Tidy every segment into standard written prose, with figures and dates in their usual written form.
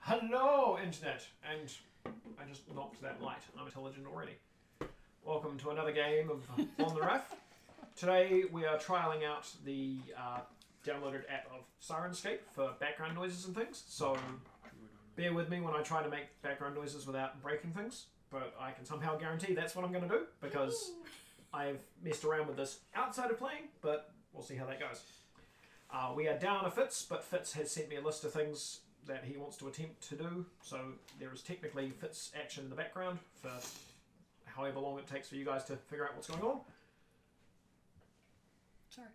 Hello, Internet! And I just knocked that light. I'm intelligent already. Welcome to another game of On the Ref. Today we are trialling out the downloaded app of Syrinscape for background noises and things. So bear with me when I try to make background noises without breaking things. But I can somehow guarantee that's what I'm going to do because I've messed around with this outside of playing, but we'll see how that goes. We are down a Fitz, but Fitz has sent me a list of things that he wants to attempt to do, so there is technically Fitz action in the background for however long it takes for you guys to figure out what's going on. Sorry.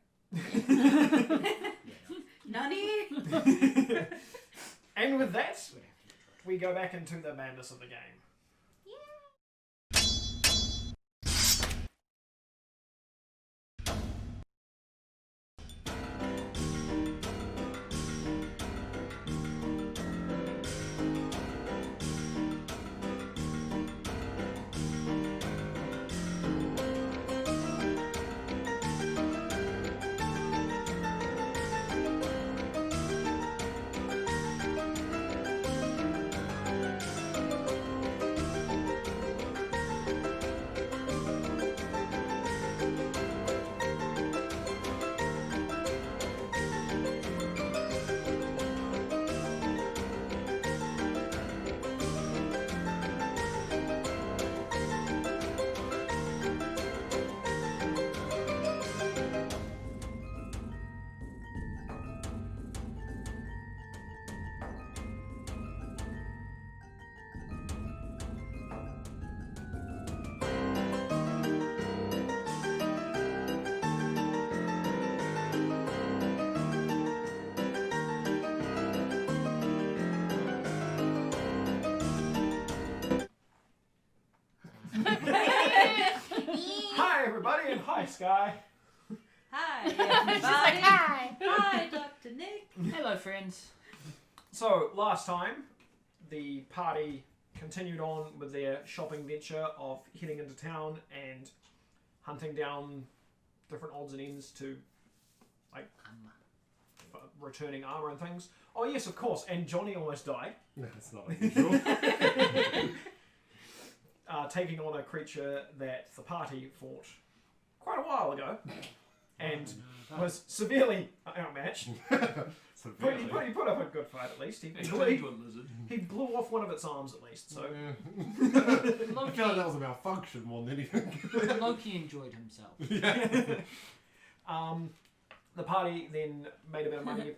Nani? And with that, we go back into the madness of the game. Hi everybody, and hi Sky. Hi, everybody. Hi. Hi, Dr. Nick. Hello, friends. So last time, the party continued on with their shopping venture of heading into town and hunting down different odds and ends to, like, returning armor and things. Oh yes, of course, and Johnny almost died. That's not unusual. Taking on a creature that the party fought quite a while ago and was severely outmatched. But he put up a good fight at least. He blew off one of its arms at least. So I feel like that was a malfunction more than anything. Loki enjoyed himself. Yeah. The party then made a bit of money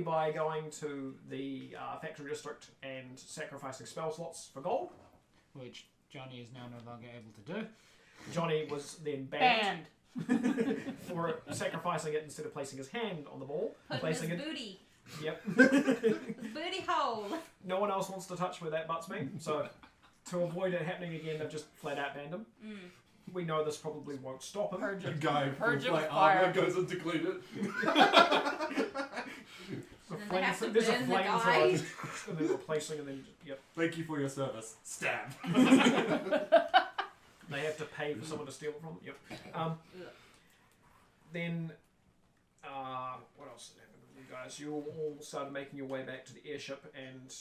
by going to the factory district and sacrificing spell slots for gold, Which Johnny is now no longer able to do. Johnny was then banned. For sacrificing it instead of placing his hand on the ball. Putting his booty. Yep. Booty hole. No one else wants to touch where that butts me, so to avoid it happening again, they've just flat out banned him. We know this probably won't stop him. A guy Purge with of like fire. armor goes in to clean it. And then they have to There's a burn the flamethrower, guy. and then replacing, and then yep. Thank you for your service. Stab. They have to pay for someone to steal it from them. Yep. Then, what else happened with you guys? You all started making your way back to the airship, and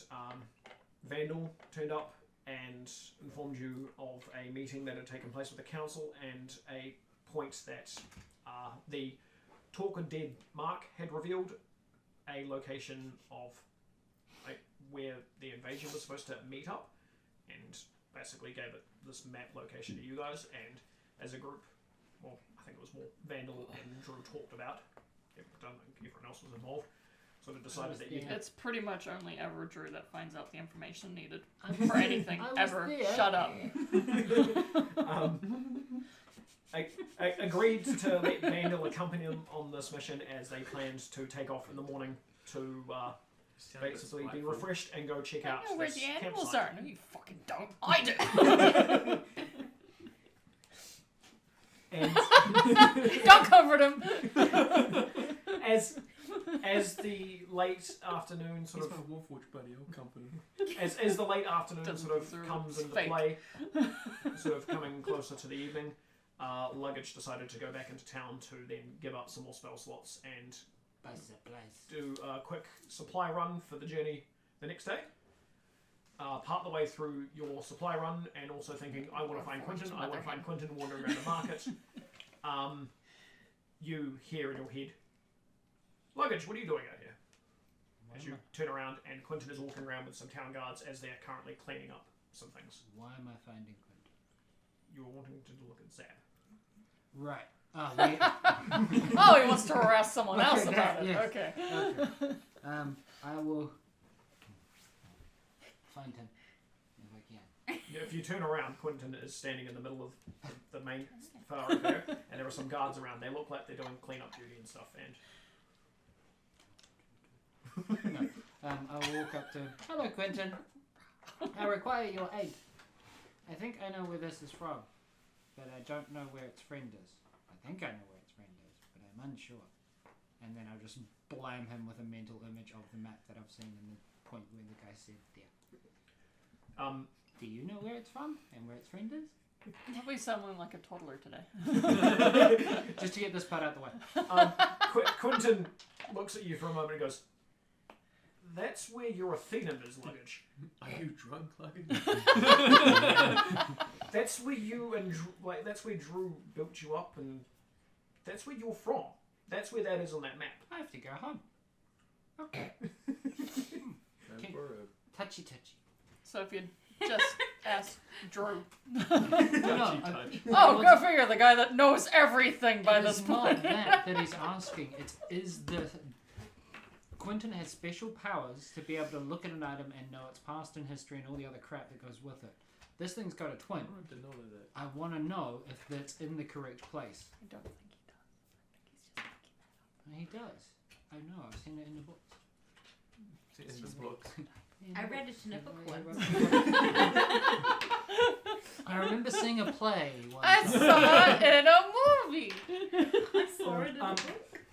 Vandal turned up and informed you of a meeting that had taken place with the council and a point that the Talk of Dead Mark had revealed a location of where the invasion was supposed to meet up, and basically gave it this map location to you guys, and as a group, well, I think it was more Vandal and Drew talked about. Everyone else was involved. Sort of decided that you It's pretty much only ever Drew that finds out the information needed for anything ever. there. Shut up. agreed to let Vandal accompany them on this mission as they planned to take off in the morning to basically be refreshed and go check out I know where this the animals campsite. are. No, you fucking don't. I do. And Don't comfort him. as the late afternoon sort He's of my Wolfwatch buddy, I'll company. as the late afternoon Doesn't sort of deserve comes it. into Fake. play, sort of coming closer to the evening, Luggage decided to go back into town to then give up some more spell slots and Buy supplies. do a quick supply run for the journey the next day. Part the way through your supply run and also thinking, I want to find Quentin, I want to find Quentin wandering around the market. You hear in your head, luggage, what are you doing out here? As you turn around and Quentin is walking around with some town guards as they are currently cleaning up some things. Why am I finding Quentin? You were wanting to look at Zab. Right. Oh, we, Oh, he wants to harass someone else Okay, about it. yes. Okay. okay. I will find him if I can. Yeah, if you turn around, Quentin is standing in the middle of the main far there, and there are some guards around. They look like they're doing cleanup duty and stuff. And No. I will walk up to. Hello, Quentin. I require your aid. I think I know where this is from, but I don't know where its friend is. I think I know where its friend is, but I'm unsure. And then I'll just blame him with a mental image of the map that I've seen in the point where the guy said there. Do you know where it's from and where its friend is? We sounding like a toddler today. Just to get this part out the way. Quentin looks at you for a moment and goes, "That's where your Athena is, luggage. Are you drunk, luggage? That's where you and that's where Drew built you up, and that's where you're from. That's where that is on that map." I have to go home. Okay. Time for a Touchy touchy. So if you just ask Drew. No, touchy. Oh, go figure. The guy that knows everything by this It's not point. that he's asking. Quentin has special powers to be able to look at an item and know its past and history and all the other crap that goes with it. This thing's got a twin. I didn't know that. I want to know if that's in the correct place. I don't think he does. He does. I know. I've seen it in the books. See, in the books. I read it in a book once. I remember seeing a play once. I saw it in a movie. I saw it in a book.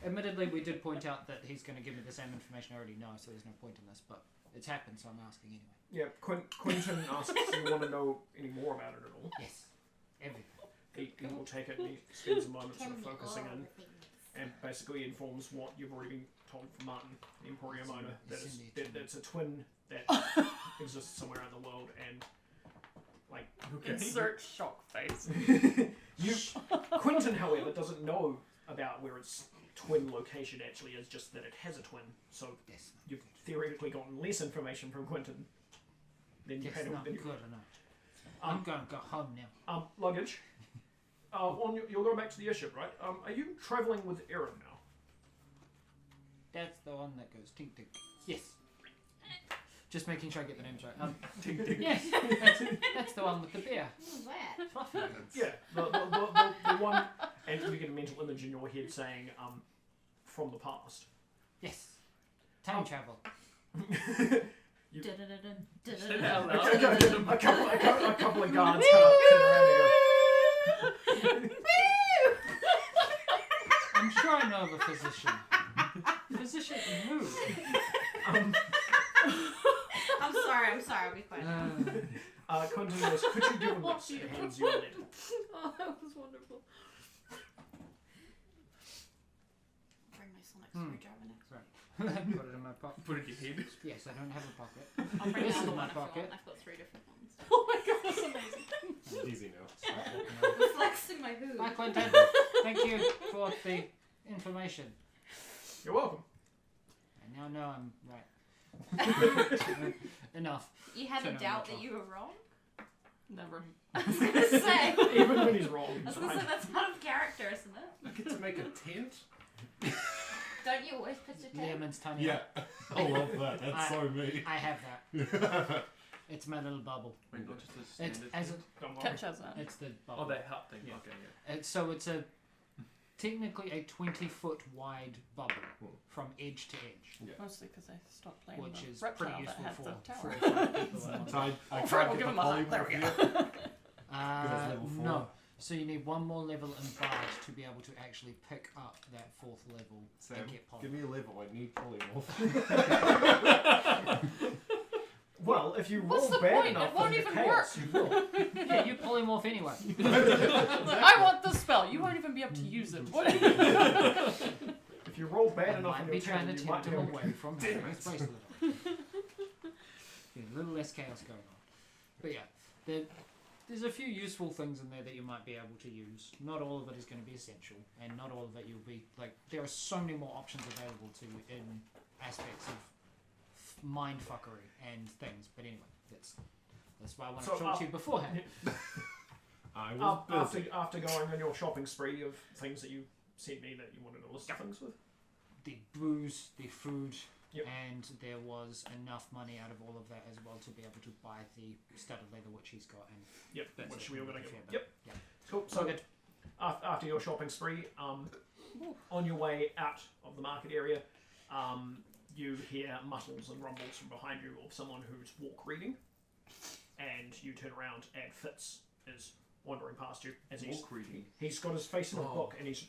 Admittedly, we did point out that he's going to give me the same information I already know, so there's no point in this, but it's happened, so I'm asking anyway. Yeah, Quentin asks, "Do you want to know any more about it at all?" Yes. Everything. He will take it and he spends a moment sort of focusing in and basically informs what you've already been told from Martin, the Emporium owner, that's a twin that exists somewhere in the world, and like Insert shock face. Quentin, however, doesn't know about where its twin location actually is, just that it has a twin. So Yes. you've theoretically gotten less information from Quentin than you Yes, had. not good enough. I'm going to go home now. Luggage. You're going back to the airship, right? Are you travelling with Erin now? That's the one that goes tink tink. Yes. Just making sure I get the names right. Tink, tink. Yes, that's the one with the beer. Who's that? Fluffy. Yeah, the one, and you get a mental image in your head saying, from the past. Yes. Time travel. You- Dun-dun-dun-dun, Say dun-dun-dun. that out loud. a couple of guards turn around and go, I'm sure I know of a physician. Physician who? I'm sorry, I'll be quiet. Quentin goes, "Could you give him this?" And hands you a letter. Oh, that was wonderful. Bring my sonic Hmm. screwdriver next. Put it in my pocket. Put it in your head. Yes, I don't have a pocket. I'll bring This the is other my one if you pocket. want. I've got 3 different ones. Oh my god, that's amazing. Easy now. I'm flexing my hood. Bye, Quentin. Thank you for the information. You're welcome. I now know I'm right. Enough. You had So a no, doubt not that wrong. you were wrong? Never. I was going to say. Even when he's wrong, I he's was going to say, right. that's out of character, isn't it? I get to make a tent? Don't you always pitch a tent? Learman's tiny. Yeah. I love that. That's so me. I have that. It's my little bubble. Wait, not just a It's standard. as a, Don't worry. Catch us that. it's the bubble. Oh, that hut thing. Yeah. Okay, yeah. So it's a technically a 20-foot wide bubble from edge to edge, Mostly because I stopped playing which the is reptile pretty that useful had for the 4 tower. or 5 people. in one. So I Fred, can't we'll get give the him a hut. There we polymorph go. yet. Because level 4. No. So you need one more level in Bard to be able to actually pick up that 4th level Sam, and get give polymorph. me a level. I need polymorph. Well, if you What's roll the bad point? enough It won't in the even chaos, you will. Yeah, you polymorph anyway. I want the spell. You won't even be able to use it. What? If If you roll bad I enough might in be your trying turn, to you might tempt be him able away from Harry's bracelet. Yeah, a little less chaos going on. But yeah, there's a few useful things in there that you might be able to use. Not all of it is going to be essential, and not all of it you'll be like. There are so many more options available to you in aspects of mind fuckery and things. But anyway, that's why I want to talk to you beforehand. I was busy. After going on your shopping spree of things that you sent me that you wanted to list things with. The booze, the food, Yep. and there was enough money out of all of that as well to be able to buy the studded leather which he's got. And Yep, That's which it. we were going to Fair get. bit. Yep. Yeah. Cool. So good. after your shopping spree, on your way out of the market area, you hear muttles and rumbles from behind you of someone who's walk reading, and you turn around and Fitz is wandering past you as Walk reading. he's got his face in a Oh. book and he's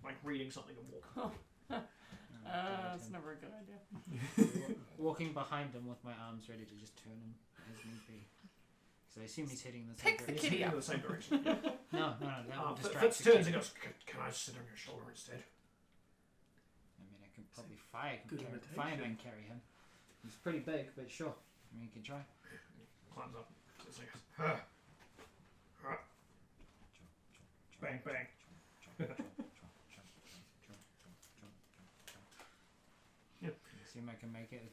like reading something and walk. That's never a good idea. Walking behind him with my arms ready to just turn him as need be. Because I assume he's heading in the same Pick the direction. He's kitty heading up. in the same direction. Yeah. No, that will distract Fitz the turns kitty. and goes, "Can I sit on your shoulder instead?" I mean, I can probably Good imitation. fireman carry him. He's pretty big, but sure. I mean, you can try. Climbs up. Sits there, goes, bang, bang. Yeah. See if I can make it.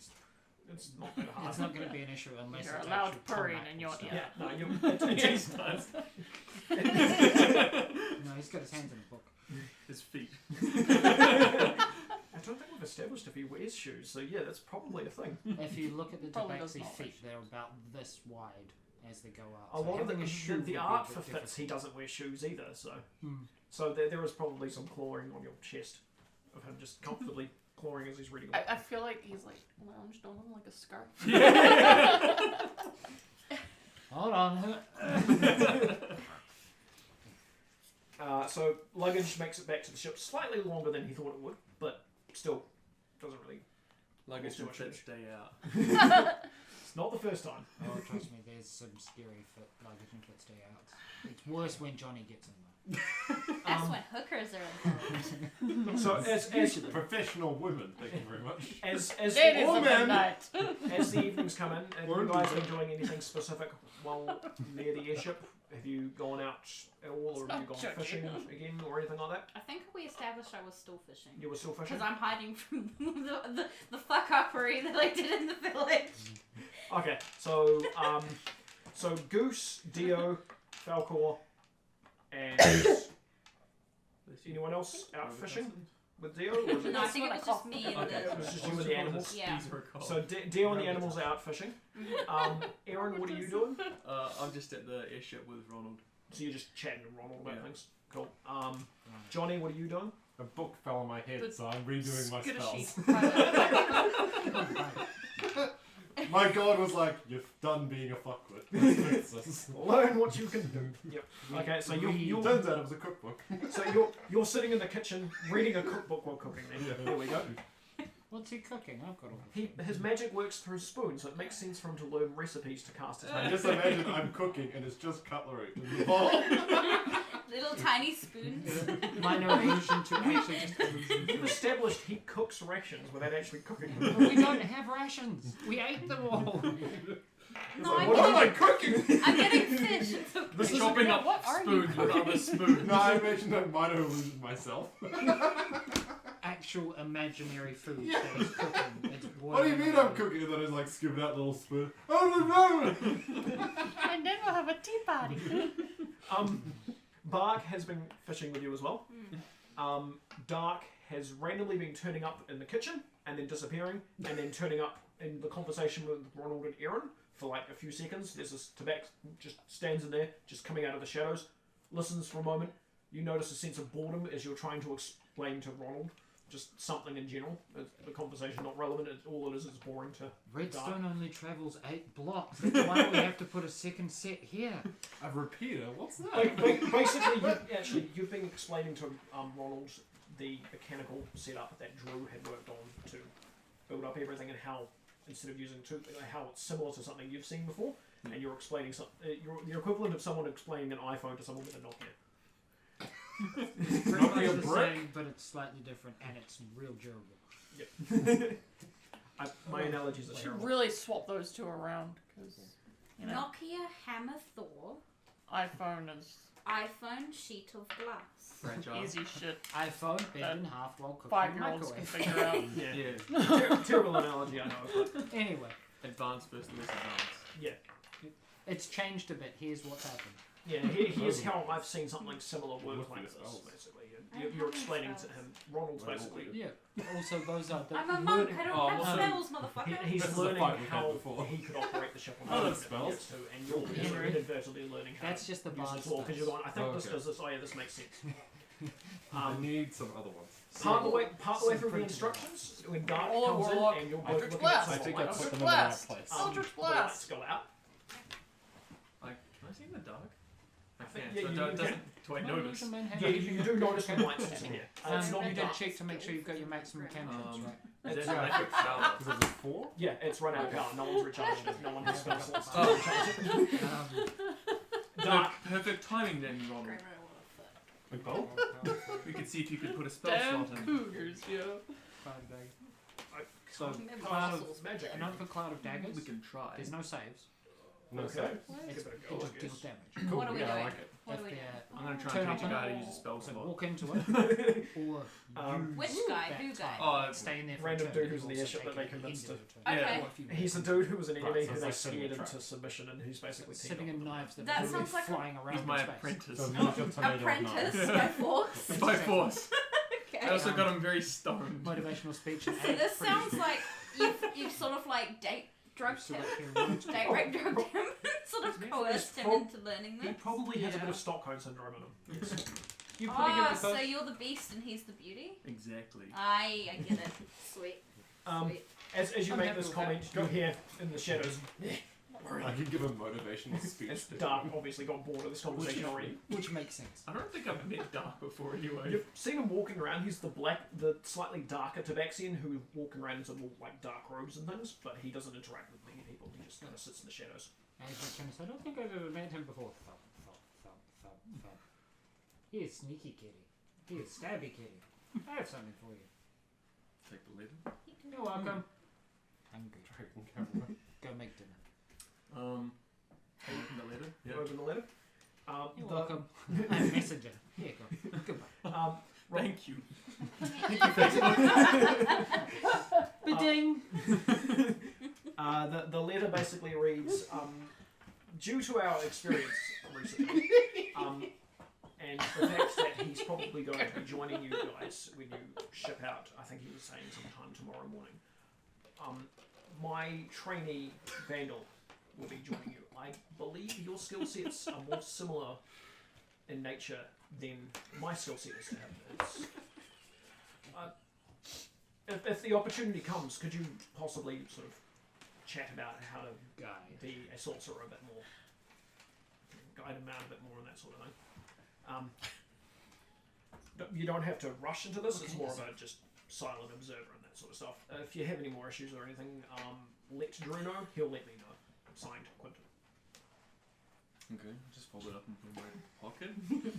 It's not that hard. It's not going to be an issue unless You're it's allowed actual purring combat in your stuff. ear. Yeah, no, it's No, he's got his hands in a book. His feet. I don't think we've established if he wears shoes, so yeah, that's probably a thing. If you look at the Probably does tabaxi not feet, wear they're about this wide as they go up. A So lot of having a shoe would the be a art bit for Fitz, he difficult. doesn't wear shoes either, so Hmm. so there is probably some clawing on your chest of him just comfortably clawing as he's reading a book. I feel like he's like lounged on him like a scarf. Hold on. So luggage makes it back to the ship slightly longer than he thought it would, but still doesn't really. Luggage too and much Fitz luggage. day out. It's not the first time. Oh, trust me, there's some scary luggage and foot stay outs. It's worse when Johnny gets in though. That's when hookers are involved. So as Professional women, thank you very much. as Ladies the, of the night. as the evenings come in, have you Or guys do been doing anything specific while near the airship? Have you gone out at all, or have you gone It's not fishing again, or anything like that? I think we established I was still fishing. You were still fishing. Because I'm hiding from the fuck uppery that I did in the village. Okay, so so Goose, Dio, Falcor, and anyone else out fishing with Dio? Or was it No, I That's think it what was I just me and Okay, it was the. just you and the animals. Yeah. These were called. So Dio and the animals are out fishing. Aaron, what are you doing? I'm just at the airship with Ronald. So you're just chatting to Ronald about Yeah. things. Cool. Johnny, what are you doing? A book fell on my head, But so I'm redoing my Skittishy. spells. My god was like, you've done being a fuckwit. Let's fix this. Learn what you can do. Yep. Okay, so you Turns out it was a cookbook. so you're sitting in the kitchen reading a cookbook while cooking. Then there we go. What's he cooking? I've got all His magic works through spoon, so it makes sense for him to learn recipes to cast his I magic. just imagine I'm cooking and it's just cutlery in the bowl. Little tiny spoons. minor illusion to actually just You've established he cooks rations without actually cooking them. We don't have rations. We ate them all. No, I'm What am I getting, cooking? I'm getting fish. It's okay. This is chopping up what are you spoons with other spoons. No, I imagined I might have illusioned myself. Actual imaginary food that he's cooking. It's What do you mean I'm cooking? And then I like scooping out a little spoon. Oh And then we'll have a tea party. Bark has been fishing with you as well. Dark has randomly been turning up in the kitchen and then disappearing, and then turning up in the conversation with Ronald and Aaron for like a few seconds. There's this tobacco just stands in there, just coming out of the shadows, listens for a moment. You notice a sense of boredom as you're trying to explain to Ronald just something in general. The conversation not relevant. All it is boring to Redstone only travels 8 blocks. That's why we have to put a second set here. A repeater? What's that? Basically, you've been explaining to Ronald the mechanical setup that Drew had worked on to build up everything, and how instead of using how it's similar to something you've seen before, and you're explaining you're the equivalent of someone explaining an iPhone to someone with a Nokia. Pretty Not much a the brick? same, but it's slightly different, and it's real durable. My analogies are We should terrible. really swap those two around because you know Nokia Hammer Thor, iPhone is iPhone Sheet of Glass. Fragile. easy shit. iPhone bent in half while cooking 5-year-olds can microwave. figure out. Yeah. Yeah. Terrible analogy, I know. But Anyway, Advanced versus less advanced. yeah. it's changed a bit. Here's what's happened. Yeah, here's how I've seen something similar work Look like for the this, spells. basically. I You're have explaining to spells. him. Ronald's basically. Yeah. Also, those are the I'm a monk, learning- I don't Oh, have well, spells, motherfucker. He's This is a learning fight we've had how before. he could operate the ship on Oh, the that's spells. too, and you're Henry. inadvertently learning how That's to just the use bard it all because you're spells. going, I think Oh, this okay. does this. Oh yeah, this makes sense. I need some other ones. Part of the way Some through the printed instructions, when Dark Oh, comes Warlock. in and you're both Eldritch looking at Blast. some I think I lights, put them in Eldritch the right Blast. place. Eldritch the lights Blast. go out. Like, can I see in the dark? I think- can't. yeah, so you do can. do I notice? Yeah, you do notice the lights disappear. It's not you did dark. check to make sure you've got your maximum cantrips, right? There's electric power. Because there's 4? Yeah, it's run out of power. No one's recharging it. No one has spell slots to Oh. recharge it. Dark. Perfect timing then, Ronald. A gold? We could see if you could put a spell Damn slot in. cougars, yo. So, Remember cloud muscles, of, magic. another cloud of daggers. We can try. There's no saves. No Okay. saves. Give it a It go, I just guess. deals damage. Cool. What are we yeah, I doing? like it. What If are we doing? they're I'm gonna try Turn and teach up a on guy to use a spell so slot. walk into it, or Which use guy? that Who guy? time. Oh, Stay in there for Random a turn. dude who's in the Also airship take that they it at the convinced end of to- the turn. Okay. Or if you He's the dude who was an Right, enemy so who it's they like setting a scared trap. into submission and who's basically teamed sitting up in with them. knives that That are literally sounds like a- flying around He's my in space. apprentice. So ninja tomato Apprentice knives. by force. By force. Okay. I also got him very stoned. Motivational speech. So And this sounds like you've sort of like drugged him, date rape drugged him, sort of coerced him into learning He this. probably has a bit Yeah. of Stockholm syndrome in him. Yes. You putting Oh, in so the you're the beast and he's the beauty? Exactly. I get it. Sweet. As you I'm make happy this with comment, you hear in the shadows. I can give a motivational speech. It's Dark obviously got bored of this conversation already. which makes sense. I don't think I've met Dark before anyway. You've seen him walking around. He's the slightly darker Tabaxian who walking around in sort of like dark robes and things, but he doesn't interact with many people. He just kind of sits in the shadows. As I I don't think I've ever met him before. Thump, thump, thump, thump, thump. He is sneaky kitty. He is stabby kitty. I have something for you. Take the letter. You're welcome. Hungry. Dragon camera. Go make dinner. Can you open the letter? You open the letter. You're welcome. I'm a messenger. Here you go. Goodbye. Thank you. Ba-ding! The letter basically reads, due to our experience recently, and the fact that he's probably going to be joining you guys when you ship out, I think he was saying sometime tomorrow morning, my trainee, Vandal, will be joining you. I believe your skill sets are more similar in nature than my skill set is to him. It's, if the opportunity comes, could you possibly sort of chat about how to be a sorcerer a bit more, guide him out a bit more and that sort of thing? You don't have to rush into this. It's Okay, more yes. of a just silent observer and that sort of stuff. If you have any more issues or anything, let Drew know. He'll let me know. Signed, Quentin. Okay, just fold it up and put it in my pocket. I'm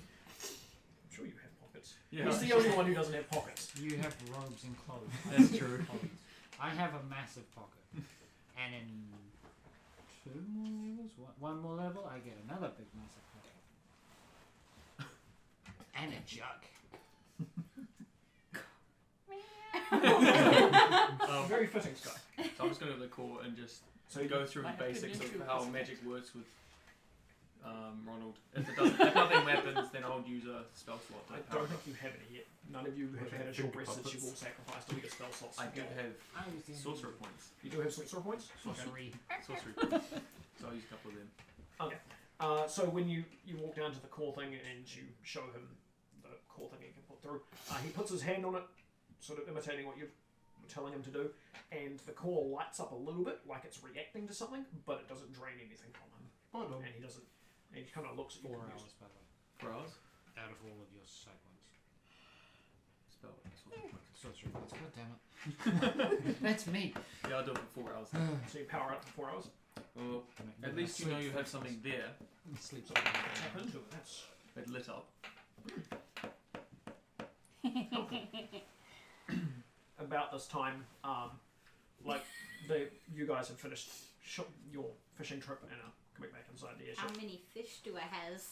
sure you have pockets. Yeah. He's the only one who doesn't have pockets. You have robes and clothes. That's true. I have a massive pocket. And in 2 more levels, one more level, I get another big massive pocket. And a jug. Very fitting, Sky. So I'm just going to go to the core and just So you go through I the have basics to of do how this. magic works with Ronald. If nothing happens, then I'll use a spell slot. I don't think you have any yet. None of you have Okay, had a short finger rest since you puppets. all sacrificed to get spell slots. I do have I was in sorcerer points. You do have sorcerer points? sorcery. Sorcery points. So I'll use a couple of them. So when you walk down to the core thing and you show him the core thing he can put through, he puts his hand on it, sort of imitating what you're telling him to do, and the core lights up a little bit, like it's reacting to something, but it doesn't drain anything from him. And he doesn't. And he kind of looks at you. 4 confused. hours, by the way. 4 hours? Out of all of your side ones. Spell. Sorcery points. Sorcery points. God damn it. That's me. Yeah, I'll do it for 4 hours. So you power up for 4 hours. Well, at least you know you have something there. Sleep. So tap into it. That's It lit up. About this time, you guys have finished your fishing trip and are coming back inside the airship. How many fish do I has?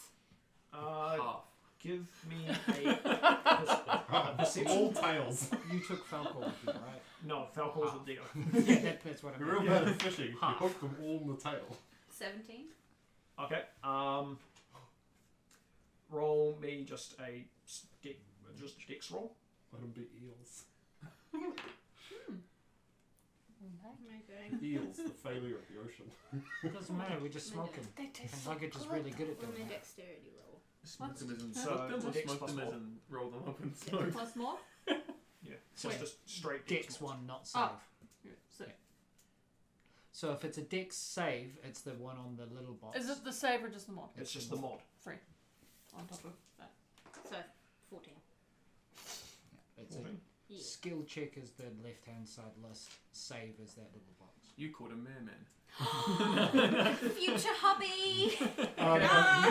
Half. Give me a perception. All tails. You took Falcor with you, right? No, Falcor's with Dio. Yeah, that's what I You're mean. real bad at fishing. You Half. hook them all in the tail. 17. Okay. Roll me just a dex roll. Let them be eels. Amazing. Eels, the failure of the ocean. It doesn't matter, we just smoke them. They taste And so Luggage is good. really good at Roll doing me a that. dexterity roll. Smoke them as in So, smoke them, or dex smoke plus them as more. in roll them up and smoke. Plus more? Yeah, so it's just straight Dex roll. one, not save. Oh. Yeah, so So if it's a dex save, it's the one on the little box. is it the save or just the mod? It's just the mod. On top of that. So, 14. It's a 14. Yeah. skill check is the left hand side list, save is that little box. You called a merman. Future hobby!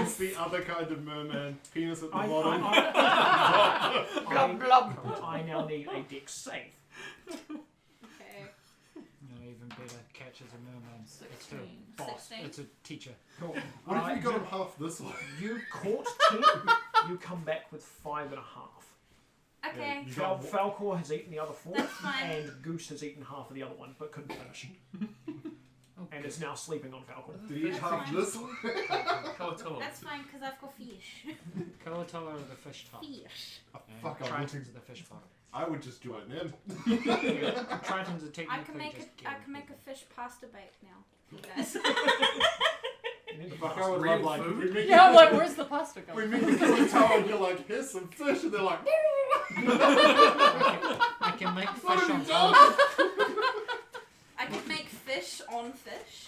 It's the other kind of merman. Penis at the I bottom. now need a dex save. Okay. No, even better, catch as a merman. It's a 16. boss. 16. It's a teacher. Cool. What if you got him half this way? You caught 10. You come back with 5.5. Okay. You got Falcor has eaten the other 4, That's fine. and Goose has eaten half of the other one, but couldn't finish, and is now sleeping on Falcor. Did he eat half this way? Koatoa. That's fine, because I've got fish. Koatoa are the fish top. Fish. And Fuck, I'm Tritons looking. are the fish bottom. I would just join in. Tritons are technically I can make just I can make a fish pasta bake now. You guys. Fuck, I would Real love like food? we meet Yeah, I'm like, where's the pasta we going? meet the Koatoa and you're like, here's some fish, and they're like, I can make fish on top. I can make fish on fish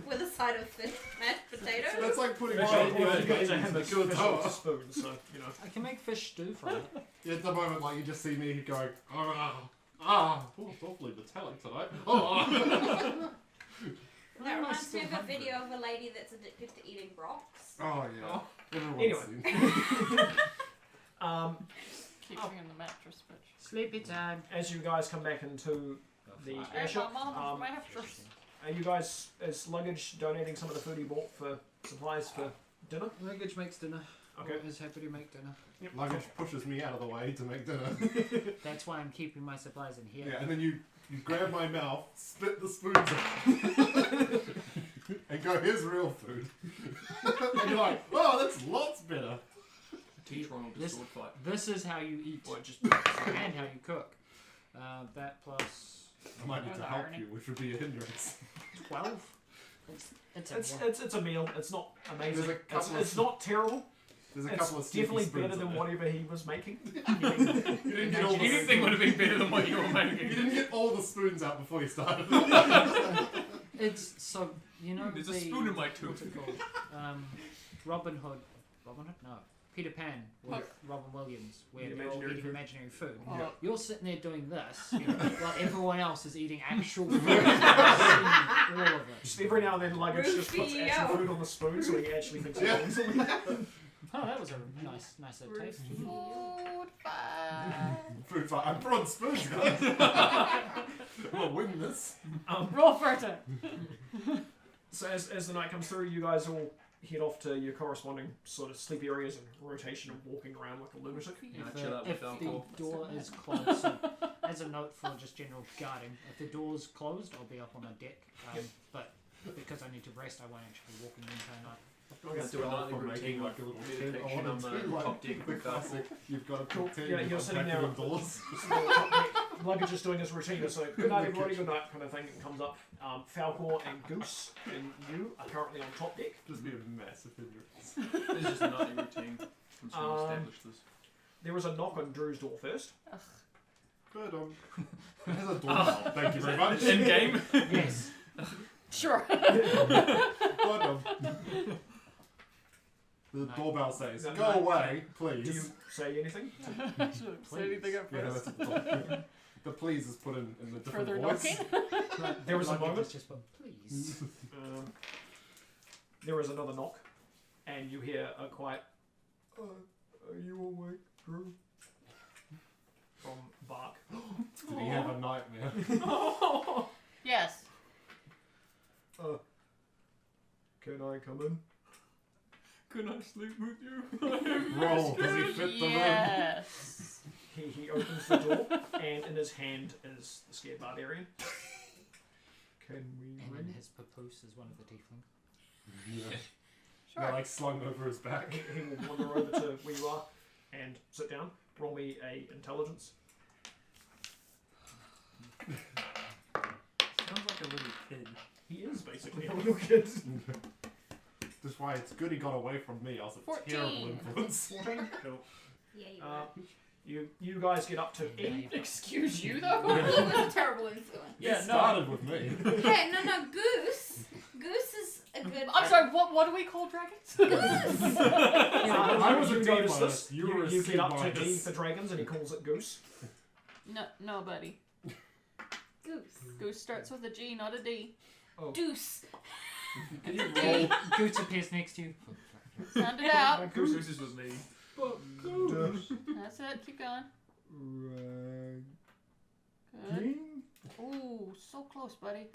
with a side of fish mashed potatoes. that's like putting Well, giant you babies guys into have the a fish with a Koatoa. spoon, so you know. I can make fish stew from it. Yeah, at the moment, like, you just see me going, oh, it's awfully metallic tonight. Oh, That reminds me of a video of a lady that's addicted to eating rocks. oh yeah. Everyone's Anyway. seen. Keep me in the mattress, bitch. Sleepy time. As you guys come back into the airship, My mattress. are you guys, is Luggage donating some of the food he bought for supplies for dinner? Luggage makes dinner. Okay. Always happy to make dinner. Yep. Luggage pushes me out of the way to make dinner. That's why I'm keeping my supplies in here. Yeah, and then you grab my mouth, spit the spoons out, and go, here's real food. And you're like, oh, that's lots better. Teach Ronald a This- sword fight. This is how you eat Or just and how you cook. That plus I might need to help you, which would be a hindrance. 12. It's it's a meal. It's not amazing. There's a couple It's of- not terrible. There's a It's couple of sneaky definitely spoons better than in there. whatever he was making. You didn't get all the Anything would have been better than what you were You making. didn't get all the spoons out before you started. It's so you know There's the, a spoon in my what's tooth. it called? Robin Hood. No. Peter Pan with Robin Williams, where Eat they're all imaginary eating food. imaginary food. Yeah. You're sitting there doing this, while everyone else is eating actual food. All of it. Just every now and then, Luggage just puts Rufio. actual food on the spoon, so he actually thinks Yeah. he's doing something. Oh, that was a nice little taste. Food fight. Food fight. I brought spoons, guys. I'm gonna win this. Roll for it. So as the night comes through, you guys all head off to your corresponding sort of sleep areas and rotation of walking around like a lunatic. Yeah, If, chill out if with the alcohol. door is closed, so as a note for just general guarding, if the door's closed, I'll be up on the deck. Yep. But because I need to rest, I won't actually be walking the entire night. Let's do a nightly For routine making like like a little meditation tent on the top deck the with classic. You've got to Cool. cook tea. Yeah, you're sitting there. Indoors. Luggage is doing his routine. So good night, everybody. Good night, kind of thing. It comes up. Falcor and Goose and you are currently on top deck. Just be a massive hindrance. This is just a nightly routine. I'm just going to establish this. There was a knock on Drew's door first. Good. There's a doorbell. Thank you very much. In game. Yes. Sure. Good. The doorbell says, No, "Go no. away, Do you please." say anything? Should say anything at Yeah, first. that's the, the please is put in the different Further voice. knocking. There was a Luggage moment. is just put, please. There is another knock, and you hear a quiet, are you awake, Drew? from Bark. Did he have a nightmare? Yes. Can I come in? Can I sleep with you? Roll. Does he fit the room? Yes. He opens the door, and in his hand is the scared barbarian. Can we And ring? in his papoose is one of the tieflings. Yeah. Sure. They're like slung over his back. He will wander over to where you are and sit down. Roll me a intelligence. Sounds like a little kid. He is basically a little kid. That's why it's good he got away from me. I was a 14. terrible influence. 14. Cool. Yeah, you Uh, you guys get up to E. Excuse you were. though. It was a terrible influence. Yeah, It no. started with me. Hey, no, Goose. Goose is a good. I'm sorry. What do we call dragons? Goose. I was a you D notice minus, this. you were a You C get up to E minus. for dragons, and he calls it Goose. No, buddy. Goose. Goose starts with a G, not a D. Deuce. Can you roll? Goose appears next to you. Sound it out. Goose is with me. That's it. Keep going. Good. King? Ooh, so close, buddy.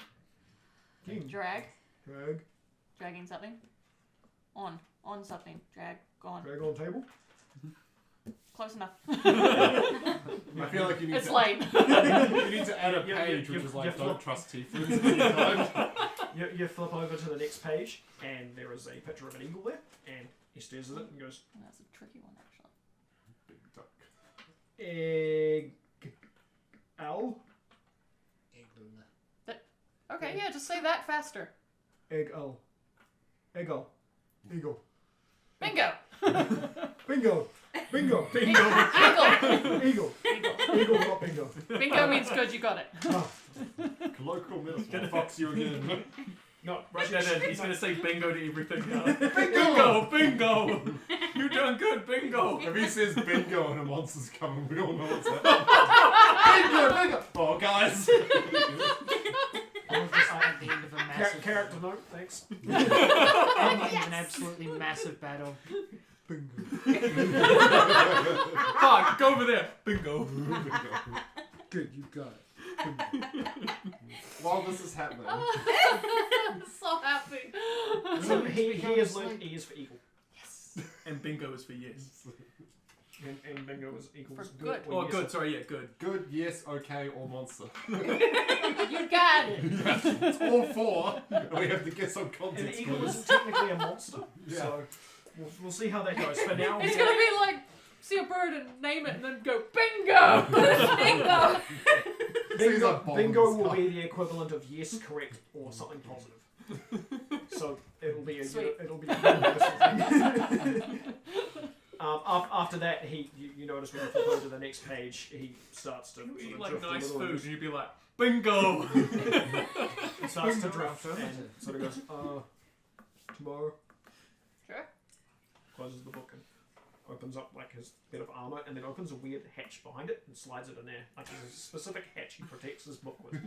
King. Drag. Drag. Dragging something. On something. Drag. Gone. Drag on table. Close enough. I feel like you need It's to. late. You need to add a Yeah, page you- which is you like flip- don't trust tieflings. You flip over to the next page, and there is a picture of an eagle there, and he stares at it and goes, That's a tricky one, actually. Big duck. Egg. Owl? Okay, yeah, just say that faster. Egg owl. Egg owl. Eagle. Bingo. Bingo! Bingo! Bingo. Eagle. Eagle! Eagle, not bingo. Bingo means good. You got it. Ah, Colloquial metaphor. Fucks you again. no, Right, no, he's gonna say bingo to everything now. Bingo! Bingo! You done good, bingo! If he says bingo and a monster's coming, we all know what's happening. Bingo! Bingo! Oh, guys! All of this at the end of a massive character note, thanks. an absolutely massive battle. Fuck, go over there! Bingo! Good, you got it. While this is happening, I'm so happy. So he has learned E is for eagle. And bingo is for yes. And bingo is equals For good. or Oh, yes. good, sorry, yeah, good. good, yes, okay, or monster. You got it. It's all four. And we have to get some An context eagle clues. is technically a monster, Yeah. so we'll see how that goes. For now, It's gonna be like see a bird and name it and then go bingo. Bingo. These are bingo bombs. will be the equivalent of yes, correct, or something positive. So it'll be a Sweet. it'll be a universal thing. After that, you notice when you flip over to the next page, he starts to You sort eat of like drift nice a little. food and you'd be like, bingo! He starts to drift and sort of goes, tomorrow. Sure. Closes the book and opens up like his bit of armor, and then opens a weird hatch behind it and slides it in there. Like there's a specific hatch he protects his book with.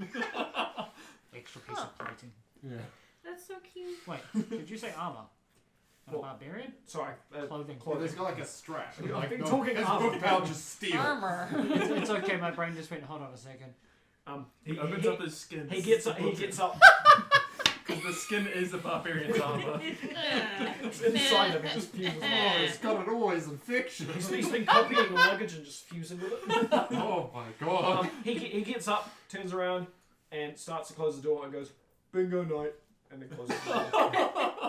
Extra piece of plating. Yeah. That's so cute. Wait, did you say armor? Not a What? barbarian? Sorry, Clothing. Well, there's got like a strap. I've Like, been no, talking his armor. book pouch is steel. Armor. It's okay, my brain just went, hold on a second. He Opens up his skin. he gets up. Because the skin is the barbarian's armor. It's inside him. He just fuses. Oh, it's got an always infection. He's been copying luggage and just fusing with it. Oh my god. He gets up, turns around, and starts to close the door and goes, "Bingo night," and then closes the door.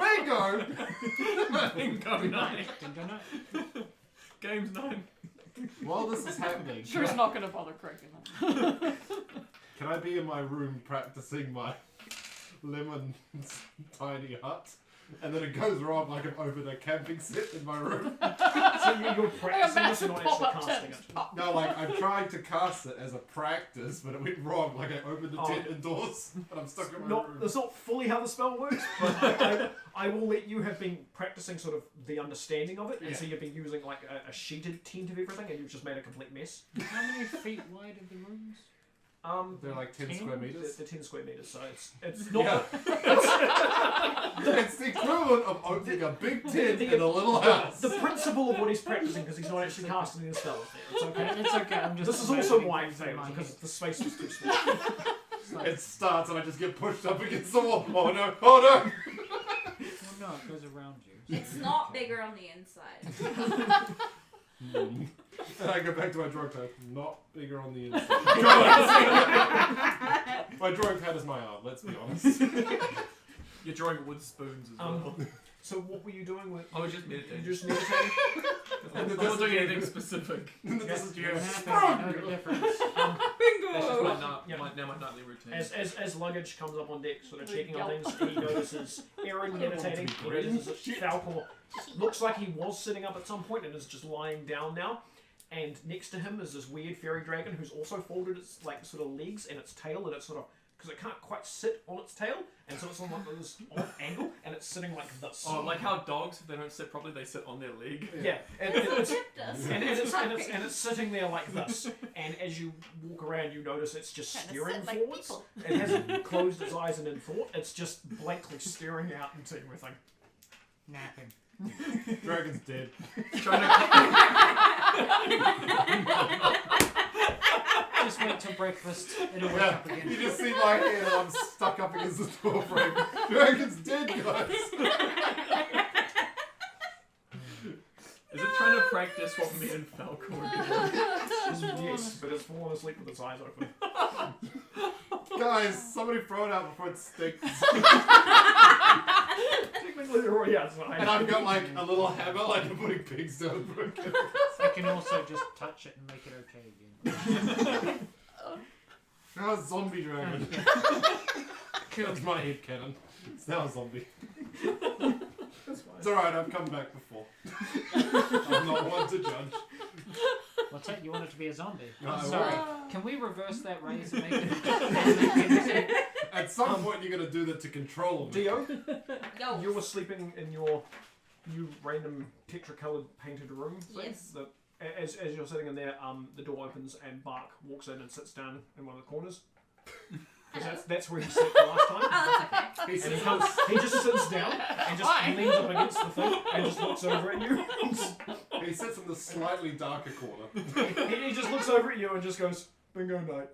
Bingo! Bingo 9. Dingo night. Game's 9. While this is happening, Sure, he's not gonna bother correcting that. can I be in my room practicing my lemon tiny hut? And then it goes wrong like I'm over the camping set in my room. So you're Like a practicing this, massive you're not actually pop-up casting tent. it. No, like I'm trying to cast it as a practice, but it went wrong. Like I opened the Oh. tent indoors, and I'm stuck in my room. That's not fully how the spell works, but I will let you have been practicing sort of the understanding of it, and Yeah. so you've been using like a sheeted tent of everything, and you've just made a complete mess. How many feet wide are the rooms? They're like 10 square meters. They're 10 square meters, so it's not. Yeah. It's the equivalent of opening a big tent in a little house. The principle of what he's practicing, because he's not actually casting any spells there. It's okay. It's okay. I'm just. This is also imagining why it things in fails, my because head. the space is too small. It's like, It starts and I just get pushed up against the wall. Oh no! Oh no! well, no, it goes around you. It's not bigger on the inside. And I go back to my drawing pad. Not bigger on the inside. My drawing pad is my arm. Let's be honest. You're drawing wood spoons as well. So what were you doing with? I was just You meditating. just meditating? I wasn't doing anything specific. This is your I know the difference. That's just my, Yeah. my nightly routine. As luggage comes up on deck, sort of checking on things, he notices Aaron meditating. He notices that Falcor looks like he was sitting up at some point and is just lying down now. And next to him is this weird fairy dragon who's also folded its like sort of legs and its tail, and it's sort of because it can't quite sit on its tail, and so it's on like this odd angle, and it's sitting like this. Oh, like how dogs, if they don't sit properly, they sit on their leg. Yeah, and it's, It does. and it's sitting there like this, and as you walk around, you notice it's just Kinda staring sit like forwards. people. It hasn't closed its eyes and in thought. It's just blankly staring out into everything. Napping. dragon's dead. Trying to Just wait till breakfast. It'll wake Yeah, up again. you just see my head and I'm stuck up against the door frame. Dragon's dead, guys. Is it trying to practice what me and Falcor do? Yes, but it's fallen asleep with its eyes open. Guys, somebody throw it out before it stinks. Technically, they're already outside. And I've got like a little hammer, like I'm putting pigs down the broken. I can also just touch it and make it okay again. Now a zombie dragon. That's my head cannon. It's now a zombie. That's fine. It's alright, I've come back before. I'm not one to judge. What's that? You want it to be a zombie? No, I'm I sorry. won't. Can we reverse that raise and make it? At some point, you're going to do that to control me. Dio, Yo. you were sleeping in your new random tetra-coloured painted room thing. Yes. As you're sitting in there, the door opens and Bark walks in and sits down in one of the corners. Because that's where he slept the last time. Oh, that's okay. He And sits he just sits down and just leans up against the thing and just looks over at you. he sits in the slightly darker corner. he just looks over at you and just goes, bingo night.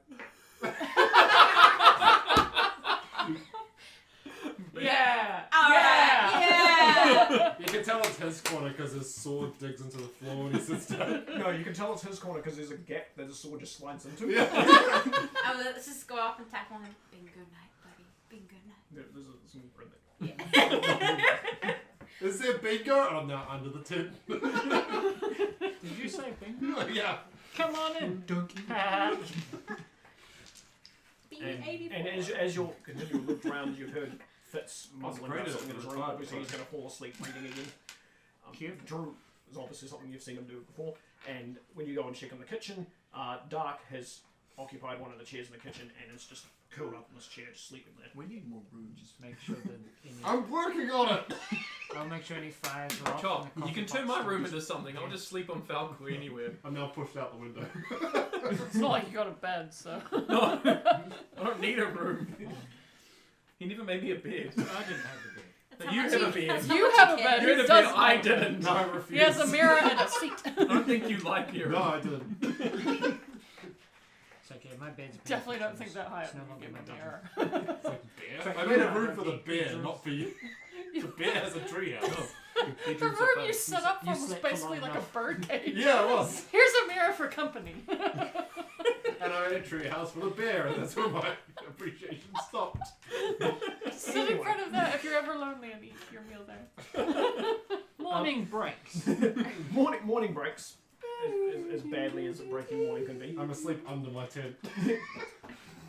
Yeah! Yeah! You can tell it's his corner because his sword digs into the floor when he sits down. No, you can tell it's his corner because there's a gap that his sword just slides into. Yeah. Let's just go up and tap on him. Bingo night, buddy. Bingo night. There's some more in there. Is there bingo? Oh no, under the tent. Did you say bingo? Yeah. Come on in, donkey. B84. And as you're continuing to look around, you've heard Fitz mumbling great about at something in his the room. retired Obviously, he's place. going to fall asleep reading again. Cute. Drew is obviously something you've seen him do before. And when you go and check in the kitchen, Dark has occupied one of the chairs in the kitchen and is just curled up in this chair, just sleeping there. We need more room. Just make sure that any, I'm working on it. I'll make sure any fires are off. Chop, and the you can coffee turn pots my are room just- into something. I'll just sleep on Falcor anywhere. I'm now pushed out the window. It's not like you got a bed, so. No, I don't need a room. He never made me a bed. I didn't have the bed. That's You how much have a he- bed. that's how You much have he a bed. cares. You had a He bed, does I like didn't. No, I refuse. He has a mirror and a seat. I don't think you like your No, I didn't. It's okay, my bed's Definitely don't painted, think that high it's up no when you longer give my a mirror. It's like bear. Check I it made a out. room for the bear, not for you. The bear has a treehouse. The room you set up You for was slept for basically long like a enough. bird cage. Yeah, it was. Here's a mirror for company. And I made a treehouse for the bear, and that's where my appreciation stopped. Sit in front of that if you're ever lonely and eat your meal there. Morning breaks. Morning breaks, as badly as a breaking morning can be. I'm asleep under my tent.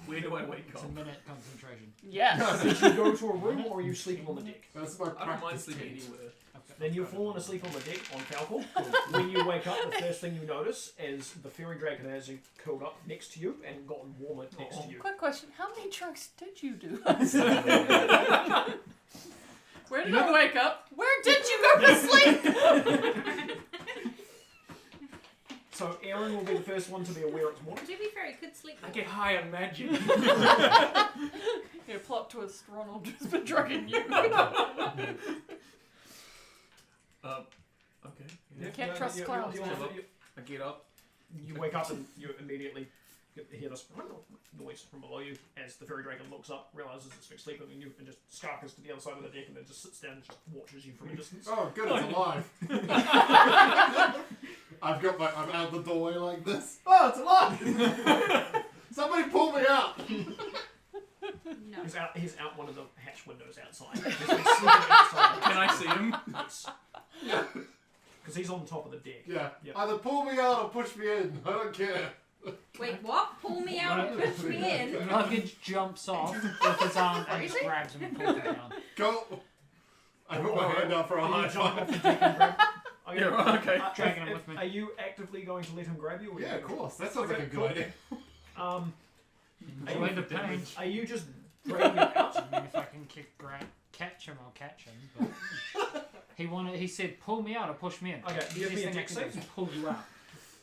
Where do I wake It's a up? minute concentration. Yes. Did you go to a room or are you sleeping on the deck? That's my I don't mind practice sleeping tent. anywhere. Then you've fallen asleep on the deck on Falcor. When you wake up, the first thing you notice is the fairy dragon has curled up next to you and gotten warmer next to you. Quick question: how many drinks did you do? Where did I wake up? Where did you go to sleep? So Aaron will be the first one to be aware it's morning. To be fair, he could sleep. I get high on magic. Yeah, plot twist, Ronald has been drugging you. Okay. You can't trust clouds, man. I get up. You wake up and you immediately hear this noise from below you as the fairy dragon looks up, realizes it's been sleeping in you, and just scarkers to the other side of the deck and then just sits down and just watches you from a distance. Oh, good, it's alive. I'm out the doorway like this. Oh, it's alive! Somebody pull me out! No. He's out one of the hatch windows outside. He's been sleeping outside. Can I see him? Yes. Yeah. Because he's on top of the deck. Yeah. Yep. Either pull me out or push me in. I don't care. Wait, what? Pull me out and push me in? Luggage jumps off with his arm and just grabs him and pulls him down. Go! I put my hand out for a Are high you jumping off five. the deck and grab? Are you, Yeah, okay. Dragging him with me. Are you actively going to let him grab you? Or Yeah, you of course. That sounds like a good cool. idea. Enjoy the pain. Are you just dragging him out? I mean, if I can catch him, I'll catch him. But he said, pull me out or push me in. Okay, The give me a easiest thing I deck can do save. is pull you out.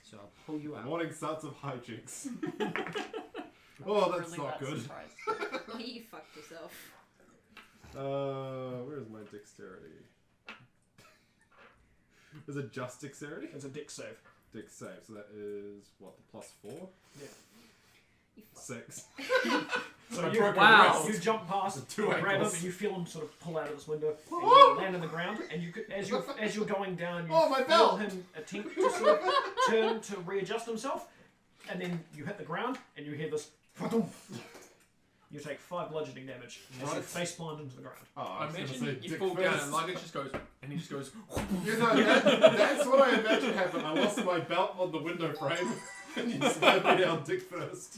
So I'll pull you The out. morning starts of hijinks. Oh, that's Really not bad good. surprise. You fucked yourself. Where's my dexterity? Is it just dexterity? It's a deck save. Dex save, so that is what, the +4? Yeah. You fucked. 6. So I you, broke a wow. wrist. you jump past, Two grab him, ankles. and you feel him sort of pull out of this window, and you land on the ground. And you could, as you're going down, you Oh, my feel belt! him attempt to sort of turn to readjust himself, and then you hit the ground, and you hear this. You take 5 bludgeoning damage as you Right. face plant into the ground. Oh, I was gonna say Imagine you dick fall down first. and luggage just goes, and he just goes. You know, that's what I imagine happened. I lost my belt on the window frame, and you slammed me down dick first.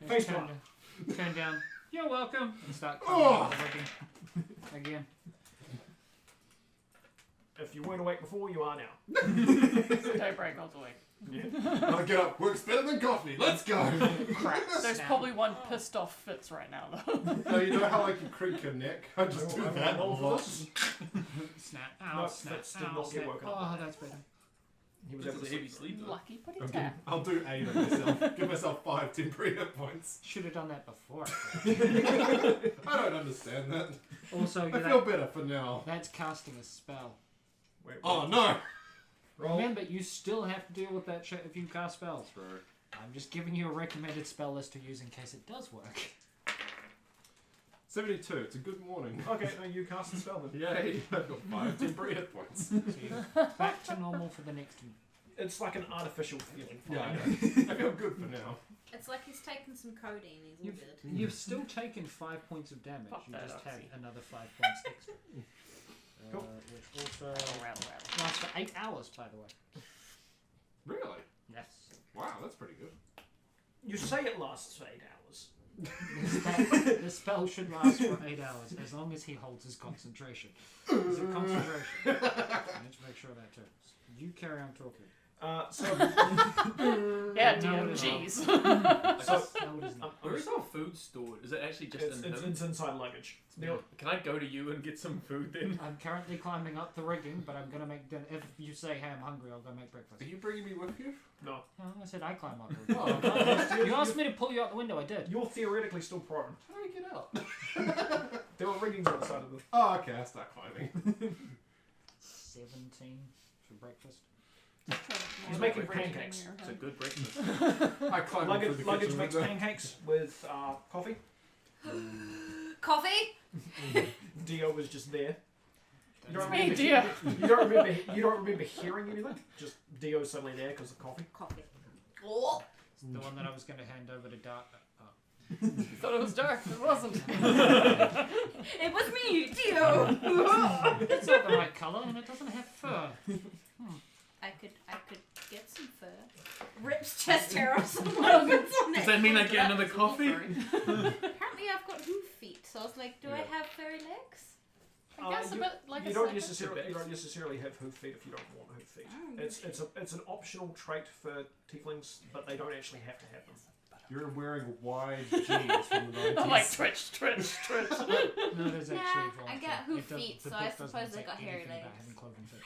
Face turn, plant. turn down. You're welcome. And start climbing Oh. up the rigging. Again. If you weren't awake before, you are now. Daybreak all the way. Gotta get up. Works better than coffee. Let's go. Crap. There's snap. probably one pissed off Fitz right now, though. No, you know how like you crick your neck? I just do I that a roll for lot. this. Snap. No, Ow, snap. Fitz did Ow, not get snap. woken up. Oh, that's better. He was This able is to a heavy sleep. sleep. Lucky putty I'll do, tap. I'll do 8 on myself. Give myself 5 temporary hit points. Should have done that before. I don't understand that. Also, I you're feel better for now. that's casting a spell. Wait, Oh no! roll. Remember, you still have to deal with that shit if you cast spells. I'm just giving you a recommended spell list to use in case it does work. 72. It's a good morning. Okay, now you cast the spell then. Yay! I've got 5 temporary hit points. So you're back to normal for the next one. It's like an artificial feeling. Yeah, I Fine. know. I feel good for now. It's like he's taken some codeine. He's all good. You've still taken 5 points of damage. Fuck You that just up, have see. another 5 points extra. Cool. Which also Rattle. lasts for 8 hours, by the way. Really? Yes. Wow, that's pretty good. You say it lasts for 8 hours. The spell should last for 8 hours as long as he holds his concentration. Is it concentration? I need to make sure of that too. You carry on talking. So, Yeah, No, DM, it is jeez. so No, it is not. Where is our food stored? Is it actually just in him? it's inside luggage. Yeah. Can I go to you and get some food then? I'm currently climbing up the rigging, but I'm gonna make dinner. If you say, hey, I'm hungry, I'll go make breakfast. Are you bringing me with you? No, No, I said I climb up the rigging. Oh, You asked me to pull you out the window, I did. you're theoretically still prone. how do I get out? There were riggings on the side of the. Oh, okay, I'll start climbing. 17 for breakfast. He's making Breaking pancakes. in your It's a head. good breakfast. I climb up through the Luggage kitchen makes window. pancakes with coffee. Coffee? Dio was just there. You don't Me, remember. Dio. You don't remember. You don't remember hearing anything. Just Dio suddenly there because of coffee. Coffee. Oh. It's the one that I was going to hand over to Dark. Thought it was dark. It wasn't. It was me, Dio. It's not the right colour and it doesn't have fur. I could get some fur. Rips chest hair off some logans on it. Does that mean I get another coffee? Apparently I've got hoof feet, so I was like, do I Yeah. have furry legs? I guess a you, bit like you a don't second. necessarily have hoof feet if you don't want hoof feet. Oh, It's an optional trait for tieflings, but they don't actually have to have them. You're wearing wide jeans from the 90s. I'm like twitch. No, there's actually Nah, voluntary. I got hoof It does- feet, the so book I doesn't suppose I say got hairy anything about legs. having cloven feet.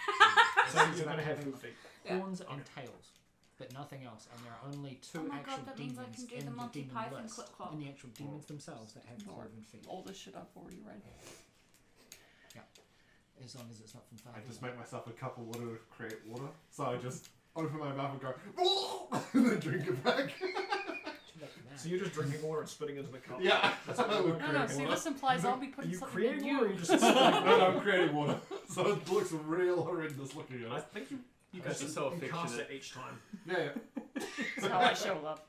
So you're going to have hoof feet. Yeah. horns and tails, but nothing else. And there are only two Oh my actual god, that means I demons can do in the the Monty demon Python list, clip clop. in the actual demons themselves that have Lord. cloven feet. All this shit I've already read. As long as it's not from I 5. just make myself a cup of water to create water. So I just open my mouth and go, and then drink it back. So you're just drinking water and spitting into the cup. Yeah, that's what I would No, create see, water. this implies I'll be Are putting you something creating in water or you. are you just spitting? No, I'm creating water. So it looks real horrendous looking I at it. think You guys are so you cast affectionate. it each time. Yeah, That's how I show up.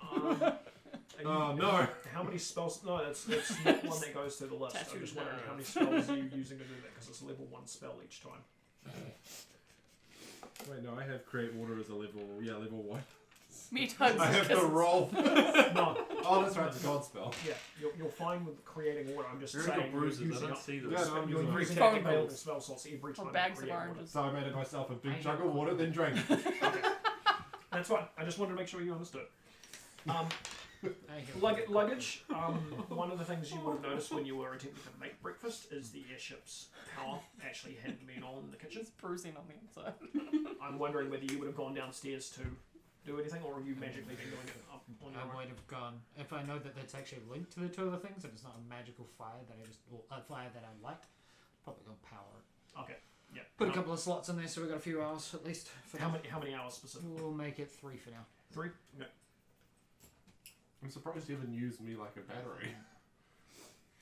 Oh, no. How many spells? No, it's not one that goes through the list. I'm Tattoos just wondering there. how many spells are you using to do that because it's level 1 spell each time. Wait, no, I have create water as a level 1. Me times I have to kisses. roll. No, Oh, that's right, it's a god spell. yeah, you're fine with creating water. I'm just You're saying in your bruises. you're I using don't up. see them. Yeah, no, I'm You're using using Phone up available calls. spell slots every time Or you bags of create water. oranges. So I made myself a big I jug know. of water, then drank it. That's fine. I just wanted to make sure you understood. I hear Luggage. One of the things you would have noticed when you were attempting to make breakfast is the airship's power actually hadn't been on in the kitchen. It's bruising on the inside. I'm wondering whether you would have gone downstairs to do anything, or have you magically been doing it up on your I own? would have gone if I know that that's actually linked to the two other things, and it's not a magical fire that I just or a fire that I light. Probably go power. Okay. Yeah. Put a couple of slots in there, so we've got a few hours at least. For How now. many hours specifically? We'll make it 3 for now. 3. No. I'm surprised you even used me like a battery.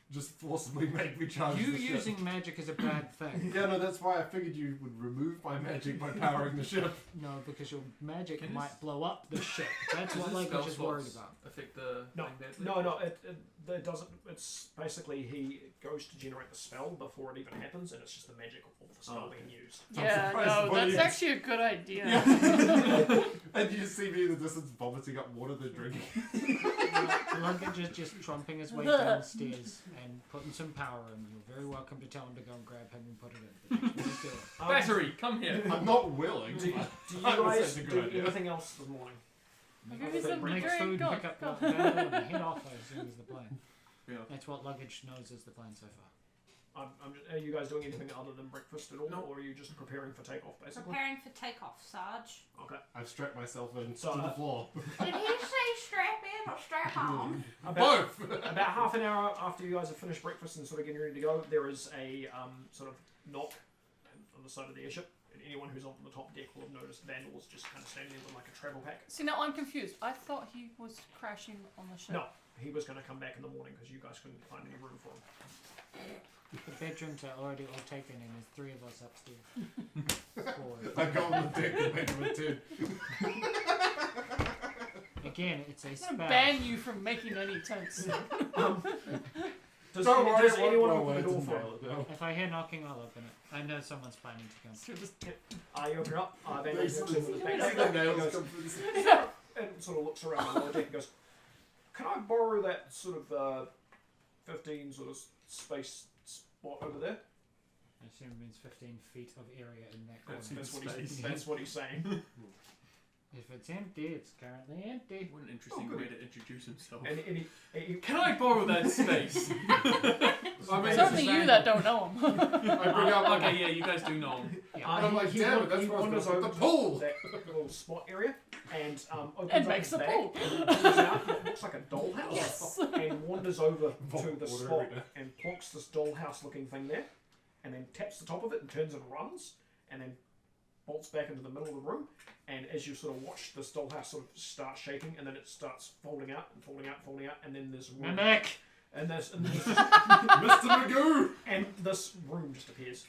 Just forcibly make me charge You the ship. using magic is a bad thing. Yeah, no, that's why I figured you would remove my magic by powering the ship. No, because your magic Can might this- blow up the ship. That's Does what this Language spell is worried slots about. affect the No, thing badly? no, it doesn't. It's basically he goes to generate the spell before it even happens, and it's just the magic of the spell Oh, okay. being used. I'm Yeah, surprised no, one of that's you- actually a good idea. And you see me in the distance vomiting up water then drinking. Luggage is just trumping his way downstairs and putting some power in. You're very welcome to tell him to go and grab him and put it in. But that's what he's doing. Battery, come here. I'm not willing. Do you I would say guys it's a do good idea. anything else this morning? I'll give you something to Make drink. food, Go, pick up go. what's available, and head off, I assume, is the plan. Yeah. That's what Luggage knows is the plan so far. Are you guys doing anything other than breakfast at all, No. or are you just preparing for takeoff, basically? Preparing for takeoff, Sarge. Okay. I've strapped myself in So, to the floor. Did he say strap in or strap on? About, Both! about half an hour after you guys have finished breakfast and sort of getting ready to go, there is a sort of knock on the side of the airship, and anyone who's on the top deck will have noticed Vandal's just kind of standing there with like a travel pack. See, now I'm confused. I thought he was crashing on the ship. No, he was going to come back in the morning because you guys couldn't find any room for him. The bedrooms are already all taken, and there's 3 of us upstairs. 4. I go on the deck and make him a 10. Again, it's a I'm spell. gonna ban you from making any tents. Does, Don't worry, does it won't anyone blow open away the door to for him? nail it, If I hear knocking, I'll open it. I know someone's planning to come. So just You open it up, Vandal These walks in with his little backpack, nails and come through this. sort of looks around the lower deck and goes, "Can I borrow that sort of 15 sort of space spot over there?" I assume it means 15 feet of area in that corner. That's what he's saying. If it's empty, it's currently empty. What an interesting Oh, way good. to introduce himself. And he Can I borrow that space? I mean, it's only you that don't know him. I bring out my... Okay, yeah, you guys do know him. Yeah. And I'm like, damn it, that's he where I was wanders going to over put the pool! to that little spot area and opens And up makes his a bag, pool. pulls out what looks like a dollhouse, Yes. and wanders over to Vomit the water spot every day. and plonks this dollhouse-looking thing there, and then taps the top of it and turns and runs, and then bolts back into the middle of the room. And as you sort of watch this dollhouse sort of start shaking, and then it starts folding out and folding out, and folding out, and then this room, Mimic! and this Mr. Magoo! and this room just appears.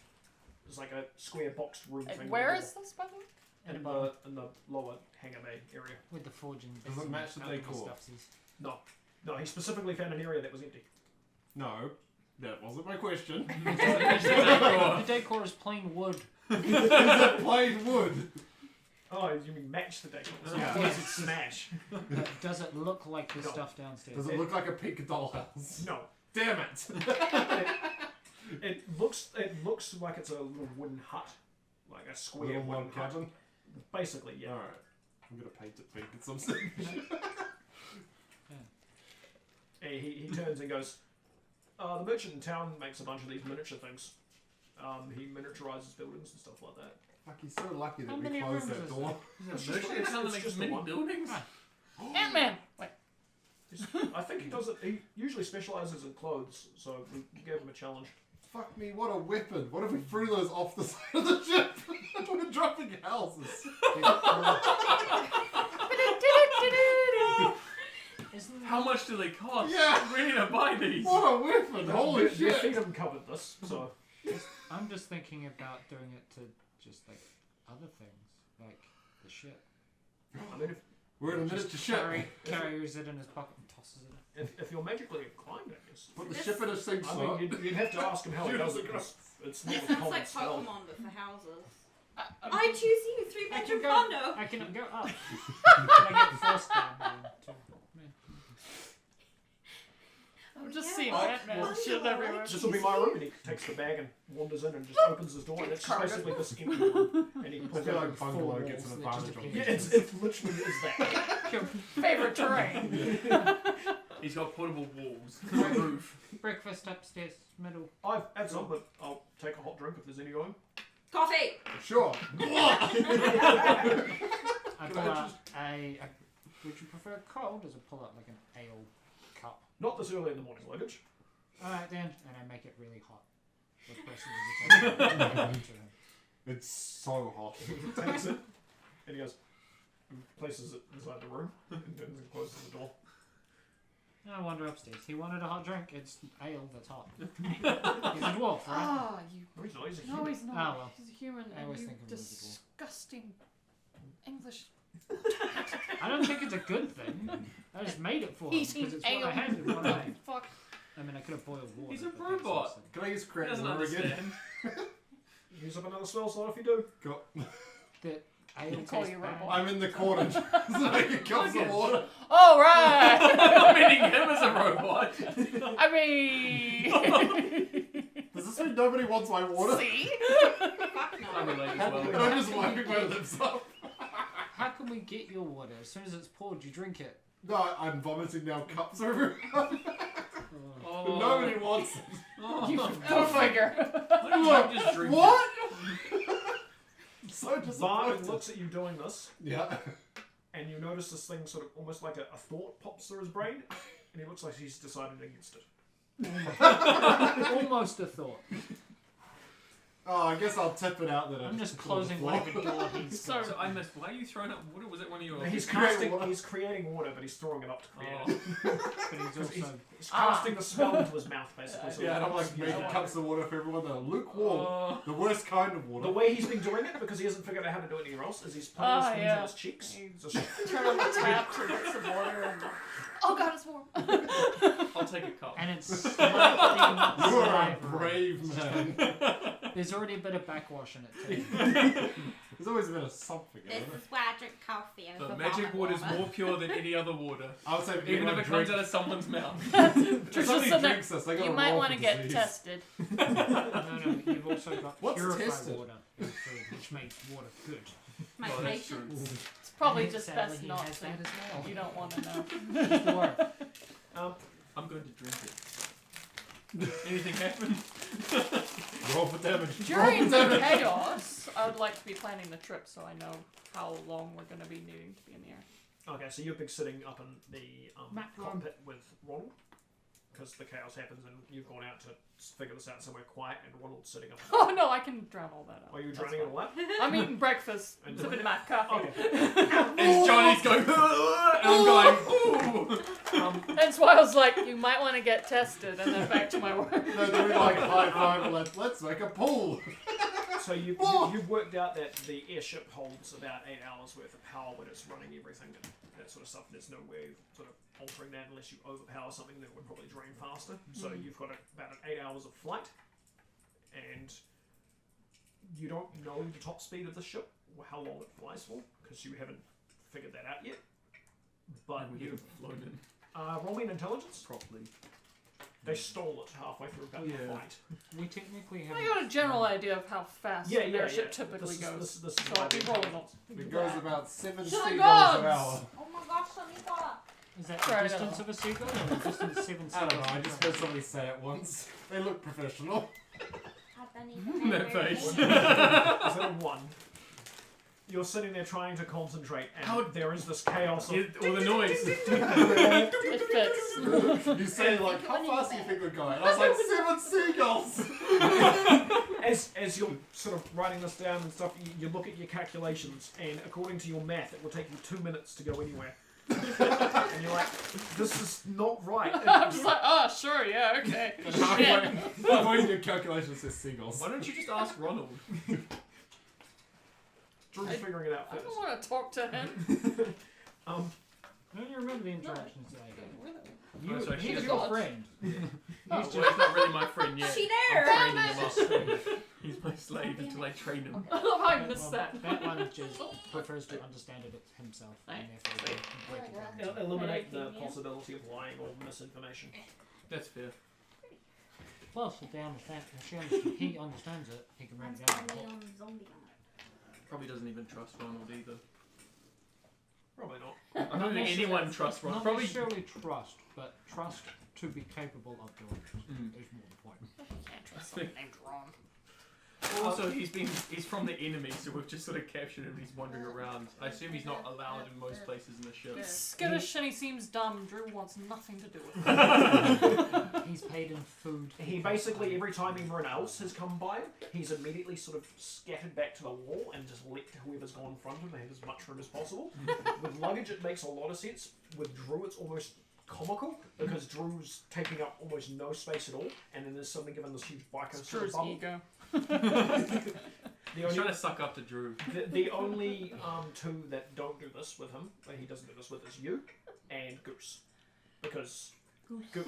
It's like a square boxed room thing. And where is this, by the way? And above, in the lower hangar bay area? with the forging. Does it bits match the and alchemy decor? stuffsies. No, he specifically found an area that was empty. No, that wasn't my question. The decor is plain wood. Is it plain wood? Oh, you mean match the decor? So Yeah. yeah. Smash. Does it look like the No. stuff downstairs? Does it look like a pink dollhouse? No. Damn it! It looks like it's a little wooden hut, like a square Little wooden log hut. cabin? Basically, yeah. Alright. I'm gonna paint it pink at some stage. And he turns and goes, the merchant in town makes a bunch of these miniature things. He miniaturizes buildings and stuff like that. Fuck, he's so lucky How that we many closed rooms that is door. It's Merchant just- town that it's makes just the many one. buildings. Ant-Man! Wait. I think he does it. He usually specializes in clothes, so we gave him a challenge. Fuck me, what a weapon. What if we threw those off the side of the ship? We're dropping houses. Isn't How much do they cost? Yeah. We need to buy these. What a weapon. Holy The shit. Phantom covered this, so I'm just thinking about doing it to just like other things, like the ship. I mean, We're in a minute to ship. Carries it in his pocket and tosses it. if you're magically inclined, I guess. Put the ship in a sink I slot. mean, you'd have to ask him how he does it. 'Cause it's not It a sounds common like spell. Pokemon but for houses. I'm I choose you, 3-bedroom condo. I can go up. Can I get forced down then too? I'm just Yeah. seeing Oh, Ant-Man well, shit well, everywhere. This will be my room, and he takes the bag and wanders in and just opens his door, and it's just basically this empty room. And he I pulls feel out like full Bungalow walls. gets an that just advantage on Yeah, appears. it literally is that. Your favorite terrain. He's got portable walls. No roof. Breakfast upstairs, middle. I've had some, but I'll take a hot drink if there's any going. Coffee! Sure. I pull out a. Would you prefer cold? Does it pull out like an ale cup? Not this early in the morning, luggage. Alright then, and I make it really hot. With pressing It's so hot. Takes it, and he goes, and places it inside the room, and then closes the door. I wander upstairs. He wanted a hot drink. It's ale that's hot. He's a dwarf, right? Oh, you. No, he's not. He's a No, human. he's not. Oh, well. He's a human. I And always you think of him as a dwarf. disgusting English. I don't think it's a good thing. I just made it for him He's because it's what I ale. had and what I made. Fuck. I mean, I could have boiled water. He's a but that's robot. awesome. Can I use He create doesn't water again? understand. Use up another spell slot if you do. Go. The ale Call tastes you bad. robot. I'm in the corner just making cups of water. All right. I'm meaning him as a robot. I mean. Does this mean nobody wants my water? See? Fuck I'm no. related as And well. I'm just wiping my lips up. How can we get your water? As soon as it's poured, you drink it. No, I'm vomiting now cups everywhere. Oh. Oh. Nobody wants it. Oh. Go figure. Why don't you just drink What? I'm so Varg disappointed. looks at you doing this, Yeah. and you notice this thing sort of almost like a thought pops through his brain, and he looks like he's decided against it. Almost a thought. Oh, I guess I'll tip it out then. I'm just closing whatever door he's So- got. So I missed. Why are you throwing up water? Was it one of your? He's creating water. creating water, but he's throwing it up to create Oh. it. But he's He's, also. he's casting the spell into his mouth, basically. So Yeah, and I'm like he's- making cups of water for everyone that are lukewarm. Oh. The worst kind of The water. way he's been doing it, because he hasn't figured out how to do anything else, is he's putting his hands yeah. on his cheeks. Just, Turn on the tap to get some water. And... Oh god, it's warm. I'll take a cup. And it's You slightly are a saliva. brave man. There's already a bit of backwash in it too. There's always a bit of something in This it. is why I drink coffee over The magic vomit water is more pure than any other water, I would say if even if anyone it comes drinks, out of someone's mouth. if somebody Just drinks this, they got You a might roll want to for get disease. tested. No, you've also got What's purified tested? water in food, which makes water good. My Oh, that's true. patience. It's probably And just sadly, best he not has to. that as well. You don't want to know. Don't worry. I'm going to drink it. Anything happen? Roll for damage. During Roll for the damage. chaos, I would like to be planning the trip so I know how long we're going to be needing to be in the air. okay, so you've been sitting up in the Matt, cockpit with Ronald, because the chaos happens, and you've gone out to figure this out somewhere quiet, and Ronald's sitting up. Oh no, I can drown all that out. Are you That's drowning it fine. all out? I'm eating breakfast, And sipping my coffee. Okay. As Johnny's going, and I'm going, ooh. That's why I was like, you might want to get tested, and then back to my work. No, then we like high five and let's make a pool. So you've worked out that the airship holds about 8 hours worth of power when it's running everything and that sort of stuff. There's no way of sort of altering that unless you overpower something that would probably drain faster. So you've got about 8 hours of flight, and you don't know the top speed of the ship or how long it flies for because you haven't figured that out yet. But we you've flown in roll me an intelligence. properly. They stole it halfway through about the Yeah. flight. We technically have. I got a general idea of how fast Yeah, an yeah, airship yeah. typically This is- goes. this is So why I'll be they- rolling on. It goes about 7 To the seagulls gods! an hour. Oh my gosh, Sonita! Is that Sorry, the distance no. of a seagull or the distance 7 I don't know, I seconds? just heard somebody say it once. They look professional. I don't even know That where it face. is. Is that a 1? you're sitting there trying to concentrate, and there is this chaos of All the noise. It fits. You say like, how fast do you think we're going? And I was like, 7 seagulls. as you're sort of writing this down and stuff, you look at your calculations, and according to your math, it will take you 2 minutes to go anywhere. And you're like, this is not right. I'm just like, oh, sure, yeah, okay. Halfway in your calculations says seagulls. Why don't you just ask Ronald? Drew's figuring it out I first. don't want to talk to him. Don't you remember the interactions that I had? Oh, sorry, she He's doesn't- your friend. Well, he's not really my friend yet. She I'm there. training him up. He's my slave until I train him. I love how I missed that. That one just prefers to understand it himself. And therefore they break it down. Eliminate the possibility of lying or misinformation. That's fair. Plus, if they understand, he understands it, he can run I'm it down. standing on zombie on it. Probably doesn't even trust Ronald either. Probably not. I don't think anyone trusts Ronald. Not Probably. necessarily trust, but trust to be capable of doing it is more the point. Can't trust someone named Ron. Also, he's from the enemy, so we've just sort of captured him. He's wandering around. I assume he's not allowed in most places in the ship. He's skittish and he seems dumb. Drew wants nothing to do with it. He's paid in food. He basically, every time anyone else has come by, he's immediately sort of scattered back to the wall and just let whoever's gone in front of him have as much room as possible. With luggage, it makes a lot of sense. With Drew, it's almost comical because Drew's taking up almost no space at all, and then there's suddenly given this huge biker It's sort of Drew's bubble. ego. He's trying to suck up to Drew. The only two that don't do this with him, that he doesn't do this with, is you and Goose. Because Goose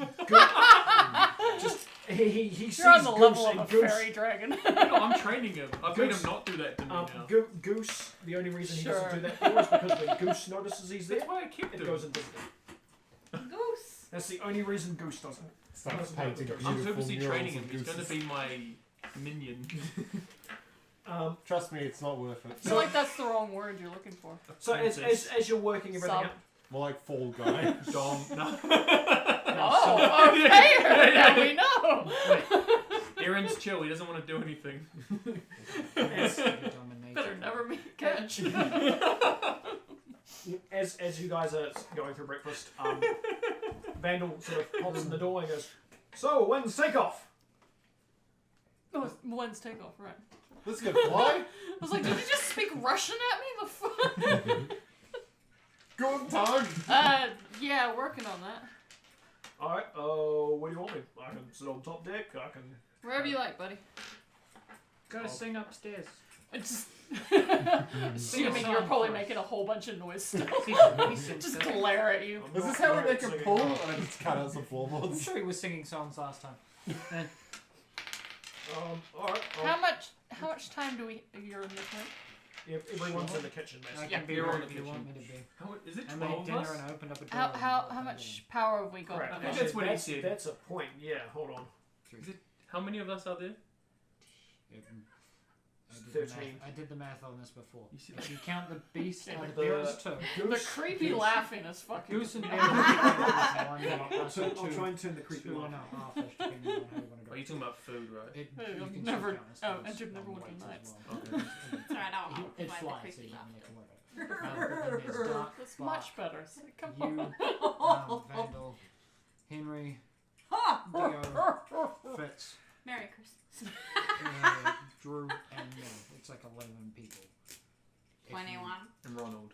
just he sees You're on the Goose level of and a Goose. fairy dragon. No, I'm training him. I've made Goose- him not do that to me now. Goose, the only reason he Sure. doesn't do that for is because when Goose notices he's there, That's why I kept it him. goes invisible. Goose. That's the only reason Goose doesn't. Starts painting I'm I'm beautiful purposely murals training him. of He's going to gooses. be my minion. Trust me, it's not worth I it. feel like that's the wrong word you're looking for. So as you're working everything Sub. out, More like Fall Guy. Dom. No. Oh, okay. Now we know. Aaron's chill. He doesn't want to do anything. Better never be catch. as you guys are going through breakfast, Vandal sort of pops in the door and goes, "So when's takeoff?" Oh, it's when's takeoff, right? This could fly. I was like, did you just speak Russian at me? The fuck? Good time. Yeah, working on that. All right. What do you want me? I can sit on top deck. I can. Wherever you like, buddy. Go sing upstairs. It's Sing assuming a you're song probably first. making a whole bunch of noise still. Just I'm glare at you. I'm Is not this how we great make at a singing. pool? And I just cut out some floorboards. sure he was singing songs last time. All right. How much time do you're in this room? Everyone's in the kitchen, I basically. can be you're where on the if you want me kitchen. to be. How, is it I made 12 of dinner us? and I opened up a door. How much power have we got? Correct. I think that's what he said. That's a point. Yeah. Hold on. How many of us are there? I 13. did the math on this before. You see, If you count the beast Yeah, and but the bear as two. The Goose. creepy laughing is fucking. Goose and bear is one. I'll try and turn the creepy Two one and a off. half-ish, depending on how you want to go. Are you talking about food, right? It, Hey, you I've can never- still count as entered those never on would be weights as nights. well. Okay. It's alright, I'll help It provide the flies, so creepy you don't laughter. need to worry about it. But then there's Dark, That's Bart, much better. So come you, on. Vandal, Henry, Ha! Dio, Fitz, Merry Christmas. Drew, and me. It's like 11 people. If you- 21. And Ronald.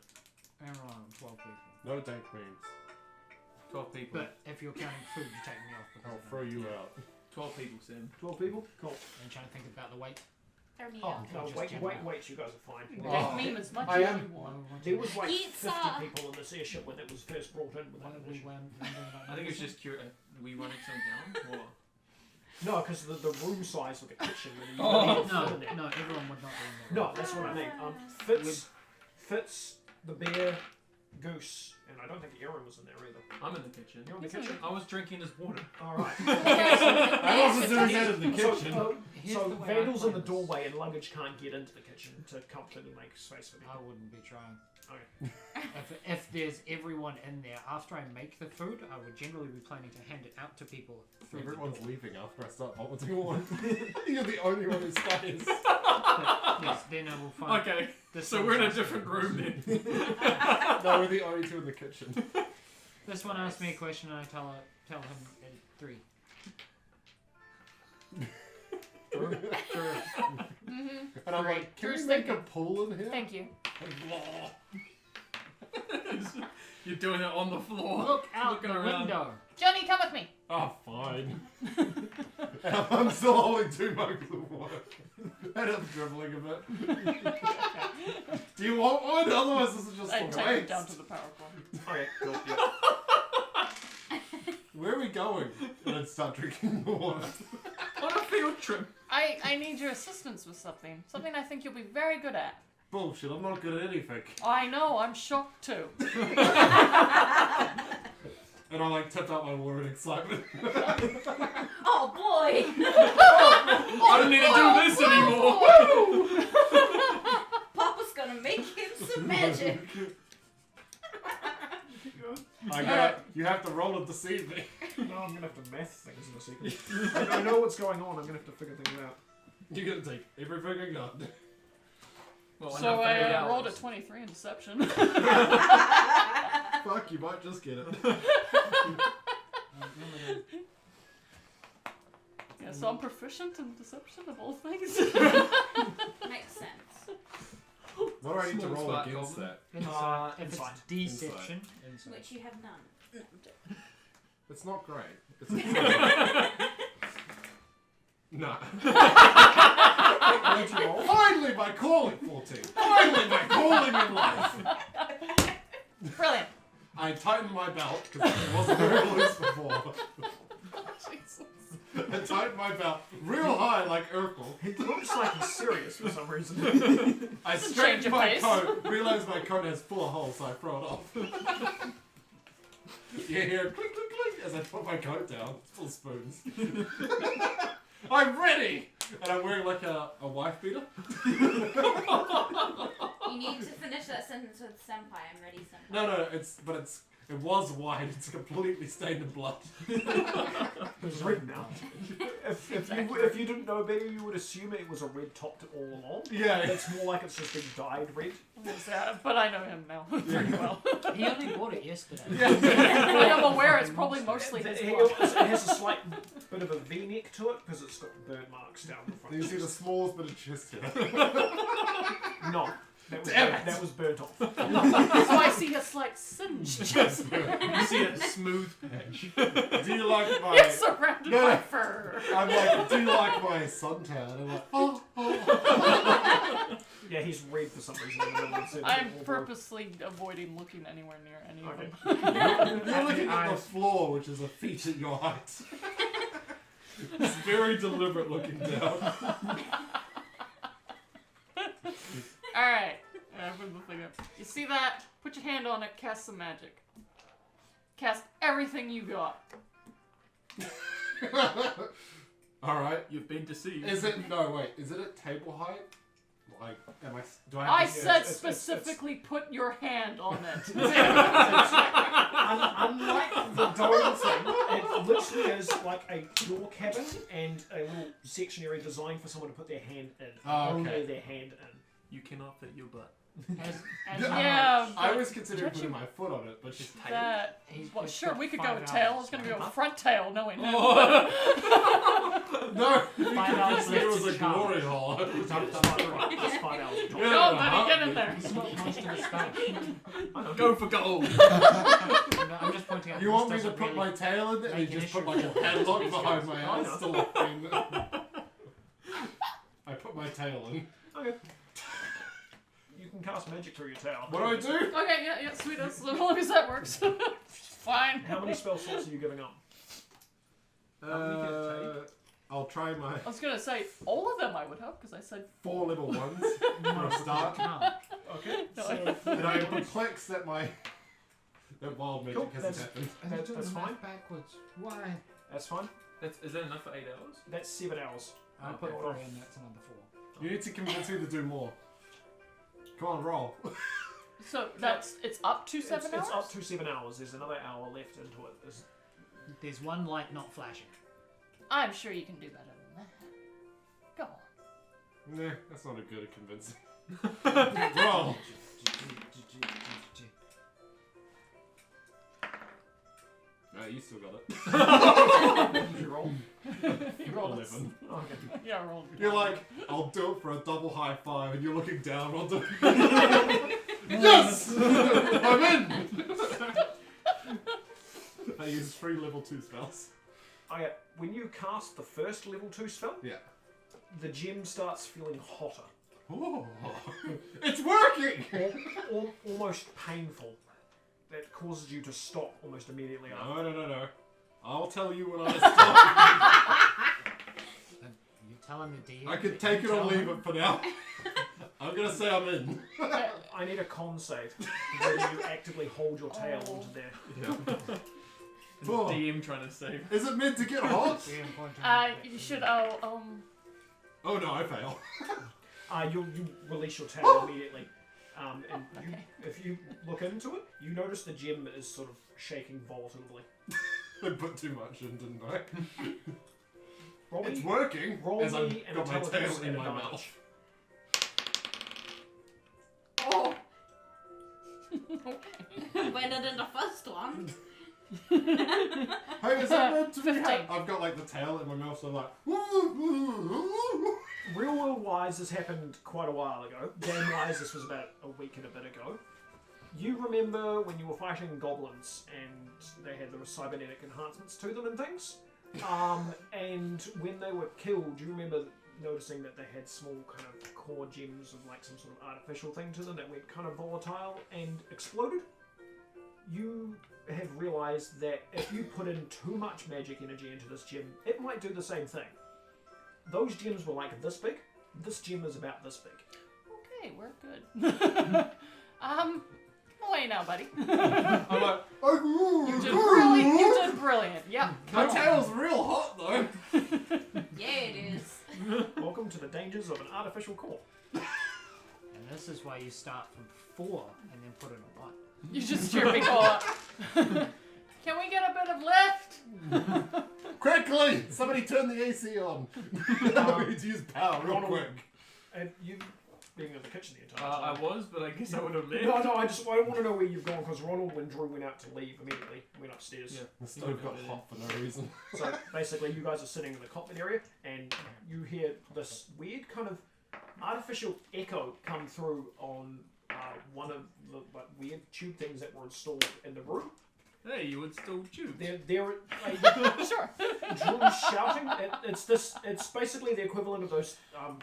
And Ronald, 12 people. No dank memes. 12 people. But if you're counting food, you take me off because I'll of throw that. you out. 12 people, Sam. 12 people. Cool. And trying to think about the weight. 30. Oh no! just Wait! general. You guys are fine. Take meme as much I as am- you want. There was like Pizza! 50 people in this airship when it was first brought in. With What that did we initiative. I think it's just curious. Are we running something down? Or? No, because the room size of the kitchen. When you Oh, need to No, fit in there. no, everyone would not be in there. No, that's what I mean. Fitz, the bear, Goose, and I don't think Aaron was in there either. I'm in the kitchen. You're in the He's in kitchen. I was drinking his water. All right. I wasn't doing that in the kitchen. Here's So the way I Vandal's in play the this. doorway, and luggage can't get into the kitchen to comfortably make space for them. I wouldn't be trying. Okay. If there's everyone in there, after I make the food, I would generally be planning to hand it out to people through the Everyone's door. leaving after I start vomiting water. You're the only one who stays. Yes, then I will find. Okay, This so one's we're in a asking different me- room then. No, we're the only two in the kitchen. This one asked me a question and I tell him at 3. And I'm like, can we make a pool in here? Thank you. You're doing it on the floor. Look out Looking the around. window. Johnny, come with me. Oh, fine. And I'm still holding 2 mugs of water. And I'm dribbling a bit. Do you want one? Otherwise this is just I for take it waste. down to the power cord. Okay, cool. Yeah. Where are we going? And I'd start drinking the water. On a field trip. I need your assistance with something. Something I think you'll be very good at. Bullshit, I'm not good at anything. I know, I'm shocked too. And I like tipped out my water in excitement. Oh boy! I don't need to do this anymore. Papa's gonna make him some magic. You have to roll to deceive me. No, I'm gonna have to math things in a second. I know what's going on. I'm gonna have to figure things out. You're gonna take everything I got. Well, So enough for 8 I hours. rolled a 23 in deception. Fuck, you might just get it. Yeah, so I'm proficient in deception of all things. Makes sense. What do I need to Small roll smart against goblin. that? Inside. If Inside. it's deception, inside. Which you have none. It's not great. It's nah. What'd you roll? Finally, my calling 14. Finally, my calling in life. Brilliant. I tightened my belt because it wasn't very loose before. I tightened my belt real high like Urkel. He looks like he's serious for some reason. I Change straightened your my pace. coat, realized my coat has full of holes, so I throw it off. You hear click, click, click as I put my coat down. It's full of spoons. I'm ready! And I'm wearing like a wife beater. You need to finish that sentence with senpai. I'm ready, senpai. No, it was white. It's completely stained in blood. It's red now. If you didn't know better, you would assume it was a red topped all along. Yeah. It's more like it's just been dyed red. But I know him now pretty well. He only bought it yesterday. But I'm aware it's probably mostly his blood. It has a slight bit of a V-neck to it because it's got burn marks down the front. Do you see the smallest bit of chest here? No. That was, Damn burnt, it. that was burnt off. So I see a slight singe just You see a smooth patch. Do you like my... it's surrounded No. by fur. I'm like, do you like my suntan? And I'm like, oh. Yeah, he's red for some reason. In the middle of the I'm sentence. purposely avoiding looking anywhere near any of Okay. them. You're looking at the floor, which is a feet at your height. It's very deliberate looking down. Alright. I put the thing up. You see that? Put your hand on it, cast some magic. Cast everything you got. Alright. You've been deceived. Is it, no wait, is it at table height? Like, do I have I to... said it's- specifically put your hand on it. Unlike the dome thing, it literally is like a door cabin and a little section area designed for someone to put their hand in. Oh, okay. Only their hand in. You cannot fit your butt. Yeah, I but was considering putting judging my foot on it, but Just tail. that. He's Well, just sure, got we could 5 go with hours, tail. It's gonna be a man. front tail, knowing him. no, you 5 convinced hours me it left was to a charge. glory hole. It's 5 hours. Yeah. Go, buddy, get in there. He's got most of the stuff. Go for gold. No, I'm just pointing out. You this want me to doesn't put really my tail in there and you make an just put issue. like a padlock behind my I eyes know. to lock me in? I put my tail in. Okay. You can cast magic through your tail. What do I do? Okay, yeah, sweet. As long as that works. Fine. How many spell slots are you giving up? I'll try my I was gonna say all of them I would hope because I said 4 level 1s for a start. Okay. No, So, And I'm perplexed that that wild magic Cool, hasn't that's- happened. that's fine. Backwards. Why? That's fine. Is that enough for 8 hours? That's 7 hours. I Okay. put 3 and that's another 4. You need to convince me to do more. Come on, roll. So it's up to 7 hours? It's up to 7 hours. There's another hour left into it. There's one light not flashing. I'm sure you can do better than that. Go on. Nah, that's not a good at convincing. Roll. You still got it. Did you roll? You roll 11. Oh, okay. Yeah, roll. You're like, I'll do it for a double high five, and you're looking down on the. Yes! I'm in! I use 3 level 2 spells. Okay, when you cast the first level 2 spell, Yeah. the gem starts feeling hotter. Oh, it's working! Almost painful. That causes you to stop almost immediately after. No. I'll tell you when I stop. You tell him the DM. I can take it or leave it for now. I'm gonna say I'm in. I need a con save where you actively hold your tail onto there. The DM trying to save. Is it meant to get hot? You should, Oh no, I fail. You release your tail immediately. And Okay. if you look into it, you notice the gem is sort of shaking volatilely. I put too much in, didn't I? Roll It's me, working. roll as I've me an got my intelligence tail in at my advantage. mouth. Oh. When it in the first one. Hey, is that meant to be? 15. I've got like the tail in my mouth, so I'm like. Real world wise, this happened quite a while ago. Game wise, this was about a week and a bit ago. You remember when you were fighting goblins and they had the cybernetic enhancements to them and things? And when they were killed, you remember noticing that they had small kind of core gems of like some sort of artificial thing to them that went kind of volatile and exploded? You have realised that if you put in too much magic energy into this gem, it might do the same thing. Those gems were like this big. This gem is about this big. Okay, we're good. Away now, buddy. I'm like. You did brilliant. You did brilliant. Yep. My tail's real hot though. Yeah, it is. Welcome to the dangers of an artificial core. And this is why you start from 4 and then put in a 1. You just cheer people up. Can we get a bit of lift? Quickly! Somebody turn the AC on. We need to use power real Ronald, quick. And you being in the kitchen the entire I time. was, but I guess I would have lived. No, I want to know where you've gone because Ronald, when Drew went out to leave immediately, went upstairs. Yeah. The stove got hot for no reason. So basically, you guys are sitting in the cockpit area, and you hear this weird kind of artificial echo come through on one of the like, weird tube things that were installed in the room. Hey, you would still choose. They're like, Sure. Drew's shouting. It's basically the equivalent of those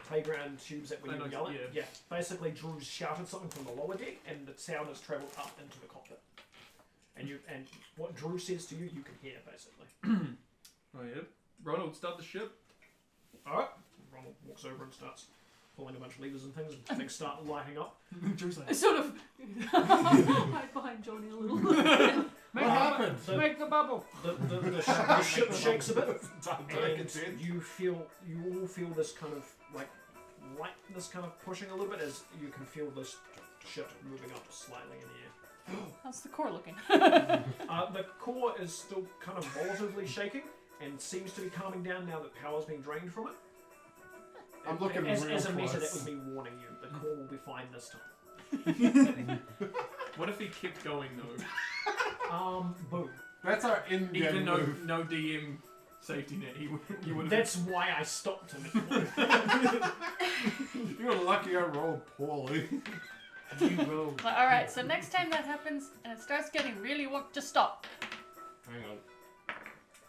playground tubes that when I you know, yell at. yeah. Yeah. Basically, Drew's shouted something from the lower deck, and the sound has travelled up into the cockpit. And what Drew says to you, you can hear basically. Oh yeah. Ronald, start the ship. All right. Ronald walks over and starts pulling a bunch of levers and things, and things start lighting up. Drew's like, I sort of hide behind Johnny a little. What happened? Make the bubble. The ship shakes a bit, Take and it in. you all feel this kind of like lightness kind of pushing a little bit as you can feel this ship moving up slightly in the air. How's the core looking? The core is still kind of volatilely shaking and seems to be calming down now that power's being drained from it. I'm looking as real a meta, that close. would be warning you. The core will be fine this time. what if he kept going though? Boom. That's our in-game Even though move. no DM safety net, you would have. That's why I stopped him. You're lucky I rolled poorly. You roll. Alright, so next time that happens and it starts getting really warm, just stop. Hang on.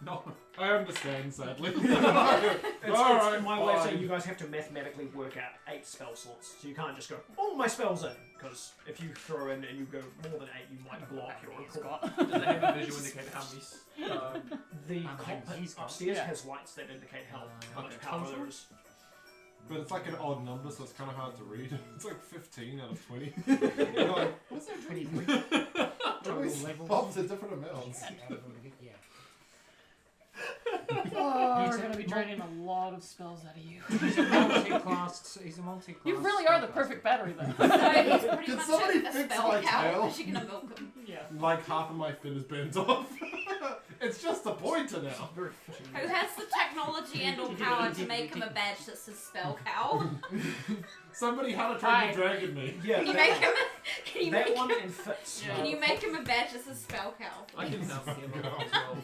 No. I understand, sadly. It's Alright, my way of fine. saying you guys have to mathematically work out 8 spell slots. So you can't just go, all my spells in. Because if you throw in and you go more than 8, you might block your own core. Does it have a visual indicator how many? The How many cockpit he's got. upstairs Yeah. has lights that indicate how much Okay, power total? there is. But it's like an odd number, so it's kind of hard to read. It's like 15 out of 20. You're like, What's that? 23? total level. Pops are different amounts. Yeah. Oh, He's we're at gonna be draining a lot of spells out of you. He's a multi-class. You really are the perfect battery then. So he's pretty Can much somebody a fix spell my cow. tail? Is she gonna milk him? Yeah. Like half of my fin is bent off. It's just a pointer now. Very fitting. Who has the technology and or power to make him a badge that says spell cow? Somebody had a train the dragon me. Yeah, Can you that, make him? Can you that make? one and fits. Yeah. Can you make him a badge that says spell cow? I can help him as well.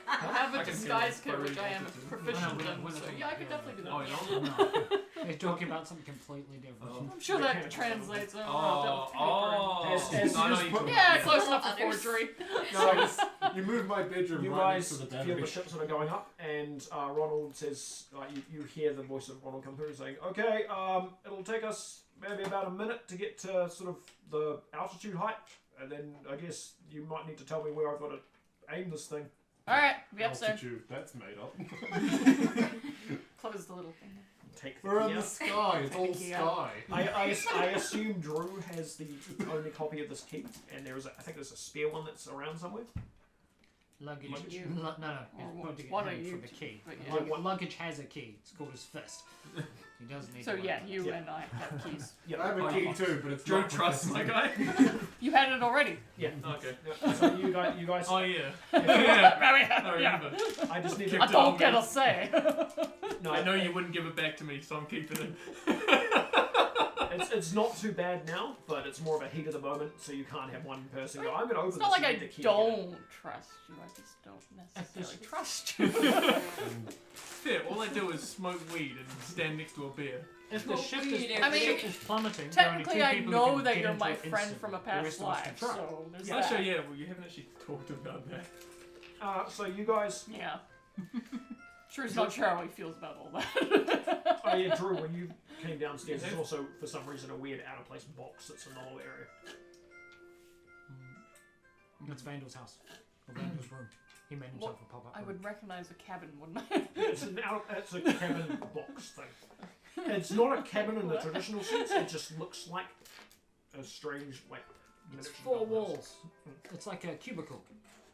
I have I a can disguise heal kit, which I am furry proficient multitude. in, so yeah, I could definitely do that. Oh, you know? No. They're talking about something completely different. Oh. I'm sure that translates. I don't know, Oh, As- as I know you you just talk- yeah, close enough for Others. forgery. No, just, you moved my bedroom You right guys next to the feel battery. the ship sort of going up, and Ronald says, you hear the voice of Ronald come through saying, okay, it'll take us maybe about a minute to get to sort of the altitude height, and then I guess you might need to tell me where I've got to aim this thing. Alright, be up soon. Altitude, that's made up. Close the little thing. Take the We're key in the out. sky, it's all Thank you. sky. I assume Drew has the only copy of this key, and there is I think there's a spare one that's around somewhere. Luggage. You. No, he's Or pointing one at of him you for the key. but Lug- yeah. Luggage has a key. It's called his fist. He does need. So to yeah, open it. you Yeah. and I have keys. Yeah, I have a Oh, key yeah. too, but it's Don't not trust my professional. guy. You had it already. yeah. Okay. Yeah, so you guys. Oh yeah. yeah, I Yeah. remember. I just need Keep I to. it on don't get me. a say. No, I know you wouldn't give it back to me, so I'm keeping it. It's not too bad now, but it's more of a heat of the moment, so you can't have one person go, I'm going to open It's this. not like and I get the key don't trust you. I just don't necessarily trust you. Fair. All I do is smoke weed and stand next to a bear. If the ship is, weed if I the mean, ship is plummeting, there are only Technically, two I people who know can that get you're into my it friend instantly. from a The past rest of us life, can try. so there's Yeah. that. Actually, yeah. Well, you haven't actually talked about that. So you guys, Yeah. Drew's not sure how he feels about all that. oh yeah, Drew, when you came downstairs, there's also for some reason a weird out of place box that's in the whole area. That's Vandal's house. Or Vandal's room. He made himself a pop-up I room. would recognize a cabin, wouldn't I? It's a cabin box thing. It's not a cabin in the traditional sense. It just looks like a strange like. It's miniature 4 dollhouse. walls. It's like a cubicle,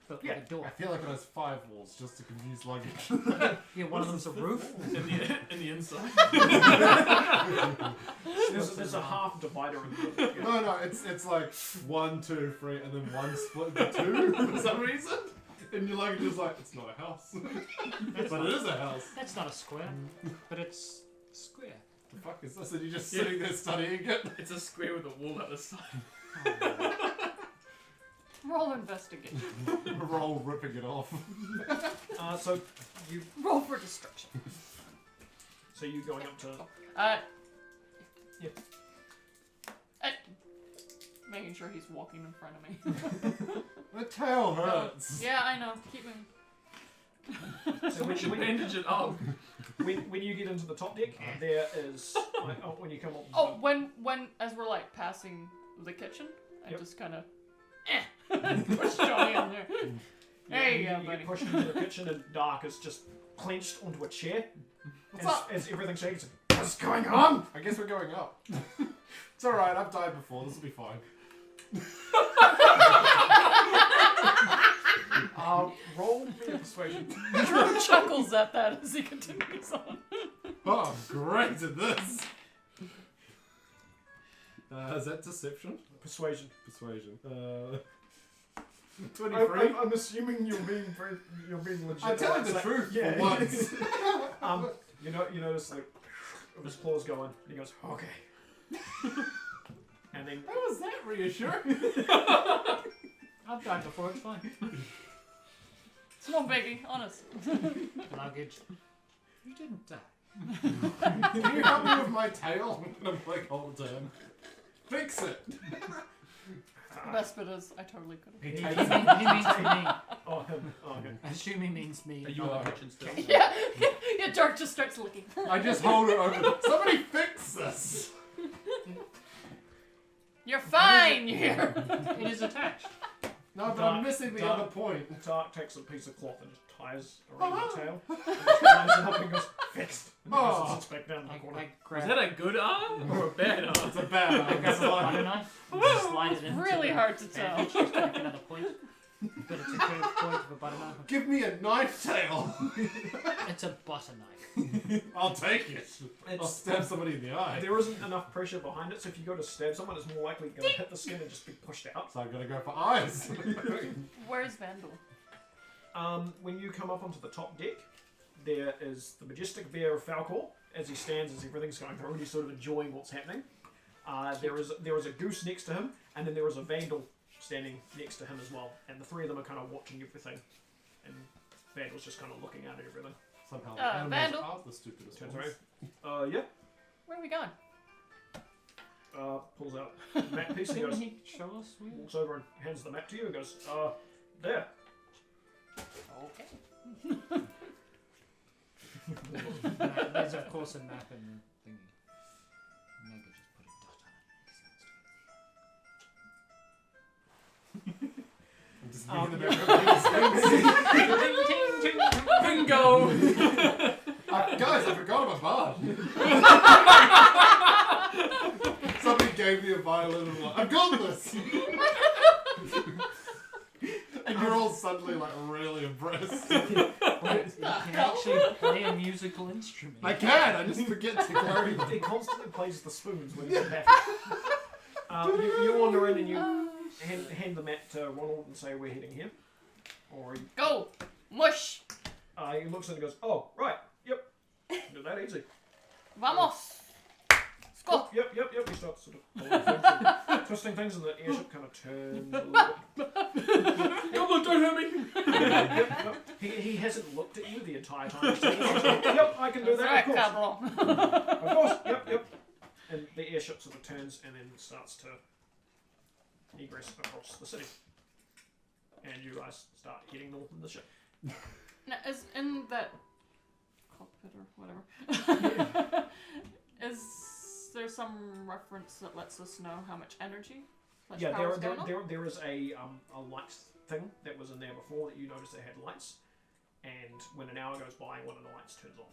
but Yeah. with a door. I feel like it has 5 walls just to confuse luggage. Yeah, one of them's a roof. In the inside. There's a half divider in the yeah. No, it's like 1, 2, 3, and then 1 split into 2 for some reason. And your luggage is like, it's not a house. But it is a house. That's not a square, but it's square. The fuck is this? And you're just sitting there studying it? It's a square with a wall at the side. Roll investigation. Roll ripping it off. So you Roll for destruction. going up to Uh. Yeah. Making sure he's walking in front of me. The tail hurts. Yeah, I know. Keep moving. so We should bandage it up. when you get into the top deck, there is like, when you come up. Oh, when as we're like passing the kitchen, I Yep. just kind of push Johnny in there. There you go, you buddy. get pushed into the kitchen, and Dark is just clenched onto a chair. What's up? As everything shakes. What's going on? I guess we're going up. It's alright, I've died before, this will be fine. Roll me a persuasion. Drew chuckles at that as he continues on. Oh, I'm great at this! Is that deception? Persuasion. Persuasion. 23? I'm assuming you're being legit. I'm telling the Like, truth yeah. for once. You notice like his claws go on, and he goes, okay. And then How was that reassuring? I've died before, it's fine. It's no biggie, honest. Luggage. You didn't die. Can you help me with my tail? I'm like, hold on. Fix it! The best bit is I totally could He have. takes He it. means me. oh him. Oh, okay. I assume he means me. Are you in the kitchen still? Yeah, yeah. Dark just starts looking. I just hold it over. Somebody fix this! You're fine. You hear? It is attached. No, but I'm missing the Dark. other point. Dark takes a piece of cloth and just ties around the tail. And just ties it up and goes, fixed. And the person sits back down in the I corner. grab, Was that a good arm or a bad It's arm? a bad I grab a butter knife and just slide it in. Really hard to Bandage, tell. just to make another point. But it's a curved point of a butter knife. Give me a knife tail. It's a butter knife. I'll take it. I'll It's, stab somebody in the eye. there isn't enough pressure behind it, so if you go to stab someone, it's more likely going to hit the skin and just be pushed out. So I'm gonna go for eyes. Where's Vandal? When you come up onto the top deck, there is the majestic bear of Falcor. As he stands, as everything's going through, and he's sort of enjoying what's happening. There is a goose next to him, and then there is a vandal standing next to him as well. And the three of them are kind of watching everything, and Vandal's just kind of looking at everything. Somehow Vandal? animals are the stupidest Turns ones. around. Yeah. Where are we going? Pulls out the map piece and Didn't goes, he show us where? walks over and hands the map to you and goes, there. Okay. There's of course a map in the thingy. Maybe just put a dot I'm just being the background. Bingo! Guys, I forgot I'm a bard. Somebody gave me a violin and I'm like, I've got this! And you're all suddenly like really impressed. You can actually play a musical instrument. I can, I just forget to carry them. He constantly plays the spoons when he's happy. You wander in and you hand the map to Ronald and say, we're heading here. Or he, Go! Mush! he looks at it and goes, oh, right, yep. Do that easy. Vamos! Let's go! Yep. He starts sort of pulling things and twisting things, and the airship kind of turns a little bit. Goblin, don't hurt me! Yep. He hasn't looked at you the entire time. He's like, yep, I can do that, That's of right, course. Cabral. Of course, yep. And the airship sort of turns and then starts to egress across the city. And you guys start heading north in the ship. Now, is in that cockpit or whatever, is there some reference that lets us know how much energy? Yeah, power is going on? there is a light thing that was in there before that you noticed it had lights. And when an hour goes by, one of the lights turns off.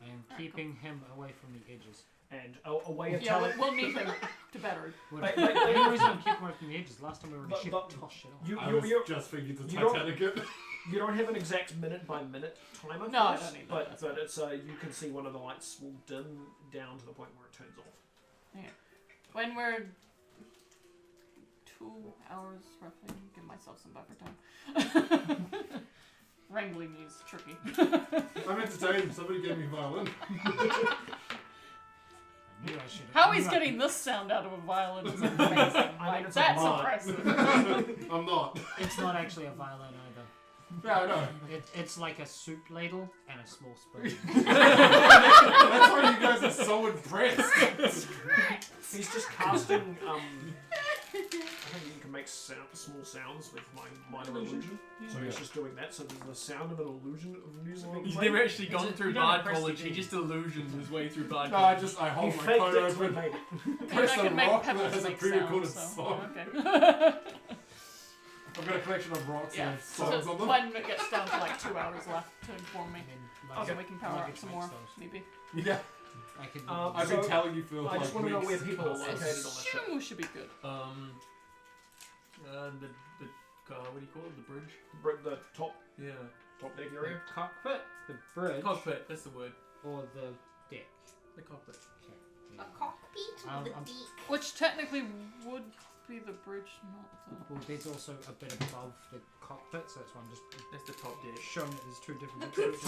I am keeping him away from the edges. And a way of Yeah, telling... we'll need him to battery. But- The only reason I'm keeping away from the edges, last time we were in the But- ship, but- tossed shit off. I You, was you, just thinking the you don't- Titanic it. you don't have an exact minute-by-minute timer. No, I for this, don't need that. But it's you can see one of the lights will dim down to the point where it turns off. When we're 2 hours roughly, give myself some buffer time. Wrangling is tricky. I'm entertained, somebody gave me a violin. I knew I should have. How he's getting this sound out of a violin is amazing. Like, it's a that's mod. impressive. I'm not. It's not actually a violin either. Yeah, I know. It's like a soup ladle and a small spoon. That's why you guys are so impressed. He's just casting. I think you can make small sounds with minor illusion. So he's just doing that. So there's the sound of an illusion of music being He's played. never actually gone You through don't Bard impress the College, he game. just illusions his way through Bard No, I College. just I He hold my faked phone it till he open, made it. press I a can make rock that pebbles has a make pre-recorded sounds, song. okay. I've got a collection of rocks Yeah, and so songs on them. when it gets down to like 2 hours left to inform me. And So then we can power up luggage some makes more, those. maybe. Yeah, I can. I've So, been telling you for I like just want to know where weeks. people are located on the ship. Assume we should be good. The what do you call it? The bridge? The top Yeah. deck the area. cockpit, the bridge, Cockpit, that's the word. or the deck. The cockpit. A cockpit or the beak? Which technically would be the bridge, not the... Well, there's also a bit above the cockpit, so that's why I'm just That's the top deck. showing that there's two different The bits.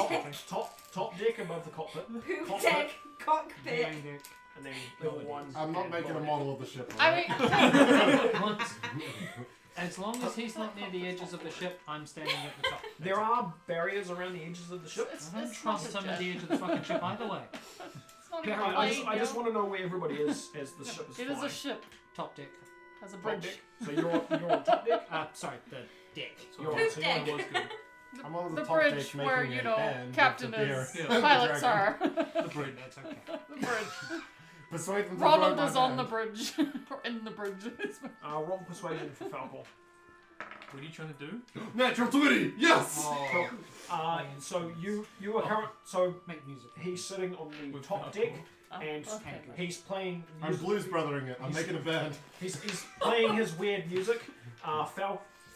poop Top deck above the cockpit, Poop Cockpit. deck, cockpit. Main deck. and then level one. I'm not and making a lower model of the ship. I alright? mean, Once, as long as he's not near the edges of the ship, I'm standing at the top. deck. There are barriers around the edges of the ship. it's, I don't it's not trust a him at jet. the edge of the fucking ship either way. It's not even Barry, a I plane, just yo. want to know where everybody is as the ship is It flying. is a ship. Top deck. Has a Top bridge. deck. So you're on top deck. Sorry, the deck. You're on, Poop so you're on deck. Was good. I'm on The top bridge deck where, making you a know, band with captain the beer. is, Yeah. pilots Dragon. are. The bridge, that's okay. The bridge. Persuade them to Ronald join is my on the band. bridge. Or in the bridge. Roll persuasion for Falcor. What are you trying to do? Natural 20! Yes! Oh. So you are current. So Make music. he's sitting on the With top Falcor. deck, and Okay. he's playing. I'm Music. blues brothering it. I'm making a band. He's playing his weird music.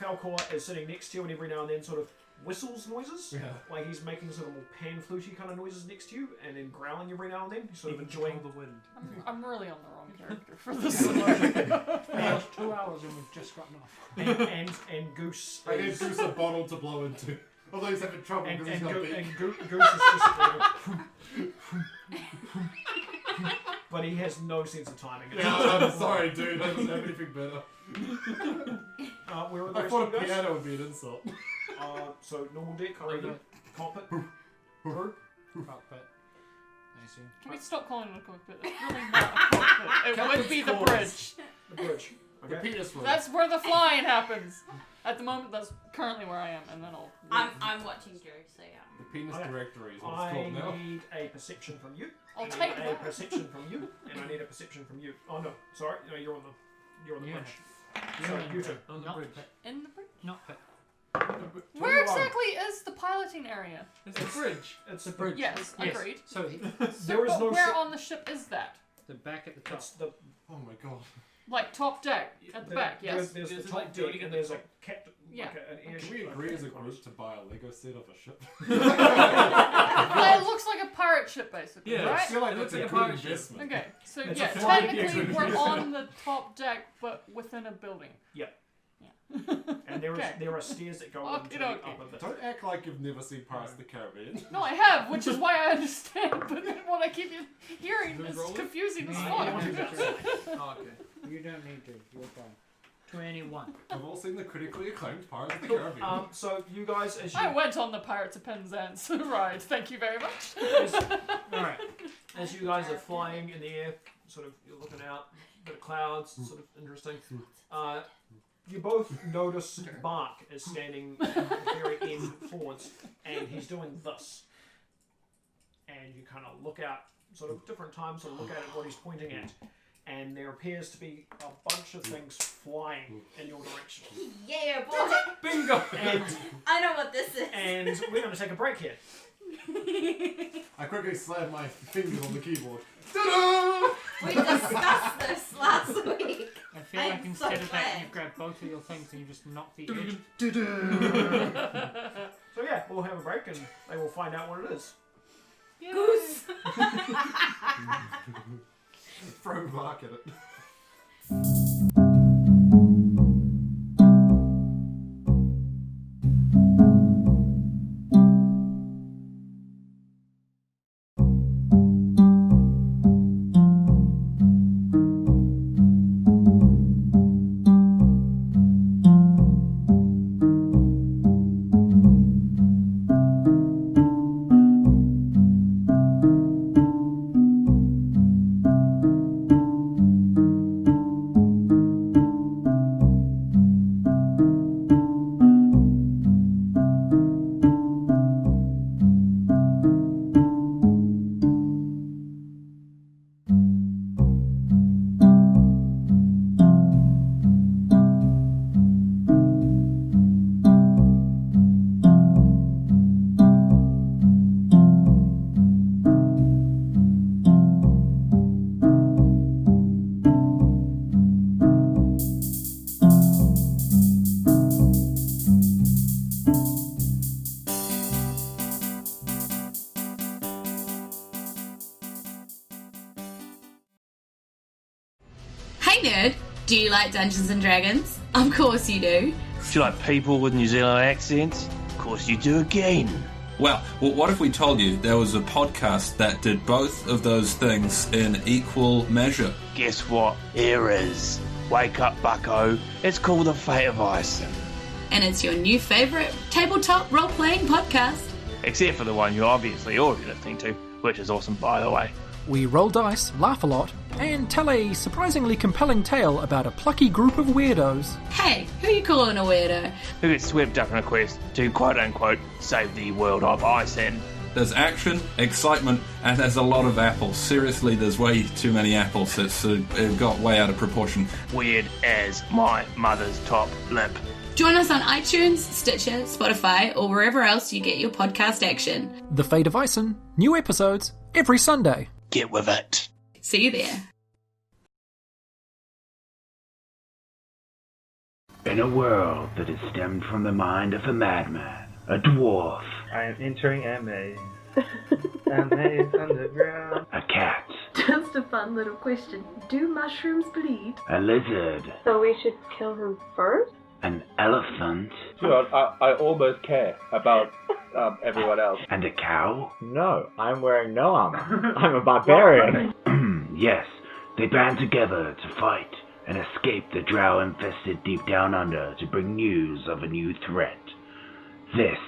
Falcor is sitting next to you and every now and then sort of whistles noises. Yeah. Like he's making sort of more pan-fluty kind of noises next to you and then growling every now and then. He's sort of enjoying the wind. I'm really on the wrong character for this. It's 2 hours and we've just gotten off. and Goose I gave is... Goose a bottle to blow into. Although he's having trouble And, because and, he's got Go- beak. and Goose is just but he has no sense of timing. Yeah, I'm sorry, dude. I don't have anything better. Where are the I rest thought of a you guys? piano would be an insult. So normal deck, already. Cockpit. Crew. Cockpit. I see. Can we stop calling it a cockpit? It's really not a cockpit. It would be the bridge. The bridge. The Okay. penis room. That's where the flying happens. At the moment, that's currently where I am, and then I'll. I'm watching Joe, so yeah. The penis Okay. directory is what it's I called now. need a perception from you. I'll I take need a that. perception from you, and I need a perception from you. Oh no, sorry, no, you're on the Yeah. bridge. So you two. On the Not bridge. pit. In the bridge. Not pit. Where exactly is the piloting area? It's the bridge. It's The bridge. Yes, agreed. So There is but no where ship. on the ship is that? the back at the top. It's the Oh my god. Like top deck at the back, yes. There's Is the it top like deck, building and at the there's a top? captain. Yeah. Like an airship. Can we like agree a as a corner. group to buy a Lego set of a ship? Well, it looks like a pirate ship, basically, Yeah, I right? feel like It that's looks a like a good pirate ship. investment. Okay, so It's yeah, a flying technically exhibit. we're on the top deck, but within a building. And Okay. there are stairs that go into the Okey-dokey. upper bit. Don't act like you've never seen Pirates of the Caribbean. No, I have, which is why I understand, but then what I keep hearing Who's is rolling? confusing as No, fuck. you don't need to. Oh, okay. You don't need to. You're fine. 21. I've all seen the critically acclaimed Pirates of the Caribbean. So you guys, as you I went on the Pirates of Penzance ride, thank you very much. Alright. As you guys are flying in the air, sort of you're looking out, bit of clouds, sort of interesting. You both notice Bark is standing at the very end forwards, and he's doing this. And you kind of look out, sort of different times, sort of look at what he's pointing at, and there appears to be a bunch of things flying in your direction. Yeah, boy. Bingo! And I know what this is. and we're going to take a break here. I quickly slammed my fingers on the keyboard. Ta-da! We discussed this last week. I feel I'm like so instead of that, glad. you grab both of your things and you just knock the edge. So yeah, we'll have a break and they will find out what it is. Goose. Throw Mark at it. Hey nerd, do you like Dungeons and Dragons? Of course you do. Do you like people with New Zealand accents? Of course you do again. Well, what if we told you there was a podcast that did both of those things in equal measure? Guess what? Here is. Wake up, bucko. It's called The Fate of Isen. And it's your new favourite tabletop role-playing podcast. Except for the one you're obviously already listening to, which is awesome, by the way. We roll dice, laugh a lot, and tell a surprisingly compelling tale about a plucky group of weirdos. Hey, who you calling a weirdo? Who gets swept up in a quest to quote-unquote save the world of Isen. There's action, excitement, and there's a lot of apples. Seriously, there's way too many apples. It got way out of proportion. Weird as my mother's top lip. Join us on iTunes, Stitcher, Spotify, or wherever else you get your podcast action. The Fate of Isen, new episodes every Sunday. Get with it. See you there. In a world that is stemmed from the mind of a madman, a dwarf, I am entering a maze. A maze underground. a cat, Just a fun little question. Do mushrooms bleed? a lizard, So we should kill him first? an elephant, Sure, I almost care about everyone else. and a cow? No, I'm wearing no armor. I'm a barbarian. Yes, they band together to fight and escape the drow infested deep down under to bring news of a new threat. This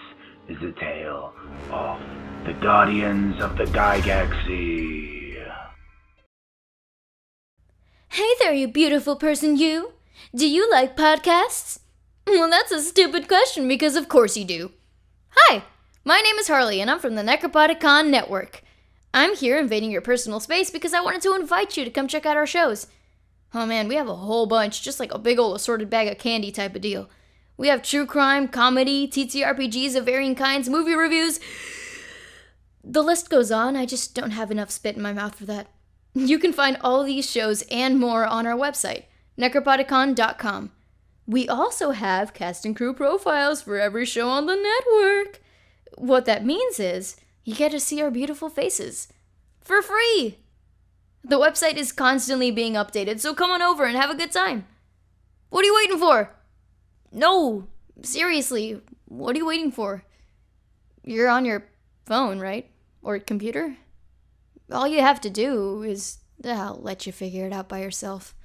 is the tale of the Guardians of the Gigaxy. Hey there, you beautiful person, you! Do you like podcasts? Well, that's a stupid question because of course you do. Hi, my name is Harley and I'm from the Necropodicon Network. I'm here invading your personal space because I wanted to invite you to come check out our shows. Oh man, we have a whole bunch, just like a big old assorted bag of candy type of deal. We have true crime, comedy, TTRPGs of varying kinds, movie reviews. The list goes on, I just don't have enough spit in my mouth for that. You can find all these shows and more on our website, necropodicon.com. We also have cast and crew profiles for every show on the network. What that means is, you get to see our beautiful faces. For free! The website is constantly being updated, so come on over and have a good time. What are you waiting for? No, seriously, what are you waiting for? You're on your phone, right? Or computer? All you have to do is, I'll let you figure it out by yourself.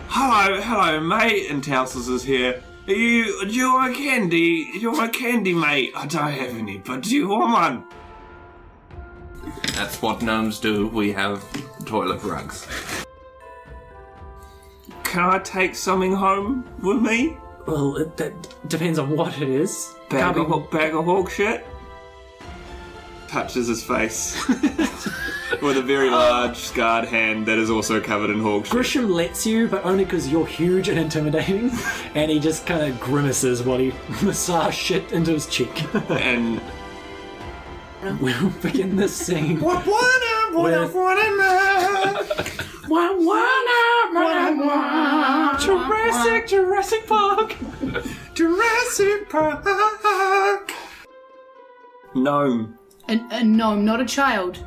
Hello, mate, and Towsels is here. Do you want candy? Do you want candy, mate? I don't have any, but do you want one? That's what gnomes do. We have toilet rugs. Can I take something home with me? Well, that depends on what it is. Bag of hawk shit? Touches his face with a very large scarred hand that is also covered in hawk shit. Grisham lets you, but only because you're huge and intimidating, and he just kind of grimaces while he massages shit into his cheek. And we'll begin this scene. Jurassic Park. Jurassic Park. Gnome. A gnome, not a child.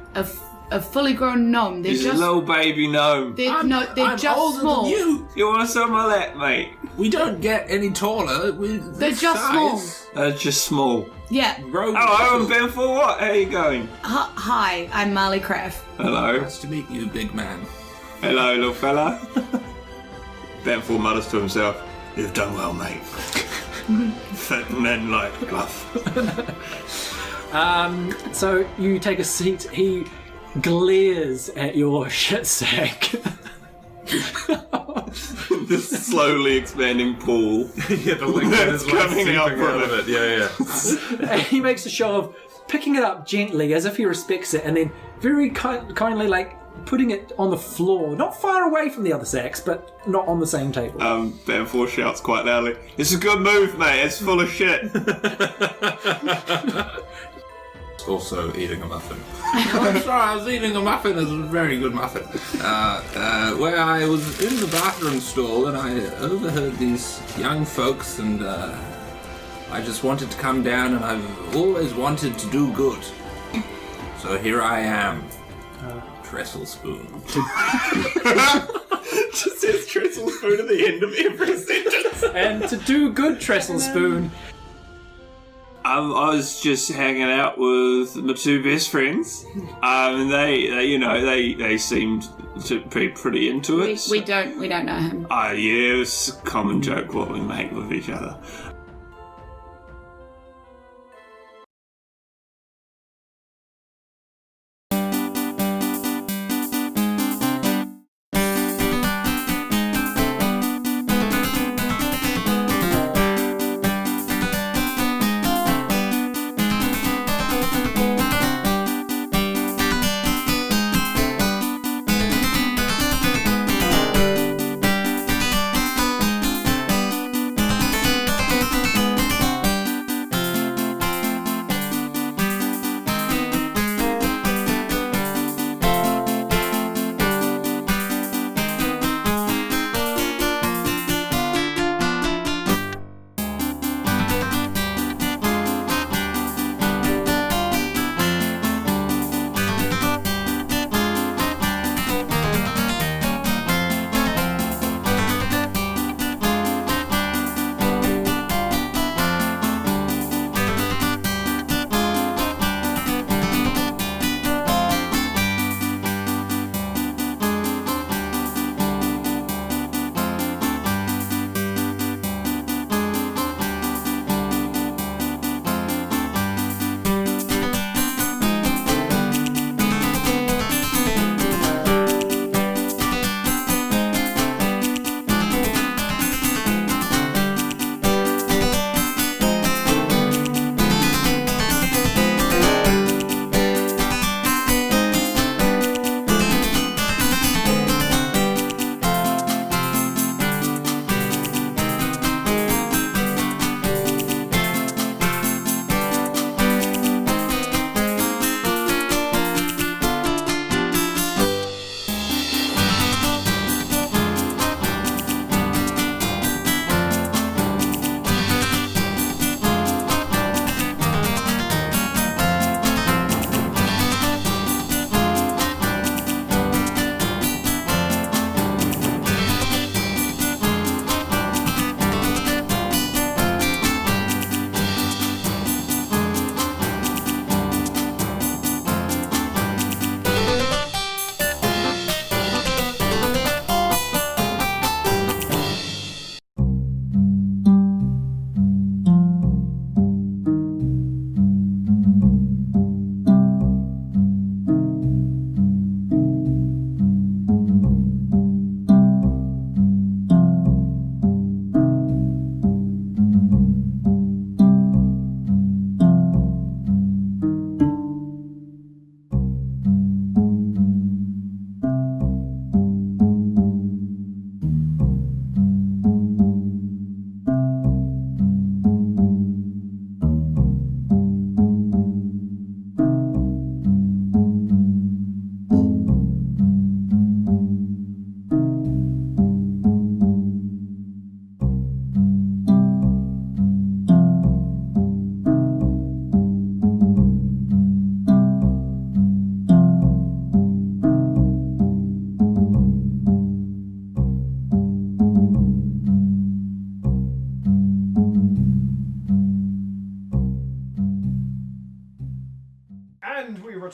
A fully grown gnome. They're He's just a little baby gnome. They're just older small. Than you. You want to suck my lap, mate? We don't get any taller. They're just small. They're just small. Yeah. Hello, I'm Ben for what? How are you going? Hi, I'm Marley Craft. Hello. Nice to meet you, big man. Hello, little fella. Ben Four mutters to himself, "You've done well, mate." Fat men like bluff. So you take a seat. He glares at your shit sack. The slowly expanding pool. Yeah, the liquid is coming out from it. Yeah. And he makes a show of picking it up gently as if he respects it, and then very kindly putting it on the floor, not far away from the other sacks, but not on the same table. Ben Four shouts quite loudly, "It's a good move, mate. It's full of shit." Also eating a muffin. I'm sorry, I was eating a muffin. It was a very good muffin. Where I was in the bathroom stall and I overheard these young folks, and I just wanted to come down, and I've always wanted to do good. So here I am. Trestle spoon. Just says trestle spoon at the end of every sentence. And to do good, Trestle Spoon. I was just hanging out with my two best friends, and they seemed to be pretty into it. We don't know him. Yeah, it's a common joke what we make with each other.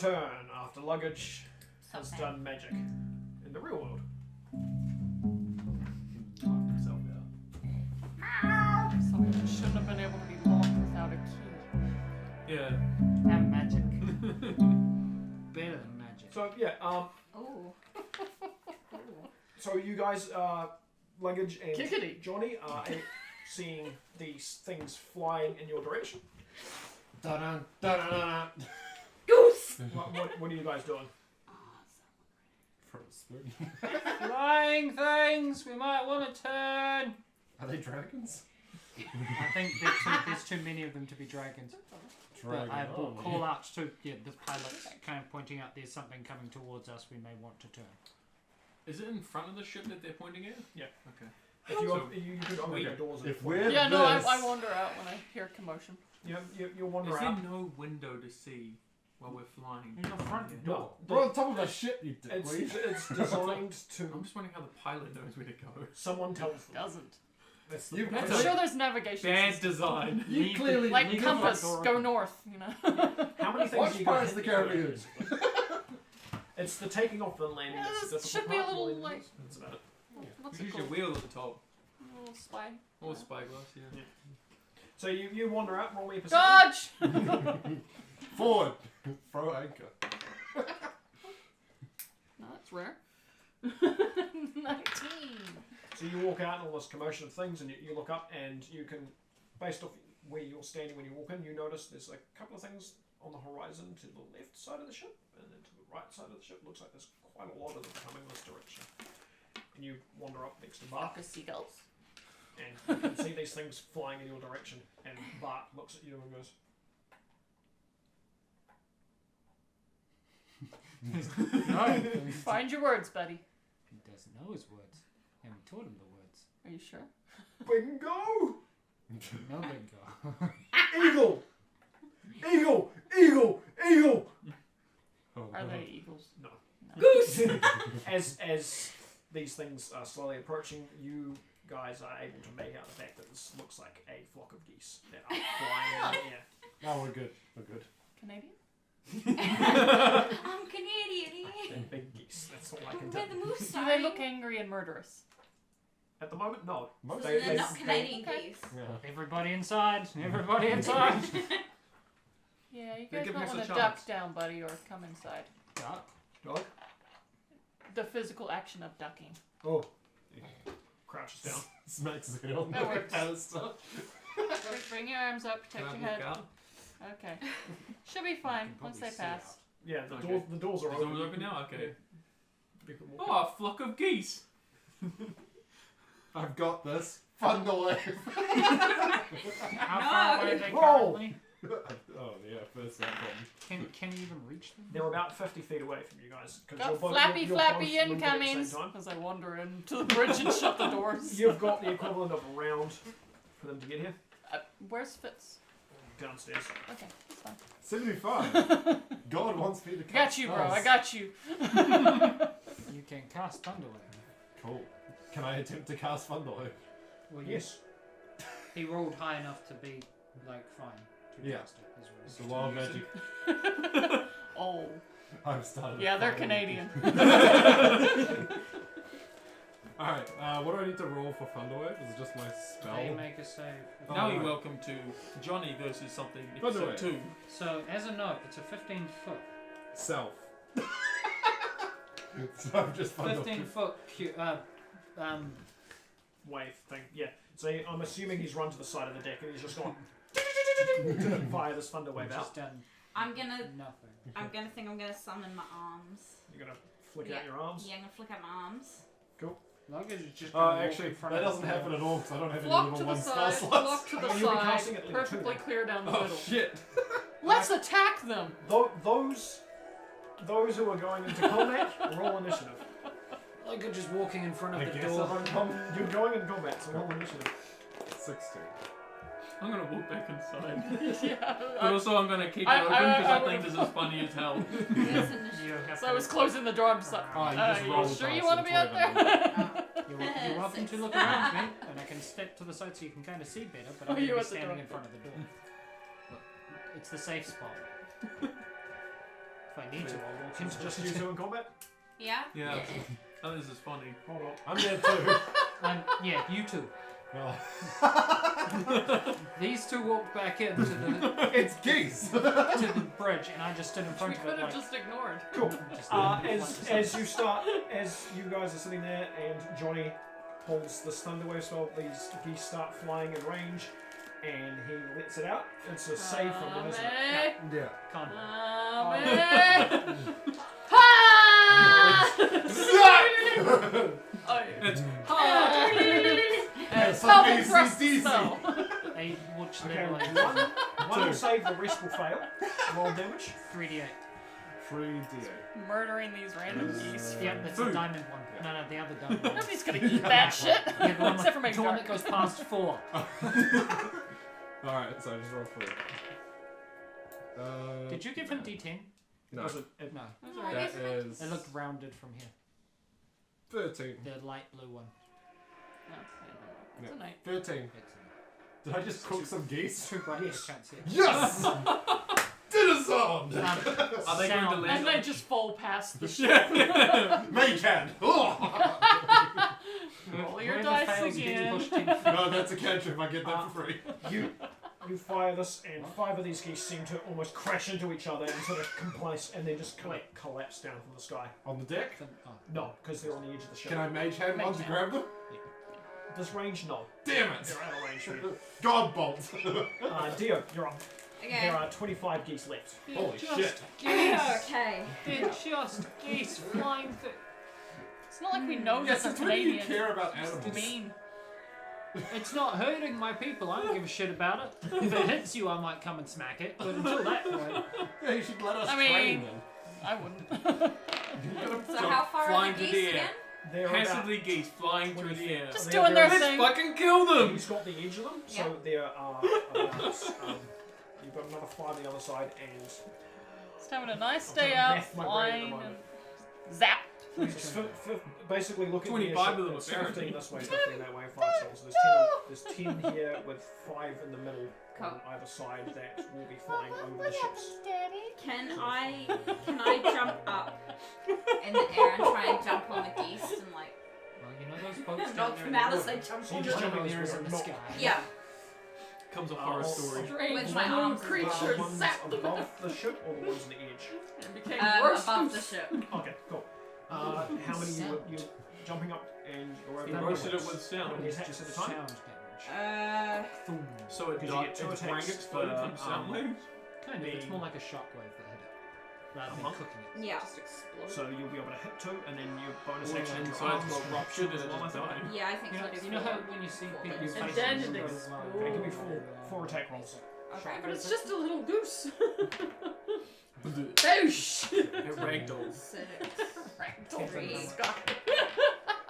return after luggage has done magic in the real world. Something that shouldn't have been able to be locked without a key. Yeah. Have magic. Better than magic. So yeah, Oh. so you guys, luggage and Kickity. Johnny are seeing these things flying in your direction. Dun dun dun. Goose! What are you guys doing? From a spoon. Flying things! We might want to turn! Are they dragons? I think there's too many of them to be dragons. But I will call out to the pilots, kind of pointing out there's something coming towards us we may want to turn. Is it in front of the ship that they're pointing at? Yeah. Okay. If you could open the doors. If we're Yeah, this, no, I wander out when I hear commotion. You'll wander Is out. there no window to see while we're flying? In the front No, door. we're on top of a ship, you dick. it's designed to. I'm just wondering how the pilot knows where to go. Someone tells them. Doesn't. That's You- I'm That's sure there's navigation. Bad systems. design. You clearly Like leave compass, the front go door north, you know. How many things Watch do you Pirates guys of the Caribbean. It's the taking off and landing. Yeah, That's the this difficult should be a part, little, more than like- this. That's about it. What's it Use your called? wheel at the top. A little spy. Or spyglass, yeah. So you wander out. Roll me a perception. Dodge! Forward. Throw anchor. No, that's rare. 19. So you walk out and all this commotion of things, and you look up, and you can, based off where you're standing when you walk in, you notice there's a couple of things on the horizon to the left side of the ship, and then to the right side of the ship. Looks like there's quite a lot of them coming this direction. And you wander up next to Bart, Flock of seagulls. and you can see these things flying in your direction. And Bart looks at you and goes, No. Find your words, buddy. He doesn't know his words. And we taught him the words. Are you sure? "Bingo! No bingo. Eagle! Eagle! Eagle! Eagle!" Are they eagles? No. Goose! As these things are slowly approaching, you guys are able to make out the fact that this looks like a flock of geese that are flying in the air. Oh, we're good. We're good. Canadian? I'm Canadian. They're big geese. That's all I can Where tell the you. moose Do are. they look angry and murderous? At the moment, no. Most They're not Canadian Okay. geese. Yeah. Everybody inside. Everybody inside. Yeah, you They're guys giving might us a want to chance. duck down, buddy, or come inside. Duck. Dog? The physical action of ducking. Oh. Crouches down. Smacks it on That the works. pedestal. Bring your arms up, protect Can your I head. walk out? Okay. Should be fine can once probably they see pass. Yeah, the Okay. doors are The open. doors open now? Okay. You can walk Oh, a flock of geese. I've got this. Fund away. How far away are they Roll. currently? Oh yeah, first that problem. Can you even reach them? They're about 50 feet away from you guys. 'Cause Got you're both- flappy, you're flappy both moving at the incomings same time. as I wander into the bridge and shut the doors. You've got the equivalent of a round for them to get here. Where's Fitz? Downstairs. Okay, that's fine. 75. God wants me to I cast got you, bro. spells. I got you. You can cast Thunderwave. Cool. Can I attempt to cast Thunderwave? Well, Yes. He rolled high enough to be, like, fine to Yeah. cast it. Is what It's he a said. wild magic. Oh. I've started. Yeah, they're following. Canadian. Alright, what do I need to roll for Thunderwave? Is it just my spell? They make a save. Oh, Now you're right. welcome to Johnny versus something By the way. episode 2. So, as a note, it's a 15 foot. Self. So I'm just 15 foot Wave thing. Yeah. So I'm assuming he's run to the side of the deck and he's just gone to fire this thunder wave just out. done I'm gonna nothing. I'm gonna summon my arms. You're gonna flick Yeah. out your arms. Yeah, I'm gonna flick out my arms. Cool. Luggage is just Oh, gonna walk actually, in front that of doesn't the happen at all because I don't have any Flock to level the 1 spell side, slots. flock to the Well, you'll be casting side, at level perfectly 2. clear down the Oh middle. shit! Let's attack them! Those who are going into combat, roll initiative. Luggage is walking in front of I the guess door. You're going in combat, so roll initiative. 16. I'm gonna walk back inside. Yeah. But also I'm gonna keep it I- open I- because I I think this is funny as hell. You have So I was closing the door. I'm just like, Oh, you just roll you sure dice you want to and be out whatever. there? You're welcome to look around me, and I can step to the side so you can kind of see better, but Oh, I'm going you to be at the standing door. in front of the door. Look, it's the safe spot. If I need to, I'll walk It's into just you two in combat? Yeah? Yeah. Oh, this is funny. Hold on. I'm there too. Yeah, you two. Oh. These two walked back into the It's Geese. to the bridge, and I just stood in We front of could it. have Like, just ignored. Cool. just As you guys are sitting there, and Johnny pulls this thunderwave spell, these geese start flying in range, and he lets it out. It's a save from him, isn't it? Yeah. Can't. It's They watch Okay, them like one will save, the rest will fail. Roll damage. 3d8. 3d8. Murdering these random geese. Yeah, that's the diamond one. No, the other diamond one. Nobody's gonna eat that shit. Yeah, the one, Except for my the one dark. that goes past 4. Alright, so just roll 3. Did you give him d10? No. No. No. That is... It looked rounded from here. 13. The light blue one. It's a night. 13. Did I just cook some geese? Too bright, yes. Can't see it. Yes! Did a song! Are they going to land? And they just fall past the ship. Maycan! Roll your Whoever dice fails gets again. pushed in. No, that's a cantrip. I get that for free. You fire this, and 5 of these geese seem to almost crash into each other and sort of compress, and then just collapse down from the sky. On the deck? No, because they're on the edge of the ship. Can I mage hand one to grab them? This range, no. Damn it! They're out of range for you. God bolt! Dio, you're up. Okay. There are 25 geese left. Holy shit. Okay. They're just geese flying through. It's not like we know Yes, that the it's when you Canadians care about animals. mean. It's not hurting my people. I don't give a shit about it. If it hits you, I might come and smack it. But until that point, Yeah, you should let us I train mean- them. I wouldn't. So how far flying are the to geese the air. again? They're about, Passively geese flying through the air. Just They're doing their Let's thing. fucking kill them! he's got the edge of them, so Yeah. there are about, you've got another 5 on the other side, and Just having a nice I'm day trying to out, math my brain at the flying, moment. and zap. basically look at 25 the of them, it's apparently. 15 this way, 15 that way, 5 souls. There's 10 here with 5 in the middle on either side that will be flying over the ships. Can I jump up in the air and try and jump on the geese and like well, you know those boats down knock there. them in the out as water? they jump So on you just them? jump in the air Those and in the knock. sky. Yeah. Comes a horror story. With my arms creature ones zapped them. above the ship or the ones on the edge? It became Above roast the ship. Okay, cool. How many you jumping up and you're He over roasted it with sound. How many attacks at a time? Sound damage. So it Because you get 2 attacks exploded from sound waves? Kind of. It's the- more like a shockwave that hit it, rather than cooking it. Yeah. Just explode. So you'll be able to hit 2, and then your bonus All action your insides arms will will rupture rupture as and well, I just think. die. Yeah, I think You so. know, you know how when you see people's And faces then and it go, explodes. Okay, give me 4 attack rolls. Okay. But it's just a little goose. It Boosh! ragdolls. 6, Ragdoll 3, in the sky.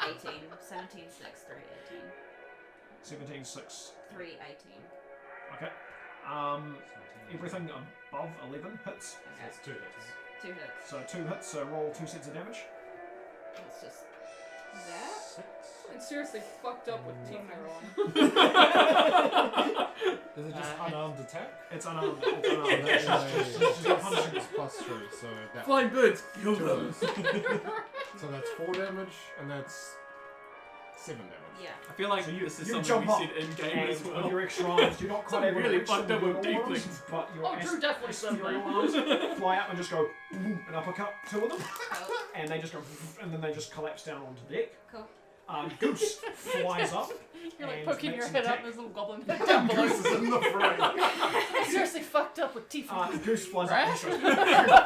18, 17, 6, 3, 18. 17, 6. 3, 18. Okay. Everything above 11 hits. Okay. That's 2 hits. 2 hits. So 2 hits, so roll 2 sets of damage. Let's just that. I'm seriously fucked up with team on. Is it just unarmed attack? It's unarmed. It's unarmed. That's It's just got punishing. +6 +3, so that. Flying birds, kill them. So that's 4 damage, and that's 7 damage. Yeah. I feel like So this is you something jump we up said in game and as well. with your extra arms, you're not quite able to really reach fucked them up with with your arms, deeplings. but your Oh, Drew definitely said your that. arms fly up and just go boom, an uppercut, 2 of them, and they just go and then they just collapse down onto the deck. Cool. Goose flies up. You're like and poking makes your an head up attack. and there's a little goblin head down below. Goose is in the fray. I'm seriously fucked up with teeth. Goose flies Right? up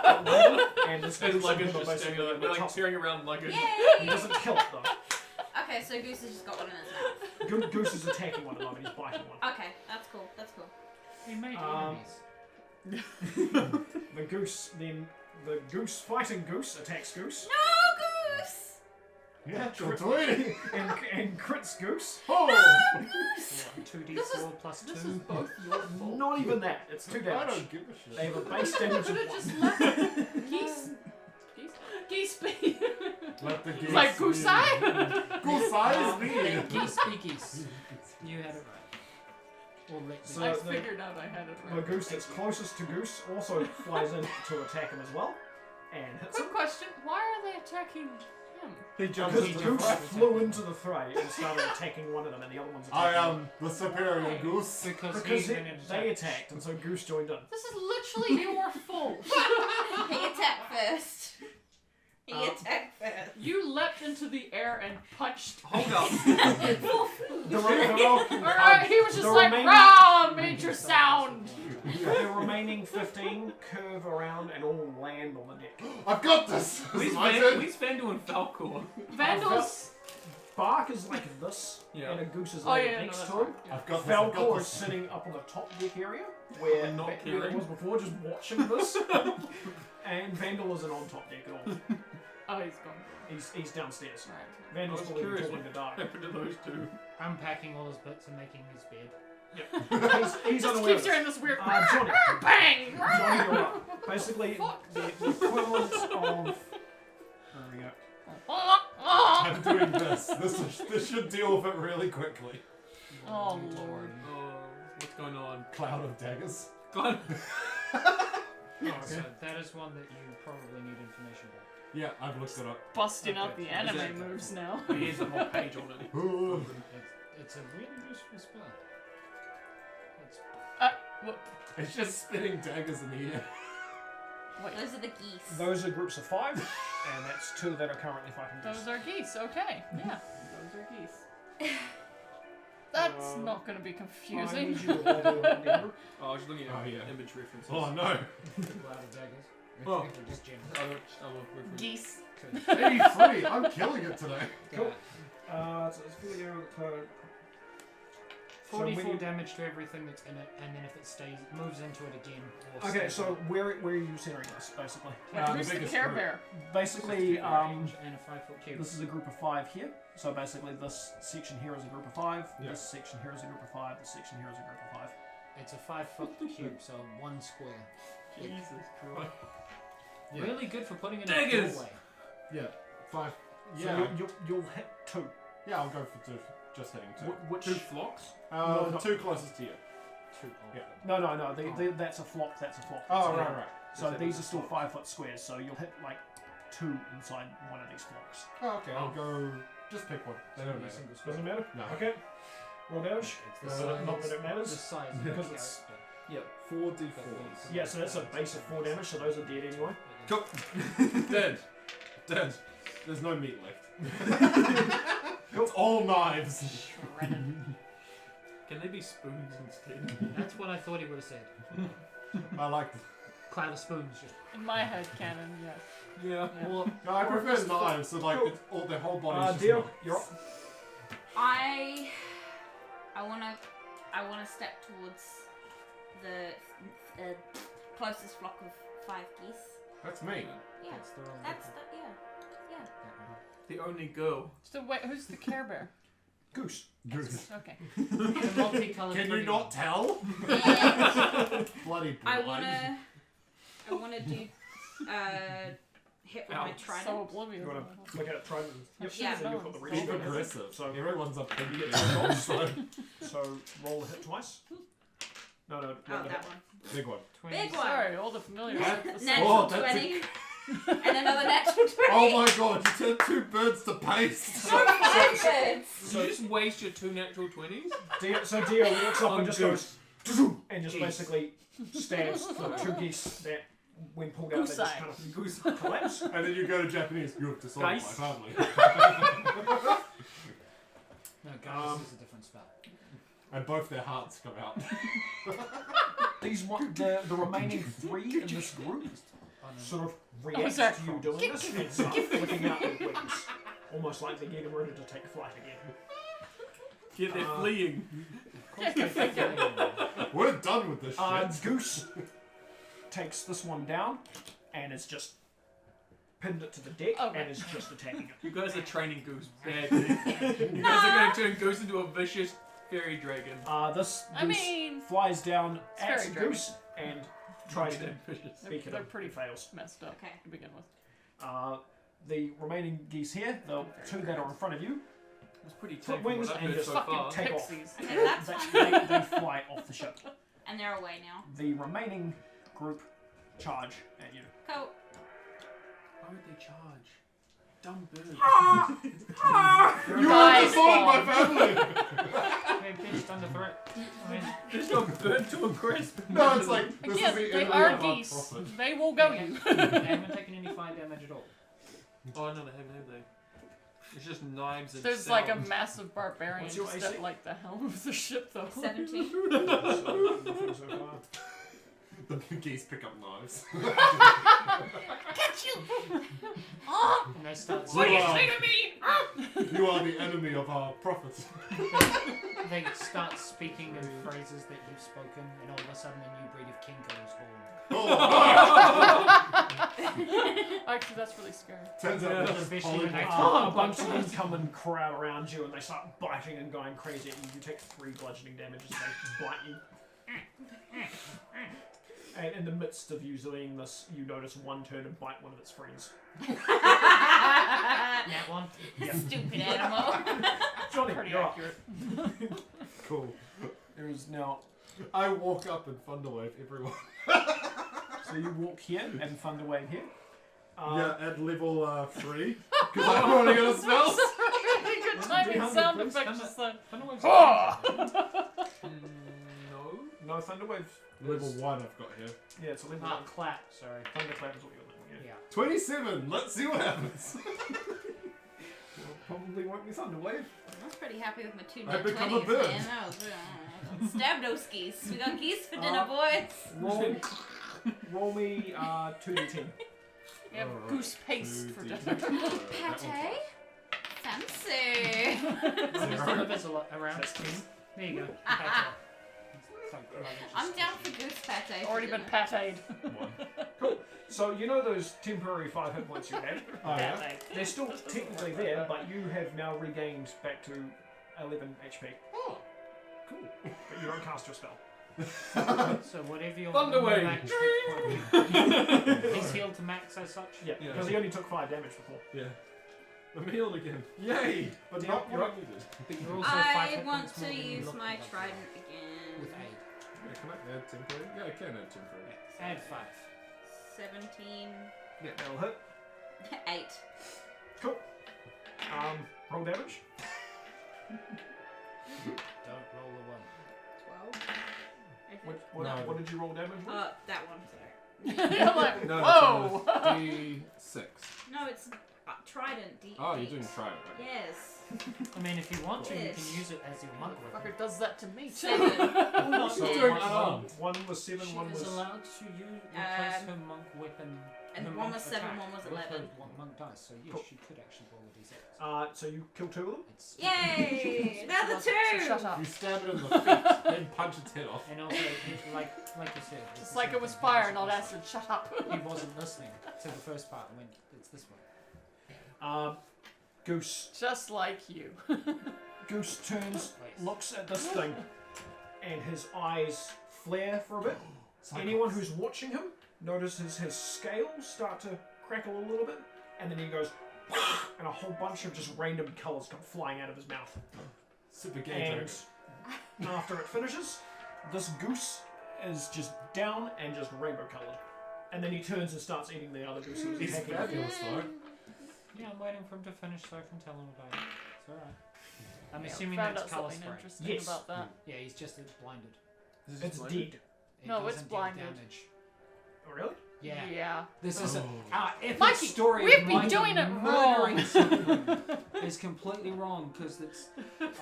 and goes, and this And goose luggage is just basically standing like, we're like top. tearing around luggage. He doesn't kill it though. Okay, so Goose has just got one in his mouth. Goose is attacking one at the moment. He's biting one. Okay, that's cool. That's cool. We made enemies. The goose fighting goose attacks Goose. No, Goose! Yeah, 20. and crits Goose. Oh! 2d4 plus 2. This is both your fault. Not even that. It's 2 I damage. don't give a shit. They have a base damage Could of have just 1. left geese. Geese be. Let the geese Like goose be. eye. Goose eye is me. Geese be geese. You had it right. Or let So I the- figured out I had it The right. goose that's closest to Goose also flies in to attack him as well. and hits Quick him. question: why are they attacking him? He jumps Because into the Goose fray. flew into the fray and started attacking one of them, and the other one's I attacking am the superior goose. Because they attacked, and so Goose joined in. This is literally your fault. He attacked first. He attacked first. You leapt into the air and punched. Hold up. Alright, he was just the like, remaining- rah, major sound. The remaining 15 curve around and all land on the deck. I've got this! Where's Vandal and Falcor? Vandals. Bark is like this, Yeah. and a Goose is Oh, like yeah, next no, to that's him. right, yeah. I've got this, I've got Falcor is this. sitting up on the top deck area, where Not where it caring. was before, just watching this. And Vandal isn't on top deck at all. Oh, he's gone. He's downstairs. Right. I Vandal's was probably curious talking what to Dark. happened to those two. Unpacking all his bits and making his bed. He's Just unaware. keeps hearing this weird Johnny. bang. Johnny, you're up. Basically, the equivalent of. There we go. I'm doing this. This should deal with it really quickly. Oh lord. Oh, what's going on? Cloud of daggers. Cloud. So that is one that you probably need information about. Yeah, I've looked it up. Busting out Okay. the anime moves now. Here's a whole page on it. It's a really useful spell. It's Whoop. It's just spitting daggers in the air. Wait. Those are the geese. Those are groups of 5, and that's 2 that are currently fighting Goose. Those are geese. Okay. Yeah. Those are geese. That's not going to be I confusing. need you to roll the Oh, I was just looking at yeah. image references. Oh no. Cloud of daggers. Oh. Or just general. Other references. Geese. 83! I'm killing it today. Cool. So it's 40 arrow code. 44 damage to everything that's in it, and then if it moves into it again. Or Okay, stays so in it. where are you centering this, basically? Wait, who's the Care Bear? Basically, range and a 5-foot cube. this is a group of 5 here. So basically, this section here is a group of 5. Yeah. This section here is a group of 5. This section here is a group of 5. It's a 5-foot cube, so 1 square. Jesus Christ. Yeah. Really good for putting in Daggers! a doorway. Yeah, 5. So Yeah. you'll hit 2. Yeah, I'll go for 2. Just hitting 2. Which 2 flocks? No, The no. 2 closest to you. Yeah. No. That's a flock. That's a flock. Oh, So- right. So these are still 5-foot squares. So you'll hit like 2 inside one of these flocks. Oh, okay, I'll go. Just pick one. They don't matter. Doesn't matter. No. Okay. Roll damage. It's the Not that it the matters. size of Because the it's- character. 4d4. Yeah. So that's a base of 4 damage. So those are dead anyway. Cool. Dead. Dead. There's no meat left. It's all knives. Can they be spoons instead? That's what I thought he would have said. I like this. Cloud of spoons. Just In my head canon, yes. Yeah. Well, No, I prefer knives, so like it's all their whole body's just deal. knives. You're up. I wanna step towards the closest flock of 5 geese. That's me. Yeah. That's the wrong That's difference. yeah. The only girl. So wait, who's the Care Bear? Goose. Goose. Okay. The multicolored Can you pretty not one. tell? And Bloody I blind. wanna do hit with my So trident. oblivious. You want to look at it, try and. Yep. Yeah. So you've got the reach. Keep aggressive. So Everyone's up to you get get their so, so roll a hit twice. No. Oh, roll a that hit. one. Big one. Big one. Sorry, all the familiar. Natural Oh, that's 20. And another natural 20. Oh my god, you turned 2 birds to paste. No, 5 birds. So you just waste your 2 natural 20s? So Dio walks up and On just Goose. goes and just Geese. basically stabs the 2 geese that, when pulled out, they just Goose-eye. kind of goose collapse. And then you go to Japanese, you have to solve my Guys. family. No, guys, this is a different spell. And both their hearts come out. The remaining 3 in this group sort of react sorry. to you doing this and start flicking out their wings, almost like they're getting ready to take flight again. Yeah, they're fleeing. We're done with this shit. Goose takes this one down and is just pinned it to the deck and is just attacking it. You guys are training Goose badly. You guys are going to turn Goose into a vicious fairy dragon. This I goose mean, flies down it's at very dragon. Goose and tries to vicious. speak at They're him. pretty He fails. messed up Okay. to begin with. The remaining geese here, the 2 that are in front of you, It's pretty flip tame from wings what I've and heard just so fucking far. take off. Pixies. Okay, that's They fly off the ship. And they're away now. The remaining group charge at you. Cool. Why would they charge? Dumb birds. You undersold my family! They're pitched under threat. I mean, Just got burnt to a crisp. No, it's like, this Again, is the they enemy are of our geese. profit. They will go you. they haven't taken any fire damage at all. Oh no, they haven't, have they? It's just knives and There's like a sound. massive barbarian What's your just AC? at like the helm of the ship though. 17. Nothing so far. The geese pick up knives. Catch you! Oh! And they start What do you Wow. say to me? You are the enemy of our profit. They start speaking in phrases that you've spoken, and all of a sudden a new breed of kingo is born. Actually, that's really scary. Turns out they're just Especially when they A bunch of them come and crowd around you, and they start biting and going crazy at you. You take 3 bludgeoning damage as they bite you. And in the midst of you doing this, you notice one turn and bite one of its friends. That one. Stupid animal. Johnny, Pretty you're up. accurate. Cool. There is now. I walk up and thunderwave everyone. So you walk here and Thunderwave here. Yeah, at level 3. Because I've already got a spell. Really good timing sound effects just then. No Thunderwave. Level 1 I've got here. Yeah, it's a level Ah, 1. clap, sorry. Thunderclap is what you're level, yeah. 27. Let's see what happens. Probably won't be Thunderwave. I was pretty happy with my 2 I net become a 20s, bird. man. That was stab those geese. We got geese for dinner, boys. Roll me 2d10. We have Alright, goose paste for 2d10. dinner. Pate? Fancy. Some of it's a lot around. That's 10. There you go. I'm down for goose pate. Already been pateed. Cool. So you know those temporary 5 hit points you had? Oh, yeah? They're still technically there, but you have now regained back to 11 HP. Oh, cool. But you don't cast your spell. So whatever your Thunderwave. max hit point. He's healed to max as such. Yeah, because he only took 5 damage before. Yeah. I'm healed again. Yay! But Yeah, not you're what up. I needed. But you're also 5 I hit want points more to than you use look my like trident again. with aid. Yeah, can I add temporary? Yeah, I can add temporary. Add 5. 17. Yeah, that'll hit. 8. Cool. Roll damage. Don't roll the 1. 12. I think. What did you roll damage with? That one, sorry. You're like, No, whoa! it's D6. No, it's trident. D8. Oh, you're doing trident, right? Yes. I mean, if you want to, you Yes. can use it as your monk weapon. Fucker does that to me. 7. So doing one, unarmed. one was 7, She one was was. allowed to replace her monk weapon. and her one monk was 7, attack one was with 11. her monk dice, so yes, Cool. she could actually roll a d6. So you kill 2 of them? It's, Yay! Another 2! Shut up. You stab it in the feet, then punch its head off. and also, like you said, it's It's the like same it was thing. fire, He not wasn't acid. Shut up. listening. He wasn't listening to the first part and went, it's this way. Goose. Just like you. Goose turns, looks at this thing, and his eyes flare for a bit. Anyone who's watching him notices his scales start to crackle a little bit, and then he goes, and a whole bunch of just random colours come flying out of his mouth. Super gay And joke. after it finishes, this goose is just down and just rainbow coloured. And then he turns and starts eating the other goose who's He's attacking him. fabulous, though. Yeah, I'm waiting for him to finish so I can tell him about it. It's alright. I'm Yeah, assuming found that's out colour something spray. interesting Yes. about that. Yeah, he's just blinded. It's dead. It No, it's doesn't deal blinded. damage. Oh, really? Yeah. Yeah. This is Oh. our epic Mikey, story we've of been Mikey doing it murdering wrong. something is completely wrong because it's.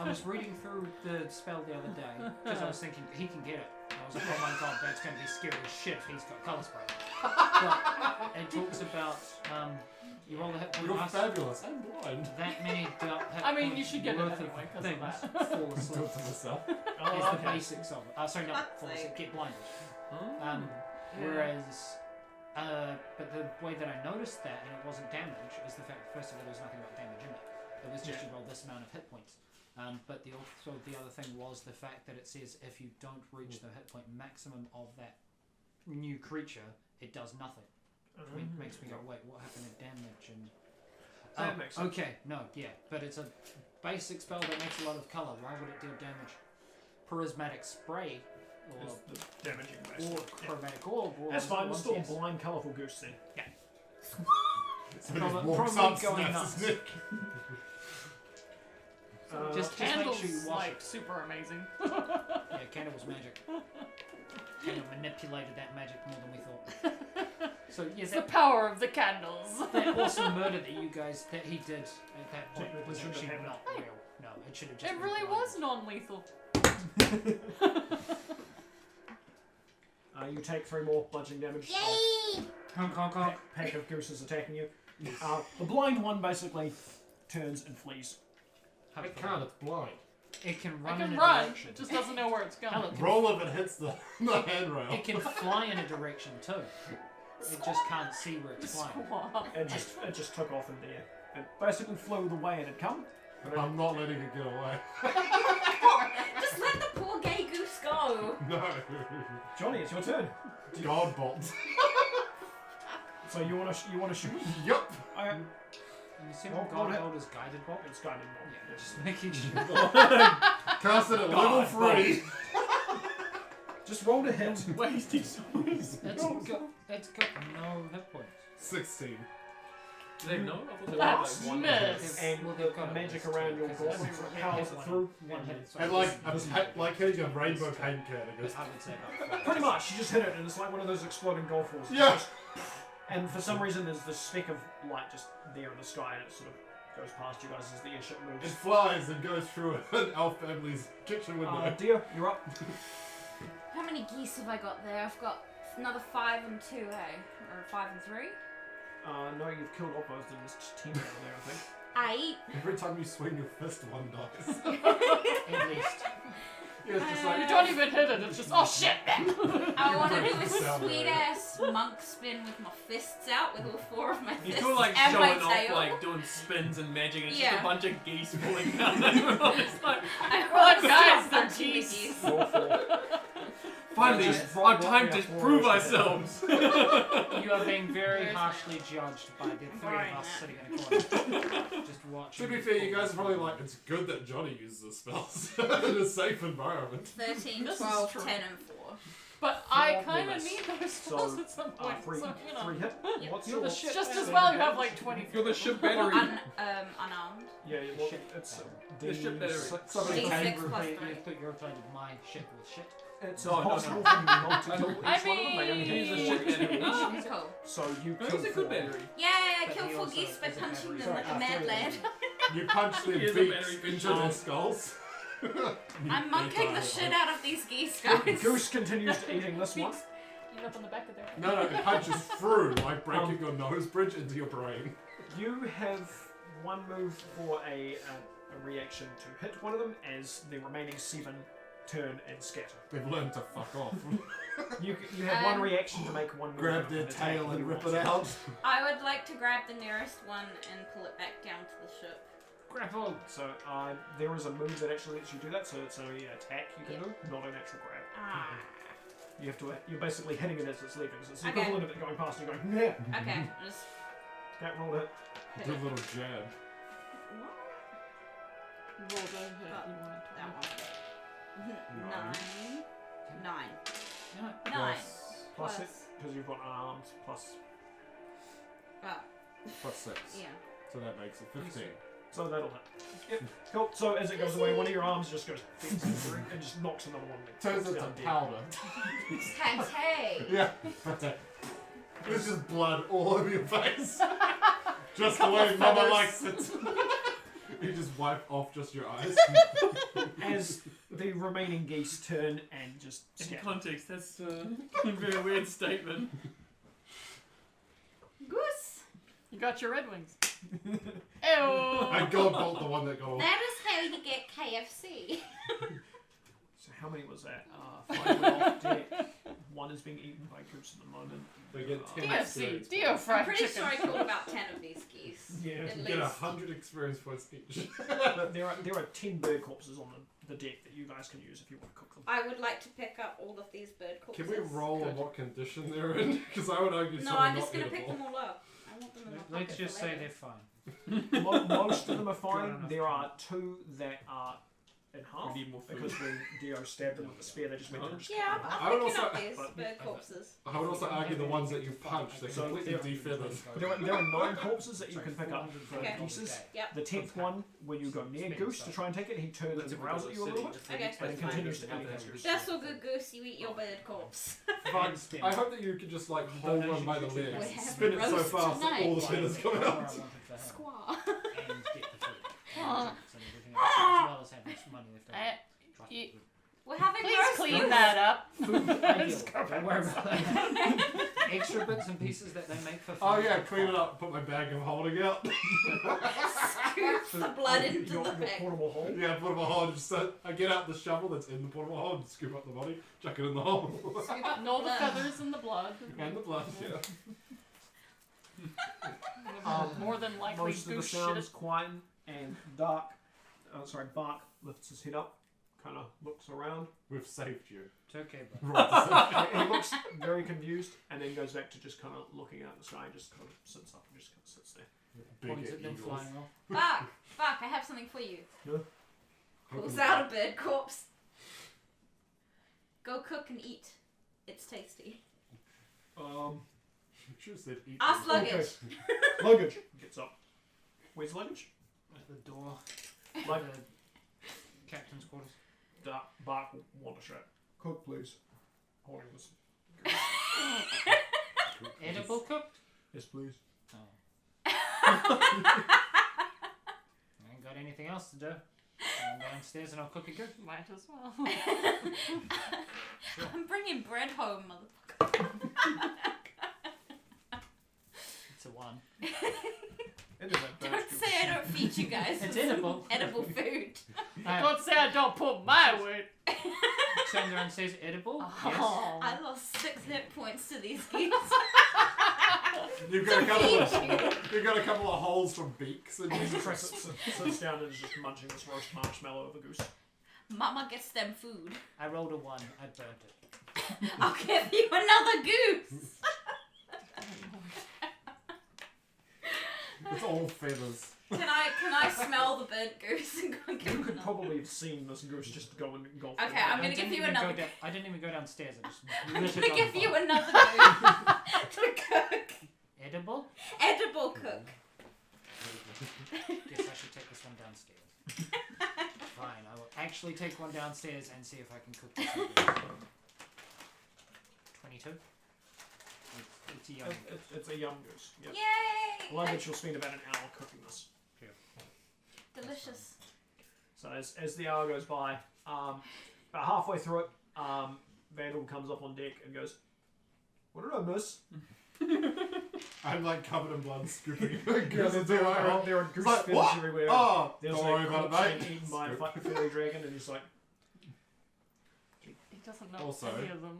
I was reading through the spell the other day because I was thinking he can get it. I was like, oh my god, that's going to be scary as shit if he's got colour spray. But it talks about you roll the hit point You're dice, fabulous. I'm blind. that many hit I mean, you points should get it worth anyway, 'cause of things that. fall Do asleep. it to myself. Oh, Is the okay. basics of it. Sorry, not Fuck's fall asleep, sake. get blinded. Yeah. Whereas, but the way that I noticed that, and it wasn't damage, is the fact, first of all, there was nothing about damage in it. It was just you roll this amount of hit points. But the other thing was the fact that it says if you don't reach the hit point maximum of that new creature, it does nothing. Which makes me go, wait, what happened to damage? And That makes sense. okay, no, yeah, but it's a basic spell that makes a lot of colour. Why would it deal damage? Prismatic spray, or Is the damaging base. or chromatic orb. Or That's fine, it's still a yes. blind, colourful goose then. Yeah. So he just walks up, snaps his neck. Just candles, like, super amazing. Yeah, candles magic. Candle manipulated that magic more than we thought. So yes, It's the power of the candles. that awesome murder that he did at that point was Shouldn't have actually happened. not real. No, it should have just It been really blind. was non-lethal. You take 3 more bludgeoning damage. Yay! Honk, honk, honk. Pack of gooses attacking you. The blind one basically turns and flees. It can't, it's blind. It can It run can in a run, direction. it just doesn't know where it's going. Hell, it can Roll if it hits the handrail. It can fly in a direction too. It just can't see where it's flying. It just took off in the air. It basically flew the way it had come. I'm not letting it get away. Just let the poor gay goose go. No. Johnny, it's your turn. God bolt. So you wanna shoot? Yup. I'm assuming God Bolt is guided bolt. It's guided bolt. Yeah, just making sure. Cast it at level 3. Just roll to hit. Wasted souls. It's got no hit points. 16. Do they know? I thought they That's were like one. miss. And Well, they've got the magic it. around your Because goblin it's sort of powers it through. One hit. So And like hitting a rainbow paint can. It goes, I would say about Pretty much, you just hit it, and it's like one of those exploding golf balls. Yeah. And for some reason, there's this speck of light just there in the sky, and it sort of goes past you guys as the airship it moves. flies and goes through an elf family's kitchen window. Dear, you're up. How many geese have I got there? I've got another 5 and 2, eh? Or 5 and 3? No, you've killed Opposed in this team over there, I think. 8. Every time you swing your fist, one dies. at least. Yeah, it's just like You don't even hit it, it's just, oh shit! I want to do a Sound sweet ass monk spin with my fists out, with all 4 of my He's fists doing like and my showing off, tail. like doing spins and magic, and it's Yeah. just a bunch of geese falling down. It's like, We're like, guys, a they're bunch of geese. Roll 4. finally, our time to prove ourselves. You are being very harshly judged by the 3 of us sitting in a corner. Just watching. To be fair, you guys are probably like, it's good that Johnny uses the spells in a safe environment. 13, This is 12, true. 10, and 4. But I Four kind of miss. need those spells at some point, Three, so, you know. three hit. What's You're your the shit Just as battery. well you have like 20. You're the ship Well, battery. unarmed. Yeah, well, Shit it's The ship battery. somebody D6 can plus You 3. put your kind of my shit with shit. It's No, impossible for you not to kill each I one of them. They only mean- have He's a 4 shit each. battery. Oh, cool. So you That kill was a 4. good battery. Yeah, I But killed he 4 also geese by is a punching battery. them like a mad lad. You punch their Here's a beaks battery into bitch. their skulls. I'm monking the shit out of these geese, guys. Goose continues to eating this one. You up on the back of their head. No, it punches through, like breaking your nose bridge into your brain. You have one move for a reaction to hit one of them as the remaining 7 turn and scatter. They've learned to fuck off. You have one reaction to make one move. Grab and their attack tail and you rip want it to. out. I would like to grab the nearest one and pull it back down to the ship. Grapple. So there is a move that actually lets you do that. So it's only an attack you can do, not an actual grab. Ah. You have to. You're basically hitting it as it's leaving. So it's the Okay. equivalent of it going past and you're going, yeah. Okay, just That roll it. hit Do a it. little jab. Roll the hit you wanted to. That one. 9. 9. No. 9. Plus it, because you've got arms, plus. Plus 6. Yeah. So that makes it 15. So that'll hit. Yep. Cool. So as it goes away, one of your arms just goes and just knocks another one. Turns into down dead. powder. Hey. Yeah. There's just blood all over your face. Just the way Mama likes it. You just wipe off just your eyes. As the remaining geese turn and just In scatter. context, that's a very weird statement. Goose. You got your Red Wings. Ew. I God bolt the one that got off. That is how you get KFC. So how many was that? 5 went off deck. 1 is being eaten by Goose at the moment. They get 10 DFC. experience Dio points. fried I'm pretty chicken. sure I killed about 10 of these geese. Yeah. At You least. get 100 experience points each. There are 10 bird corpses on the deck that you guys can use if you want to cook them. I would like to pick up all of these bird corpses. Can we roll on what condition they're in? Because I would argue No, some are I'm just not going to pick eatable. them all up. I want them in my Let's pocket just for say later. they're fine. Most of them are Good fine. enough There time. are 2 that are in half. We need more food. Because when Dio stabbed them with the spear, they just went. Yeah, I I'm would picking up also- these bird corpses. I would also argue the ones that you punch, they So completely defeathers. There are 9 corpses that you can pick up for Okay. Geese's. Yep. The 10th one, when you go near Goose to try and take it, he turns and growls at you a little bit. Okay. And then continues to eat Goose. That's all good, Goose. You eat your bird corpse. Fine. I hope that you can just like hold one by the We legs, have spin it so roast fast that all the tonight. feathers come out. Squaw. We're having Please roast. clean that up. Don't worry about that. Extra bits and pieces that they make for Oh food. yeah, clean it up, put my bag of holding out. Scoops the blood into Your the bag. portable hole. Yeah, portable hole, just I get out the shovel that's in the portable hole and scoop up the body, chuck it in the hole. Scoop up And all the blood. feathers and the blood. And the blood, yeah. More than likely, Most of the Goose sounds shit. quiet and Bark lifts his head up, kind of looks around. We've saved you. It's okay, bro. He looks very confused and then goes back to just kind of looking at the sky and just kind of sits up and just kind of sits there. Points at them flying off. Bark, I have something for you. Yeah. Pulls out a bird corpse. Go cook and eat. It's tasty. Should have said eat. Ask luggage. Okay. Luggage. Gets up. Where's luggage? At the door. Like the captain's quarters. Bark will want a shot. Cook, please. Holding this. Edible cooked? Yes, please. Oh. I ain't got anything else to do. I'm downstairs and I'll cook a goose. Might as well. I'm bringing bread home, motherfucker. It's a 1. Don't say I don't feed you guys. It's edible. Edible food. Don't say I don't put my weight. Turns around and says edible. Oh. Yes. I lost 6 hit points to these geese. You've got a couple of holes from beaks and He sits down and is just munching this roast marshmallow of a goose. Mama gets them food. I rolled a 1. I burnt it. I'll give you another goose. it's all feathers. Can I smell the burnt goose and go and give You him could another? probably have seen this goose just go and golf. Okay, I'm gonna give you another. I didn't even go downstairs. I just I'm lit it gonna on give fire. you another goose to cook. Edible? Edible cook. Guess I should take this one downstairs. Fine, I will actually take one downstairs and see if I can cook this one. 22? It's a young It's a young goose. Yep. Yay! Luggage will spend about an hour cooking this. Delicious. So as the hour goes by, about halfway through it, Vandal comes up on deck and goes, "What did I miss?" I'm like covered in blood, scooping. There are goose like, feathers what? everywhere. Oh, There's don't worry about it, corpse mate. being eaten by a fairy dragon, and he's like, He doesn't know Also, any of them.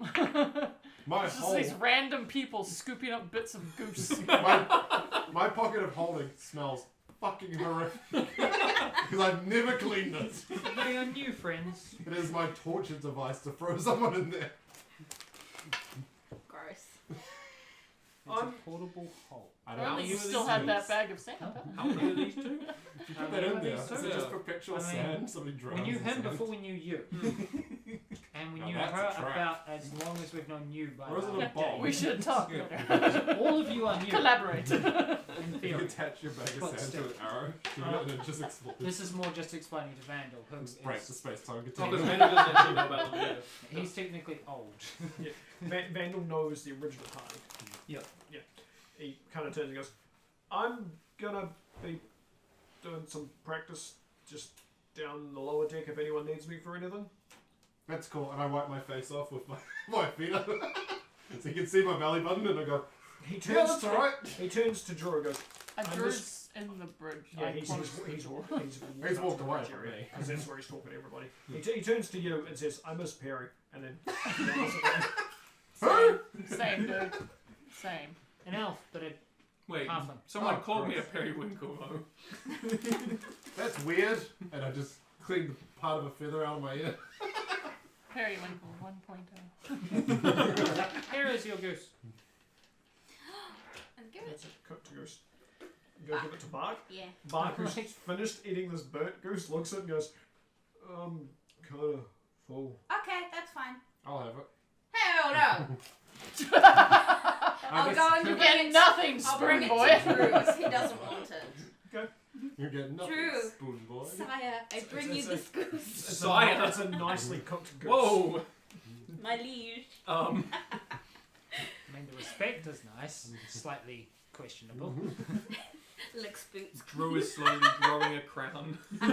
My It's just whole these random people scooping up bits of goose. my pocket of holding smells fucking horrific because I've never cleaned it. Somebody on you, friends. It is my torture device to throw someone in there. Gross. It's a portable hole. I Or don't at know. least you still had that bag of sand. How many are these two? If you put that in there, is it just perpetual sand? Somebody drowns We knew in him sand. before we knew you. And we Now knew that's her a trap. about as long as we've known you by Or is it a that bomb? day. We should talk. All of you are new. Collaborate. In You theory. attach your bag of But sand still. to an arrow, shoot it, and it just explodes. This is more just explaining to Vandal, who Break is... the space-time Oh, container. because Vandal doesn't actually know about them yet. He's technically old. yeah. Vandal knows the original time. Yep. Yeah. He kind of turns and goes, "I'm gonna be doing some practice just down the lower deck if anyone needs me for anything." That's cool, and I wipe my face off with my feet up. So you can see my belly button, and I go, He turns yeah, that's to alright. He turns to Drew and goes, And I'm Drew's in the bridge. Yeah, like, he's close. He's walked away from me. because that's where he's talking to everybody. He turns to you and says, "I miss Perry," and then Same, dude. Same. An elf, but a Wait, halfling. someone Oh, called me a gross. periwinkle though. That's weird, and I just cleaned part of a feather out of my ear. Periwinkle 1.0. Here is your goose. And give it. that's a cooked goose. Go give it to Bark. Yeah. Bark, who's finished eating this burnt goose, looks at it and goes, Kind of full. Okay, that's fine. I'll have it. Hell no! I'll guess go and You bring get it. nothing, I'll bring spoon it boy. to Drew. He doesn't want it. Okay. You get nothing, Drew. spoon boy. Sire, I bring you this goose. It's a nicely cooked goose. Whoa. My liege. I mean, the respect is nice, slightly questionable. Licks boots. Drew is slowly growing a crown. I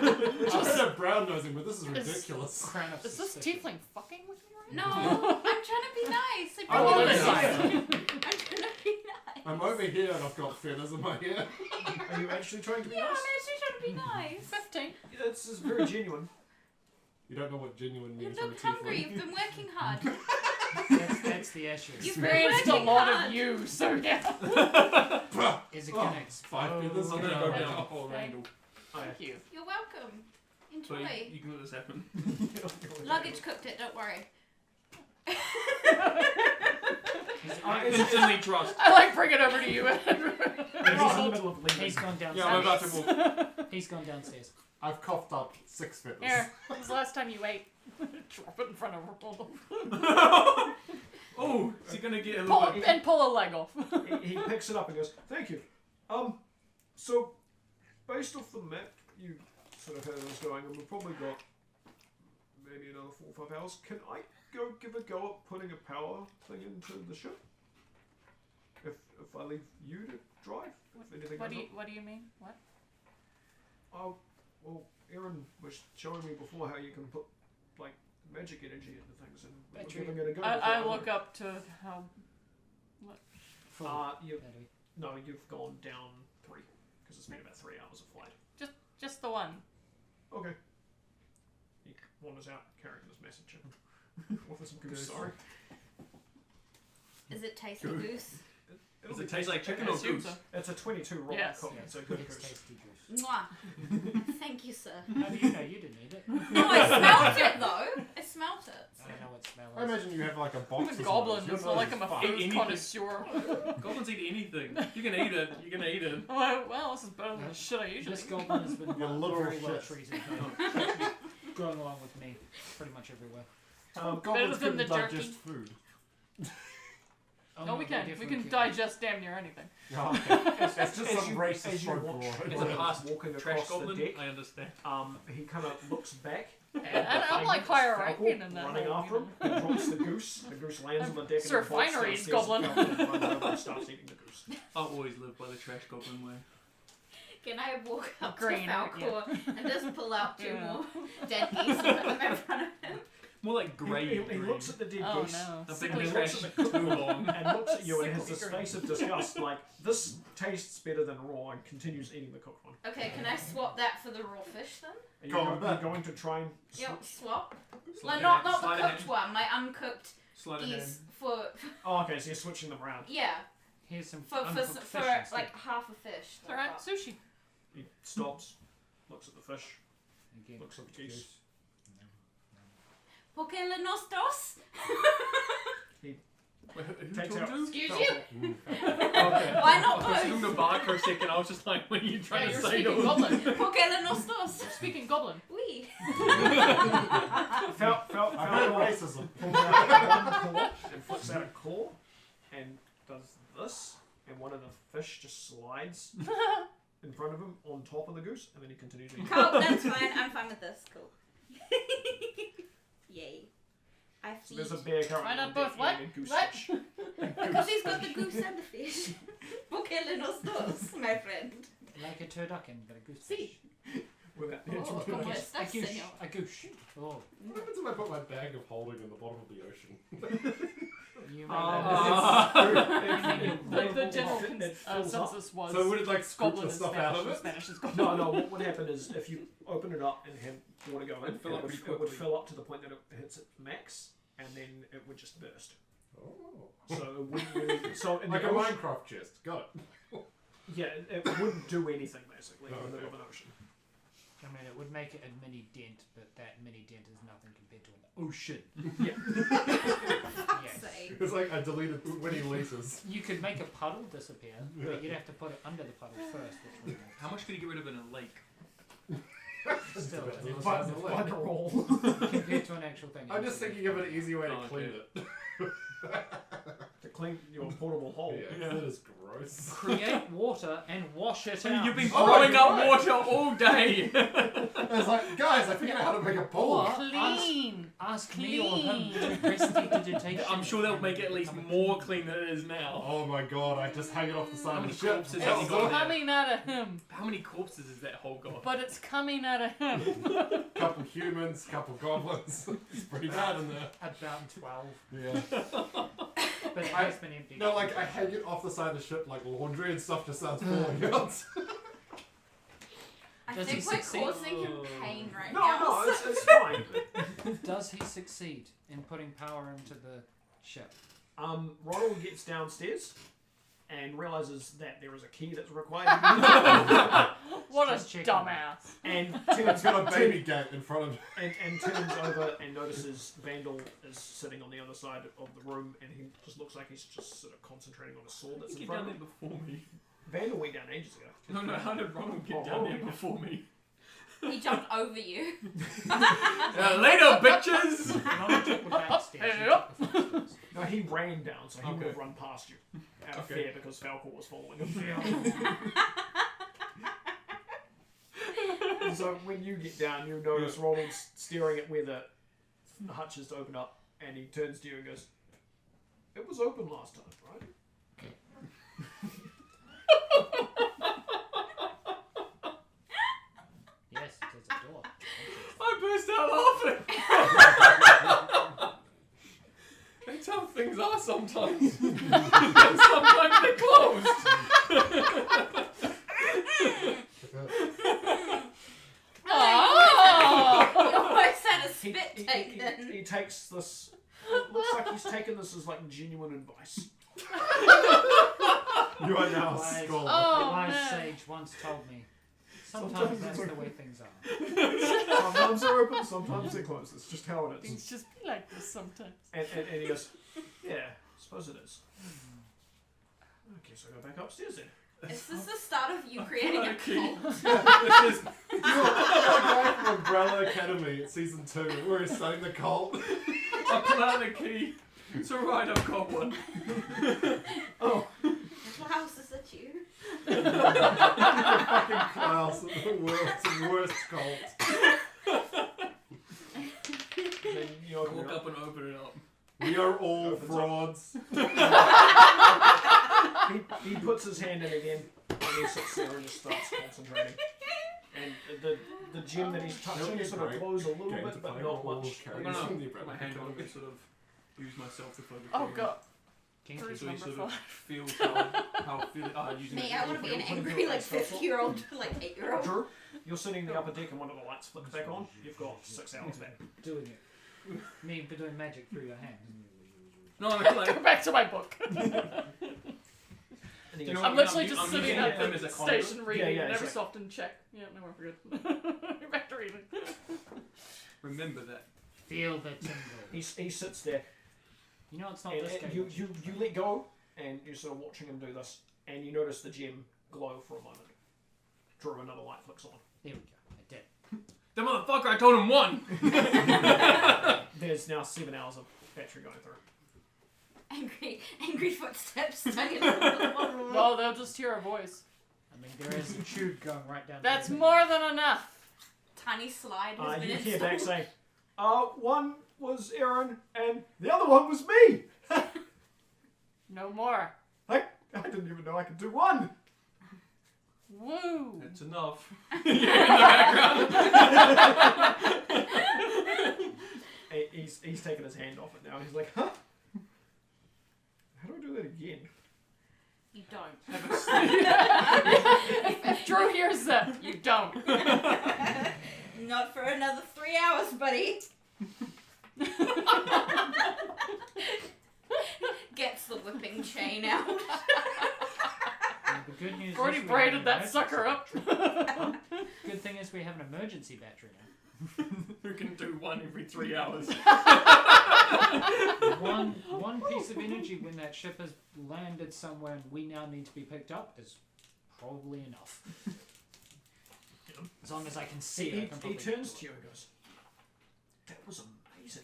was so brown nosing, but this is ridiculous. Crown of Is this suspicion. tiefling fucking with me right No, I'm trying to be nice. I'm I'm over trying here. to be nice. I'm over here and I've got feathers in my hair. Are you actually trying to be Yeah, I'm nice? actually trying to be nice. 15. Yeah, this is very genuine. You don't know what genuine You means from a look hungry. tiefling. You've been working hard. That's the issue. You've Experienced a working lot hard. of you, so yeah. Is it Oh, gonna 5 feathers. I'm in gonna my go hair. down the whole angle. Thank you. You're welcome. So Enjoy. you can let this happen. Luggage cooked it. Don't worry. I instantly trust. I like bring it over to you. He's in the middle of leaving. He's gone downstairs. Yeah, I'm about to walk. He's gone downstairs. I've coughed up 6 feathers. Here, when's the last time you ate? Drop it in front of her. Oh, is he gonna get a little Pull bit? it, and pull a leg off. He picks it up and goes, "Thank you." So based off the map you sort of had us going, and we've probably got maybe another 4 or 5 hours. Can I go give a go at putting a power thing into the ship? If I leave you to drive, if anything What goes do you mean? What? Oh, well, Erin was showing me before how you can put like magic energy into things, and we're Battery. giving it a go. I look up to how. What? No, you've gone down 3 because it's been about 3 hours of flight. Just the one. Okay. He wanders out carrying this message. With some goose. Sorry. Is it tasty goose? Does it taste like chicken or goose? It's a 22 roll Yes. cook. It's a good It's goose. tasty goose. Mwah. Thank you, sir. How do you know? You didn't eat it. No, I smelled it though. I smelled it. I don't know what smell I is. imagine you have like a I'm box. a of goblin. those. It's not like I'm a food Anything. connoisseur. Goblins eat anything. You can eat it. You can eat it. Well, this is better than the shit I usually This eat. goblin has been You're literal very well shit. treated. Growing along with me pretty much everywhere. Goblins than the couldn't jerky. digest food. No, we can. We can digest damn near anything. Oh, okay. That's just as some you- racist as you folklore. watch It's a past walking trash across goblin. the deck. I understand. He kind of looks back. And I'm like hierarchy in that running whole, after him. He drops the goose. The goose lands on the deck. Sir and then bolts Finery's downstairs goblin. and Falcon runs over and starts eating the goose. I've always lived by the trash goblin way. Can I walk up Green, to Falcor and just pull out 2 Yeah. more dead geese and put them in front of him? More like grey. He green. looks at the dead Oh goose. no. I've been And in he the looks trash at the too long. and looks at you and has this Sickly face of disgust, like this tastes better than raw, and continues eating the cooked one. Okay, can I swap that for the raw fish then? Are you, Go go, on, you're bet. going to try and Yep, swap. Slide Like, a not hand- the slide a cooked hand- one, my uncooked Slide a hand. geese for Oh, okay, so you're switching them around. yeah, Here's some for uncooked fish instead. like half a fish. It's alright, sushi. He stops, looks at the fish, Again, looks at the cooked geese. goose. Porque le nos dos? Wait, who Takes talking out- to? Excuse Falcor. you? Okay. Why not I was both? talking to Bart for a second. I was just like, when are you trying Yeah, to you're say speaking those? goblin. Porque le nos dos? You're speaking goblin. Oui. I heard racism. Pulls out one claw and flips out a claw and does this, and one of the fish just slides in front of him on top of the goose, and then he continues eating. Cool, that's fine. I'm fine with this. Cool. Yay. I So feed. there's a bear currently Why not on both? deck What? eating a goose What? fish. Because he's got the goose and the fish. Porque le nos dos, my friend. Like a turducken, but a goose See. fish. Without the Oh, actual como goose. estás, A goose. señor? A goose. Oh. What happens if I put my bag of holding in the bottom of the ocean? You made Like the general it fills up. census was. So would it like scoop goblin the is stuff Spanish, out of and it? Spanish is goblin. No, no. What would happen is if you open it up and had water go in, It'd fill up pretty it would quickly. fill up to the point that it hits its max, and then it would just burst. Oh. So it wouldn't really. So in Like the a ocean, Minecraft chest. Got it. yeah, it wouldn't do anything basically in the middle of an ocean. I mean, it would make it a mini dent, but that mini dent is nothing compared to an ocean. Yeah. Yes. Say. It's like I deleted winning leases. You could make a puddle disappear, but you'd have to put it under the puddle first. Which would How much could you get rid of in a lake? Still, Fun roll. compared to an actual thing. I'm just thinking of an easy way to clean it. To clean your portable hole. Yeah, that is gross. Create water and wash it out. You've been throwing up water all day. I was like, guys, I figured out how to make a pool. Clean. Ask me or him to prestidigitation. I'm sure they'll make it at least more clean than it is now. Oh my god, I just hang it off the side How of many the ship. corpses Oh, has he got? Coming out of him. How many corpses is that hole got? But it's coming out of him. Couple humans, couple goblins. It's pretty bad in there. About 12. Yeah. But it has been empty. No, like I hang it off the side of the ship like laundry and stuff just starts falling out. I Does think he we're succeed? causing him pain right No, now. no, it's fine. Does he succeed in putting power into the ship? Ronald gets downstairs and realizes that there is a key that's required. What a Just checking. dumbass. And It's got a baby gate in front of him. and turns over and notices Vandal is sitting on the other side of the room, and he just looks like he's just sort of concentrating on a sword that's in Get front down of there him. before me. Vandal went down ages ago. No, how did Ronald get down there before me? He jumped over you. Later, bitches! Ronald took the back stairs. Hey, up. No, he ran down, so he would have Okay. run past you out of Okay. fear because Falcor was following him. And so when you get down, you notice Ronald's staring at where the hutch is to open up, and he turns to you and goes, "It was open last time, right?" Yes, there's a door. I burst out laughing. That's how things are sometimes. And sometimes they're closed. You almost had a spit take then. He takes this. Looks like he's taken this as like genuine advice. You are now a Wise- scholar. A Oh, wise man. sage once told me. Sometimes Sometimes that's it's the okay. way things are. Sometimes they're open, sometimes they're closed. It's just how it is. Things just be like this sometimes. And he goes, "Yeah, I suppose it is." Okay, so go back upstairs then. Is this the start of you creating a Okay. cult? This is You're the guy from Umbrella Academy at season 2 where he's starting the cult. I pull out the key. It's alright, I've got one. Oh, Klaus, is it you? Fucking Klaus, the worst cult. then you open Walk it up up. and open it up. We are all frauds. He puts his hand in again, and he sits there and just starts concentrating. And the gem that he's touching sort of glows a little bit, but not much. I'm gonna put my hand on it and sort of use myself to focus. Oh god. So Bruce he number sort 5. of feels how using Me, it I as a want to be an weapon. angry, like, 50-year-old, like, 8-year-old. Drew, you're sitting in the upper deck and one of the lights flicks back on. You've got 6 hours back. Doing it. Me doing magic through your hand. No, I mean, like, Go back to my book. And he You goes, know, I'm literally I'm just using sitting it at as the a conduit. station reading, Yeah, and every it's so often check. Yeah, no, we're good. Back to reading. remember that. Feel the tingle. he sits there, You know it's not and, this and game. you let go, and you're sort of watching him do this, and you notice the gem glow for a moment. Drew, another light flicks on. There we go. I did. The motherfucker, I told him one! There's now 7 hours of battery going through. Angry footsteps stuck in the wall. Well, they'll just hear a voice. I mean, there is a tube going right down. That's to the more than enough. Tiny slide has been You hear installed. back saying, one was Aaron, and the other one was me! No more. I didn't even know I could do one! Woo! That's enough. You're in the background. He's taken his hand off it now, and he's like, huh? How do I do that again? You don't. If Drew hears that, you don't. Not for another 3 hours, buddy. Gets the whipping chain out. The good news Already is we braided have an that sucker up. Good thing is we have an emergency battery now. Who can do one every 3 hours? One piece of energy when that ship has landed somewhere and we now need to be picked up is probably enough. him. As long as I can see He, it. I can he probably turns to you and goes, "That was amazing.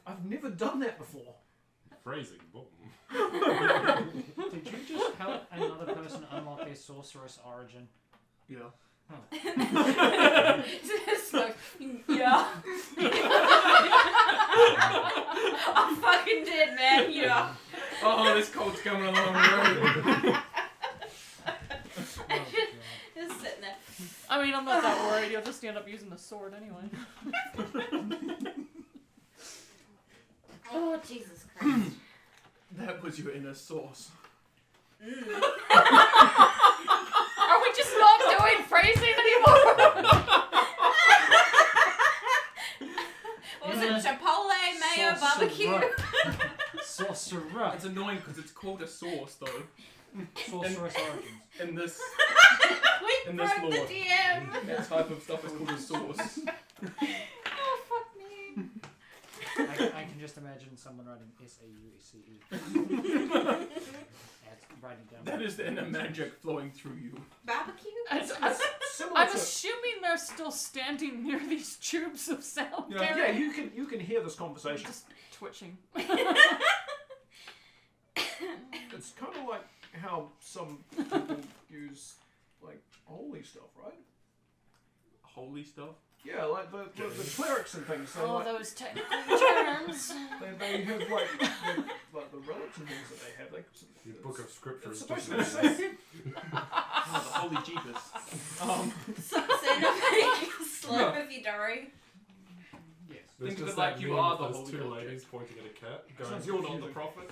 I've never done that before." Phrasing, boom. Did you just help another person unlock their sorceress origin? Yeah. So, yeah. I'm fucking dead, man. Yeah. Oh, this colt's coming along the road. Just sitting there. I mean, I'm not that worried. You'll just end up using the sword anyway. Oh, Jesus Christ. That was your inner source. Are we just not doing phrasing anymore? What was it? Chipotle, mayo, barbecue? Sorcerer. It's annoying because it's called a sauce, though. Sorceress origins. In this, We in this broke the lore, DM. that type of stuff is called a sauce. Oh, fuck me. I can just imagine someone writing S-A-U-C-E. Writing down. That is the inner magic flowing through you. Barbecue? I'm assuming they're still standing near these tubes of sound. Yeah, you can hear this conversation. Just twitching. It's kind of like how some people use like holy stuff, right? Holy stuff? Yeah, like the clerics and things. They, All like, those technical terms. they have like the relics and things that they have. Like Your book of scripture it's is supposed just to be safe. Oh, the holy Jeepers. Send a big slope of your dory. Yes. There's Think of just it like that you meme are with the those holy two object. ladies pointing at a cat, going, Sounds "You're not the confusing. prophet."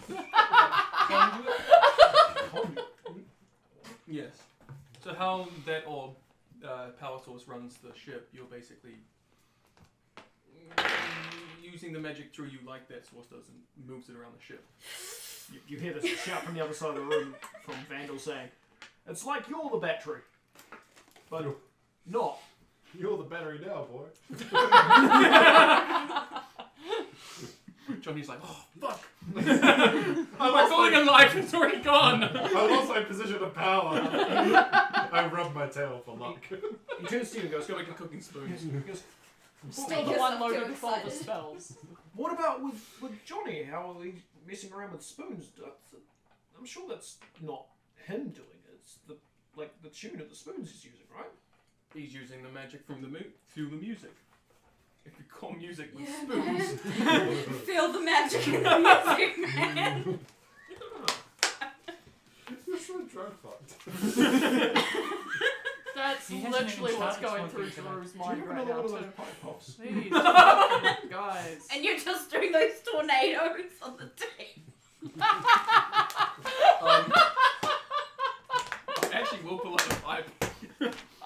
Yes. So how that orb power source runs the ship, you're basically using the magic through you like that source does and moves it around the ship. You hear this shout from the other side of the room from Vandal saying, "It's like you're the battery, but not." You're the battery now, boy. Johnny's like, "Oh fuck! I'm calling a life. It's already gone." I lost my position of power. I rubbed my tail for luck. He turns to you and goes, "Go make the cooking spoons." He goes, Still the one loaded with all the spells. "What about with Johnny? How are we messing around with spoons? I'm sure that's not him doing it. It's the tune of the spoons he's using, right?" He's using the magic from through the music. If you call music with Yeah, spoons, feel the magic in the music, man. You're so drug fucked. That's He hasn't literally even what's started going through smoking Drew's Do you mind have right another now, one of those too. pipe pops? Please, fucking guys. And you're just doing those tornadoes on the tape. I actually will pull out a pipe.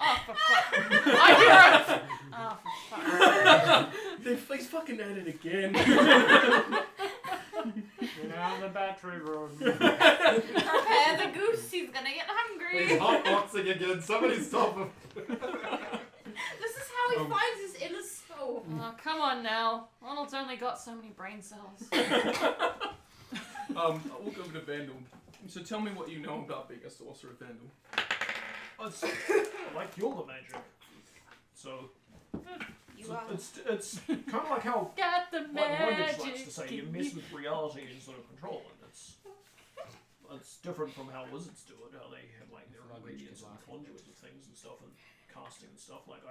Oh, for fuck. I hear it! Oh, for fuck. Then please fucking add it again. We're now in the battery room. Prepare the goose, he's gonna get hungry. He's hotboxing again. Somebody stop him. This is how he finds his inner soul. Oh, come on now. Ronald's only got so many brain cells. I'll walk over to Vandal. So tell me what you know about being a sorcerer, Vandal. It's like you're the magic. So it's kind of like how Got the like Wonders likes magic. to say, you mess with reality and sort of control it. It's different from how wizards do it, how they have like their ingredients and conduits of things and stuff and casting and stuff. Like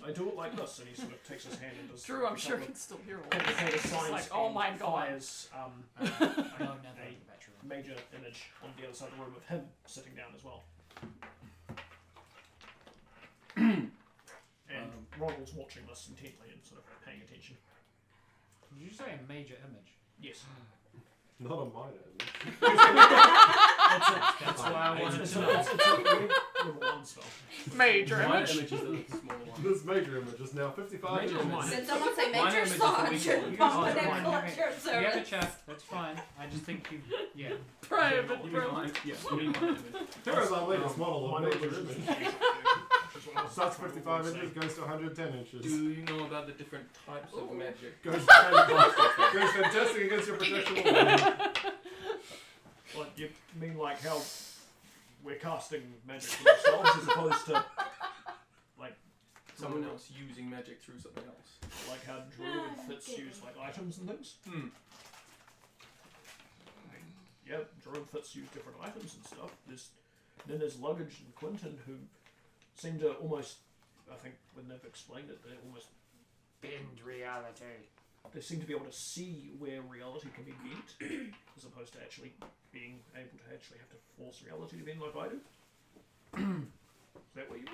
I do it like this, and he sort of takes his hand and does. Drew, I'm a sure couple can still hear all complicated this. signs. Like, oh my and god. fires, a major image on the other side of the room of him sitting down as well. And Ronald's watching this intently and sort of paying attention. Did you say a major image? Yes. Not on my end. That's why I wanted It's to a know. level 1 spell. Major My image. image is a small one. This major image is now 55 Major inches. image. Did someone say Mine major image is the sarge weak and one. bump Oh, it mine, and okay. collector of You have a service? chat. That's fine. I just think you. Yeah. Private You mean privilege. mine? Yeah, you mean my image. Here is our latest model of My major image is image. Starts Starts 55 inches, goes to 110 inches. Do you know about the different types of magic? Goes fantastic against your protection wall. What, you mean like how we're casting magic for ourselves as opposed to someone else using magic through something else. Like how druid fits use like items and things. Yeah, druid fits use different items and stuff. Then there's Luggage and Quentin who seem to almost, I think when they've explained it, they almost bend reality. They seem to be able to see where reality can be bent, as opposed to actually being able to actually have to force reality to bend like I do. Is that what you do?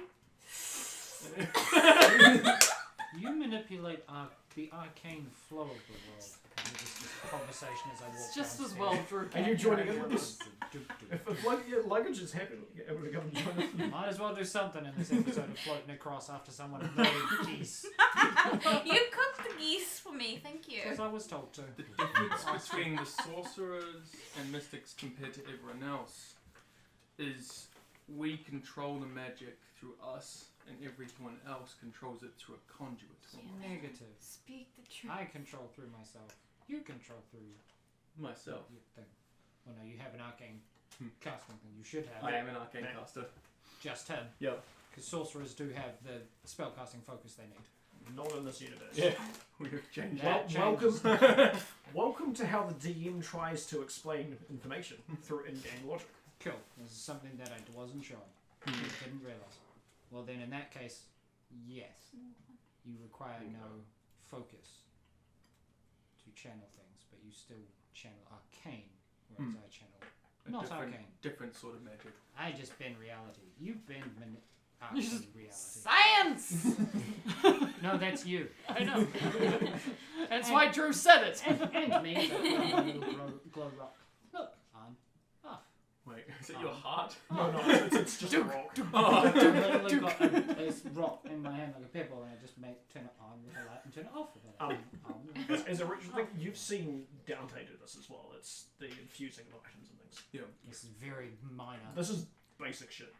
You manipulate the arcane flow of the world. This conversation as I walk It's just as downstairs. well Drew Are you joining in in with this? If Luggage is happy able to come and join us. Might as well do something in this episode of floating across after someone made geese. You cooked the geese for me, thank you. Because I was told to. The difference between the sorcerers and mystics compared to everyone else is we control the magic through us, and everyone else controls it through a conduit. Negative. Speak the truth. I control through myself. You control through myself. Your thing. Well, no, you have an arcane casting thing. You should have. I am an arcane caster. Just him. Yep. Because sorcerers do have the spellcasting focus they need. Not in this universe. Yeah. We have changed. Welcome to how the DM tries to explain information through in-game logic. Cool. This is something that I wasn't shown. Didn't realise. Well, then in that case, yes. You require no focus to channel things, but you still channel arcane, whereas I channel not arcane. Different sort of magic. I just bend reality. You bend arcane reality. Science! No, that's you. I know. That's why Drew said it. And me. Glow rock. Look, I'm off. Wait, is it your heart? No, it's just a rock. I literally got a rock in my hand like a pebble, and I just turn it on with a light and turn it off with it. As a ritual thing, you've seen Dante do this as well. It's the infusing of items and things. Yeah. This is very minor. This is basic shit.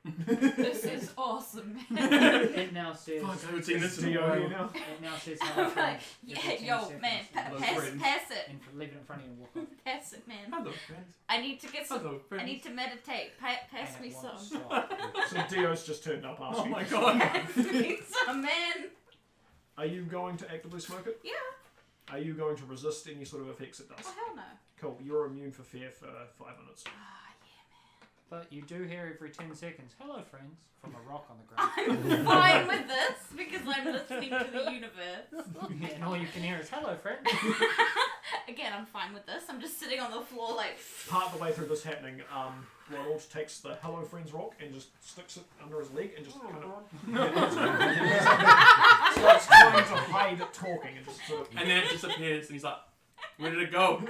This is awesome. It now says. Fuck, I haven't seen this in a while. It now says. Hello, Like, friends. yeah, yo, man, pass it. And leave it in front of you and walk off. Pass it, man. Hello, friends. I need to get some. Hello, friends. I need to meditate. Pass And me it won't some. stop. So Dio's just turned up asking. Oh my god. Pass me some, man. Are you going to actively smoke it? Yeah. Are you going to resist any sort of effects it does? Oh hell no. Cool. You're immune for fear for 5 minutes. But you do hear every 10 seconds, hello, friends, from a rock on the ground. I'm fine with this because I'm listening to the universe. Yeah, and all you can hear is, hello, friend. Again, I'm fine with this. I'm just sitting on the floor like. Part of the way through this happening, Ronald takes the Hello Friends rock and just sticks it under his leg and just kind of starts trying to hide it talking and just sort of. And then it disappears, and he's like, "Where did it go?"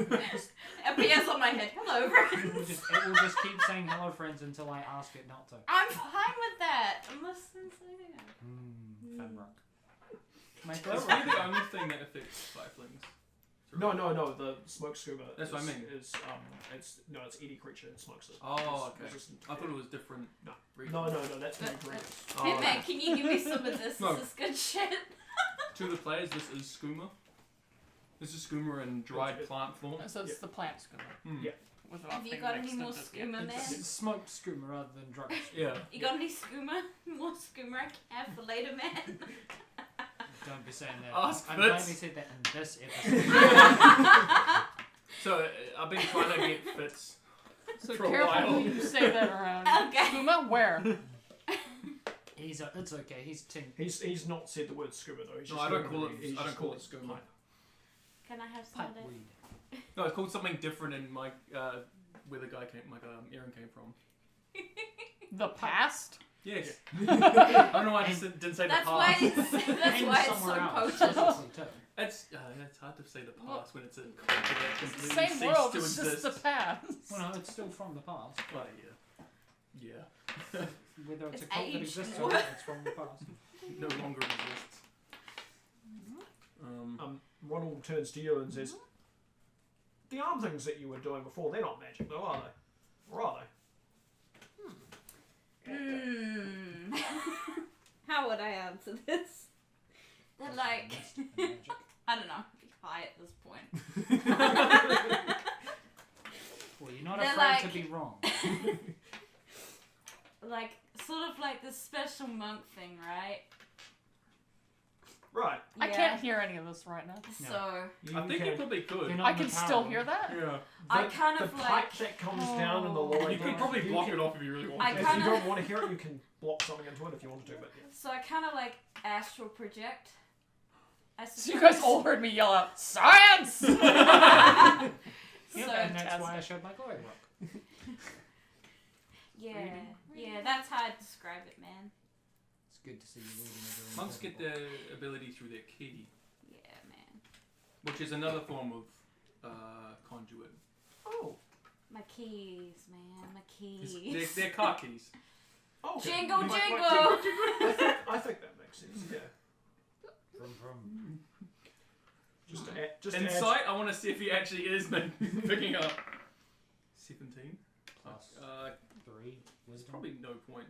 Appears on my head. Hello, friends. It will just keep saying hello, friends, until I ask it not to. I'm fine with that. I'm listening to you. Fun rock. That's really the only thing that affects stiflings. No. The smoke scuba. That's what I mean. It's any creature that smokes it. Oh, okay. It's just, I thought it was different. No. That's really great. Hey man, can you give me some of this? No. This is good shit. To the players, this is skooma. This is skooma and dried plant form. So it's the plant skooma. Yeah. Without Have you being got any mixed more into- skooma, man? It's smoked skooma rather than drug skooma. Yeah. You got any skooma? More skooma I can have for later, man. Don't be saying that. Ask I'm glad Fitz. we said that in this episode. So I've been trying to get Fitz So for a careful while. when you say that around. Okay. Skooma, where? It's okay. He's not said the word scuba though. He's No, just I don't doing call it. he's I don't just call called it skooma. Can I have some of pipe that? weed. No, it's called something different in my where the guy came, Aaron came from. The past? Yes. I don't know why I just didn't say That's the why past. it's, that's And why it's so somewhere else, potent. obviously, too. It's hard to say the past when it's a culture that It's the completely same ceased world, to it's exist. just the past. Well, no, it's still from the past. Well, yeah. Whether it's It's a cult that aged exists more. or not, it's from the past. No longer exists. Ronald turns to you and says, "The arm things that you were doing before, they're not magic though, are they? Or are they?" How would I answer this? They're like, I don't know, be high at this point. Well, you're not They're afraid like- to be wrong. Like, sort of like this special monk thing, right? Right. I can't hear any of this right now. So I think you probably could. I can still hear that. Yeah. I kind of the like pipe that comes down in the lower. You could probably block it off if you really want to. If you don't want to hear it, you can block something into it if you want to. But yeah. So I kind of like astral project. So you guys all heard me yell out, "Science!" And that's why I showed my glory rock. Yeah, that's how I describe it, man. It's good to see you reading everyone. Monks get their ability through their ki, Yeah, man. which is another form of conduit. Oh. My keys, man. My keys. They're car keys. Oh, okay. Jingle, You might- jingle. I think that makes sense. Yeah. Just to add. Insight. I want to see if he actually is picking up 17 Plus 3 wisdom. Probably no point.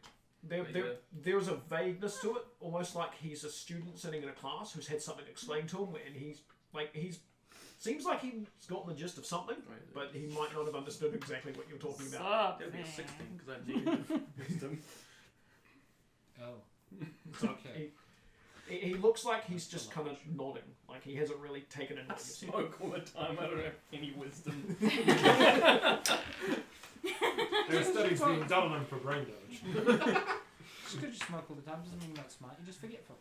There's a vagueness to it, almost like he's a student sitting in a class who's had something explained to him, and he's seems like he's gotten the gist of something, but he might not have understood exactly what you're talking about. That'd be a 16 because I needed wisdom. Oh. So he looks like he's just kind of nodding, like he hasn't really taken in what you've said. Smoke all the time. I don't have any wisdom. There are studies being done on him for brain damage. Just because you smoke all the time doesn't mean you're not smart. You're just forgetful.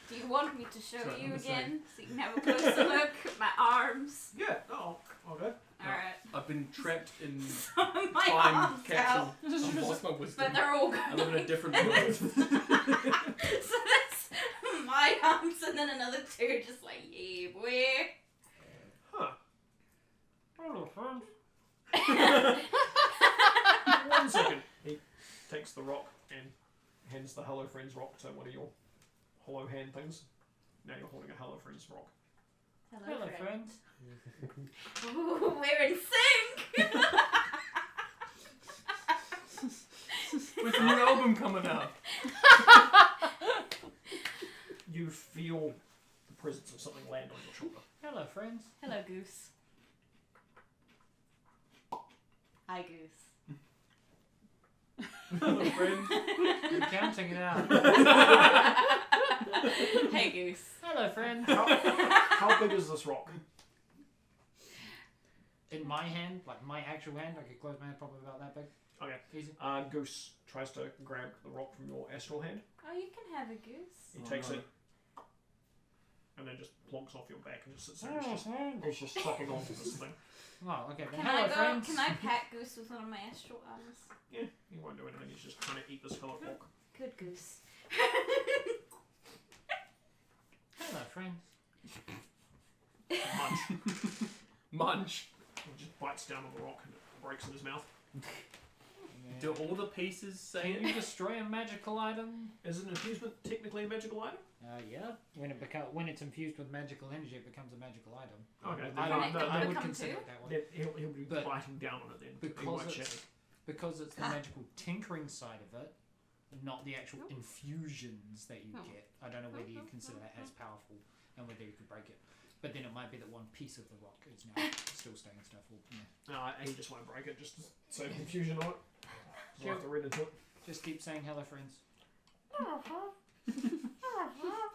Do you want me to show Sorry, you I'm again so you can have a closer look at my arms? Yeah. Oh. Okay. Alright. I've been trapped in My time arms capsule. out. I've lost my wisdom. But they're all I live in a going. different world. So that's my arms and then another two just like, yeah, boy. Huh. Hello, friend. 1 second. He takes the rock and hands the Hello Friends rock to one of your hollow hand things. Now you're holding a Hello Friends rock. Hello, friend. friend. Ooh, we're in sync. With a new album coming out. You feel the presence of something land on your shoulder. Hello, friends. Hello, Goose. Hi, Goose. Hello, friend. You're counting it out. Hey, Goose. Hello, friend. How big is this rock? In my hand, like my actual hand, I could close my hand probably about that big. Okay. Easy. Goose tries to grab the rock from your astral hand. Oh, you can have a goose. He takes it and then just plonks off your back and just sits there. He's just sucking onto this thing. Oh, okay. Then Can hello, I go? friends. Can I pat Goose with one of my astral arms? Yeah, he won't do anything. He's just trying to eat this fellow rock. Good Goose. Hello, friends. Munch. Munch. He just bites down on the rock and it breaks in his mouth. Do all the pieces say Can you destroy a magical item? Is an infusement technically a magical item? Yeah. When it's infused with magical energy, it becomes a magical item. Okay. I would become consider two? it that way. Then he'll be But biting down on it then. He Because might shatter. because it's the magical tinkering side of it, not the actual infusions that you get. I don't know whether you consider that as powerful and whether you could break it. But then it might be that one piece of the rock is now still staying stuff. Or, yeah. No, he just won't break it. Just to save confusion on it. So I'll have to read into it. Just keep saying hello, friends.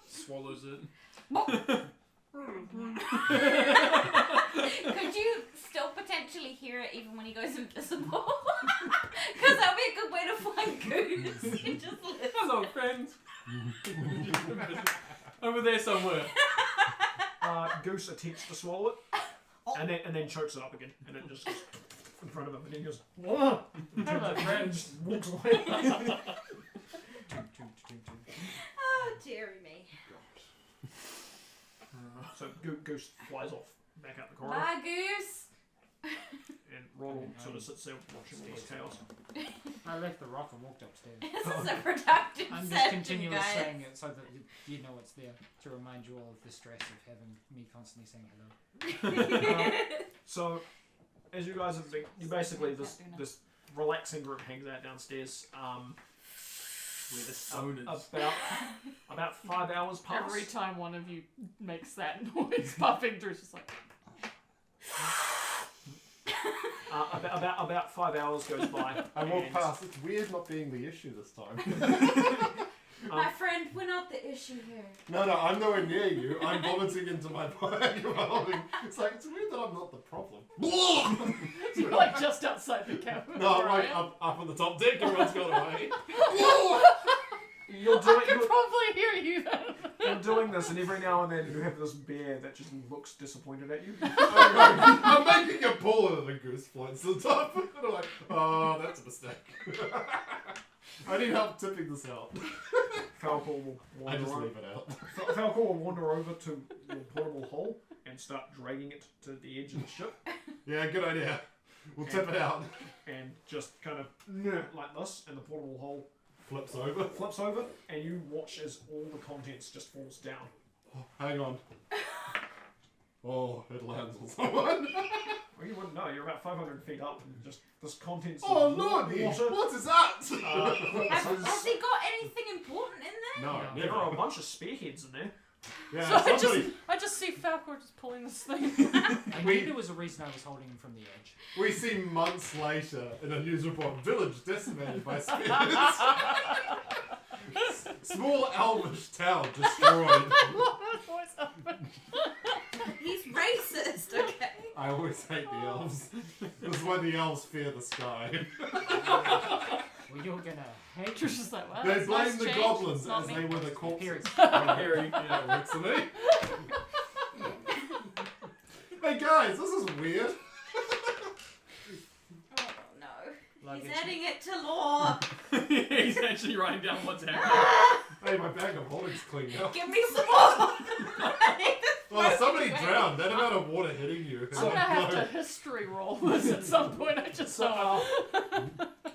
swallows it. Could you still potentially hear it even when he goes invisible? Because that would be a good way to find Goose. You just listen. Hello, friends. Over there somewhere. Goose attempts to swallow it, and then chokes it up again, and it just goes in front of him, and then he goes, "Whoa!" Hello, friends. Just walks away. Oh, dearie me. So Goose flies off back out the corridor, Bye, Goose. and Ronald sort of sits there watching all this chaos. I left the rock and walked upstairs. This is a productive I'm just session, continually guys. saying it so that you know it's there to remind you all of the stress of having me constantly saying hello. So, as you guys have been, you basically this relaxing group hangs out downstairs. Where the stone is. About 5 hours pass. Every time one of you makes that noise popping through, it's just like. About 5 hours goes by. I walk past. It's weird not being the issue this time. My friend, we're not the issue here. No, I'm nowhere near you. I'm vomiting into my bag. It's like, it's weird that I'm not the problem. You're like just outside the cabin. No, I'm like up on the top deck. Everyone's gone away. You're doing, I could probably hear you then. You're doing this, and every now and then you have this bear that just looks disappointed at you. I'm making a pull and a goose floats to the top. And I'm like, oh, that's a mistake. I need help tipping this out. Falcor will wander I just over. leave it out. Falcor will wander over to your portable hole and start dragging it to the edge of the ship. Yeah, good idea. We'll tip it out. And just kind of like this, and the portable hole flips over, and you watch as all the contents just falls down. Oh, hang on. Oh, it lands on someone. Well, you wouldn't know. You're about 500 feet up, and just this contents. Oh, of lordy! water. What is that? Has he got anything important in there? No, there are a bunch of spearheads in there. Yeah, So I just see Falcor just pulling this thing. I knew there was a reason I was holding him from the edge. We see months later in a news report, village decimated by spears. Small elvish town destroyed. He's racist, okay? I always hate the elves. This is why the elves fear the sky. Well, you're gonna hate. Trish is like, well, They that's blame nice the change. goblins It's not as me. they were the corpses. Harry. Yeah, it works for me. Hey guys, this is weird. Oh no. Like He's it's- adding it to lore. He's actually writing down what's happening. Hey, my bag of holding's clean now. Give me some more. Oh, somebody drowned. That amount of water hitting you. I'm gonna have to history roll this at some point. I just saw.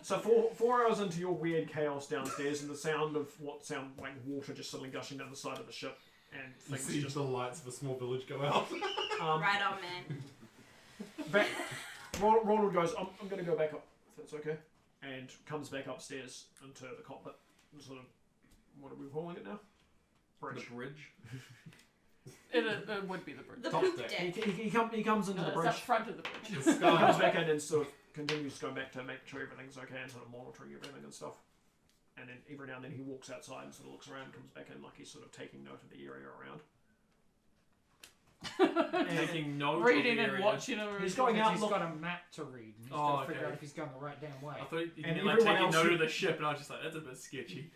So 4 hours into your weird chaos downstairs, and the sound of what sound like water just suddenly gushing down the side of the ship, and You things see just the lights of a small village go out. Right on, man. back. Ronald goes, I'm going to go back up, if that's okay, and comes back upstairs into the cockpit. And sort of, what are we calling it now? Bridge. The bridge. It would be the bridge. The Top poop deck. deck. He comes into the It's bridge. up front of the bridge. He comes back in and sort of continues to go back to make sure everything's okay and sort of monitoring everything and stuff. And then every now and then he walks outside and sort of looks around and comes back in like he's sort of taking note of the area around. Taking note Reading of the and area. watching over. He's going out. He's Look, got a map to read. And he's Oh, got to figure okay. out if he's going the right damn way. I thought you And meant like everyone taking else note who- of the ship, and I was just like, that's a bit sketchy.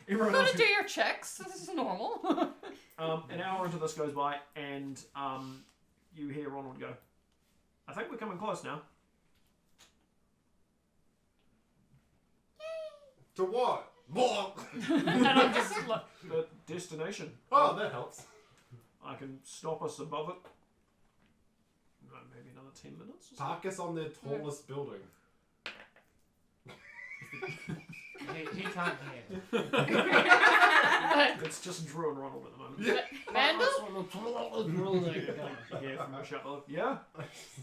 everyone Gotta else. do your checks. This is normal. An hour into this goes by, and you hear Ronald go, "I think we're coming close now." To what? More. And I'm just like, The destination. Oh, that helps. I can stop us above it. Maybe another 10 minutes. Or Park us on their tallest building. He can't hear. It's just Drew and Ronald at the moment. Yeah. Mandel? Yeah, from the shuttle. Yeah.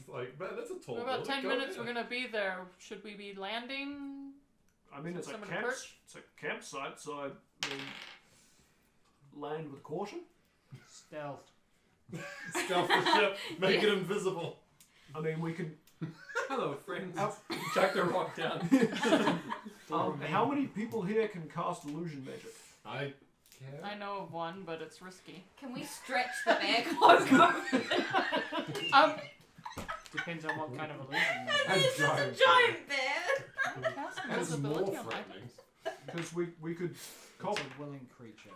Like, man, that's a tall For about building. 10 Go minutes, there. we're gonna be there. Should we be landing? I mean, it's a Someone camp. perch? It's a campsite, so I mean, land with caution. Stealth. Stealth the ship. Make it invisible. I mean, we could. Hello, friends. Chuck the rock down. How many people here can cast illusion magic? I can't. I know of one, but it's risky. Can we stretch the bear close over? Depends on what kind of illusion. This is a giant bear. Cast That's more invisibility on my threatening. Because we could. It's a willing creature.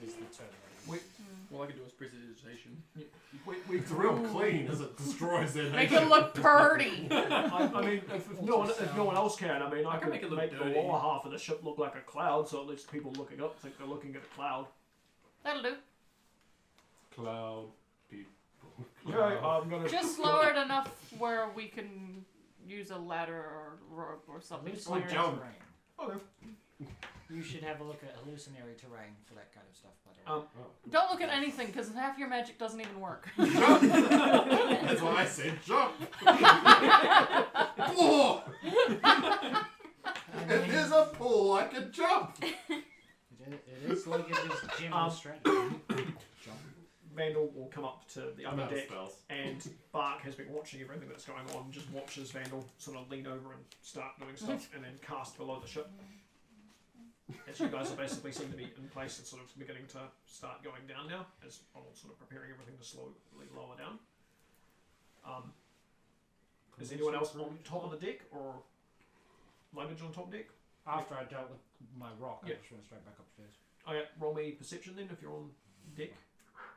Is the term. All I can do is precipitation. It's real clean as it destroys their Make nature. it look purty. I mean, if no one else can, I mean, I can could make it look make the dirty. lower half of the ship look like a cloud, so at least people looking up think they're looking at a cloud. That'll do. Cloud people. Yeah, I'm gonna Just lower it enough where we can use a ladder or rope or something. Hallucinatory jump. terrain. Okay. You should have a look at hallucinatory terrain for that kind of stuff, by the way. Don't look at anything because half your magic doesn't even work. That's why I said jump. Whoa! If there's a pool, I can jump. It is like it is general strategy. Jump. Vandal will come up to the I'm upper out of deck, spells. and Bark has been watching everything that's going on. Just watches Vandal sort of lean over and start doing stuff, and then cast below the ship. as you guys are basically seem to be in place, it's sort of beginning to start going down now, as I'm sort of preparing everything to slowly lower down. Is anyone else on top of the deck, or luggage on top deck? After I dealt with my rock, I Yeah. just went straight back upstairs. Okay, roll me perception then if you're on deck.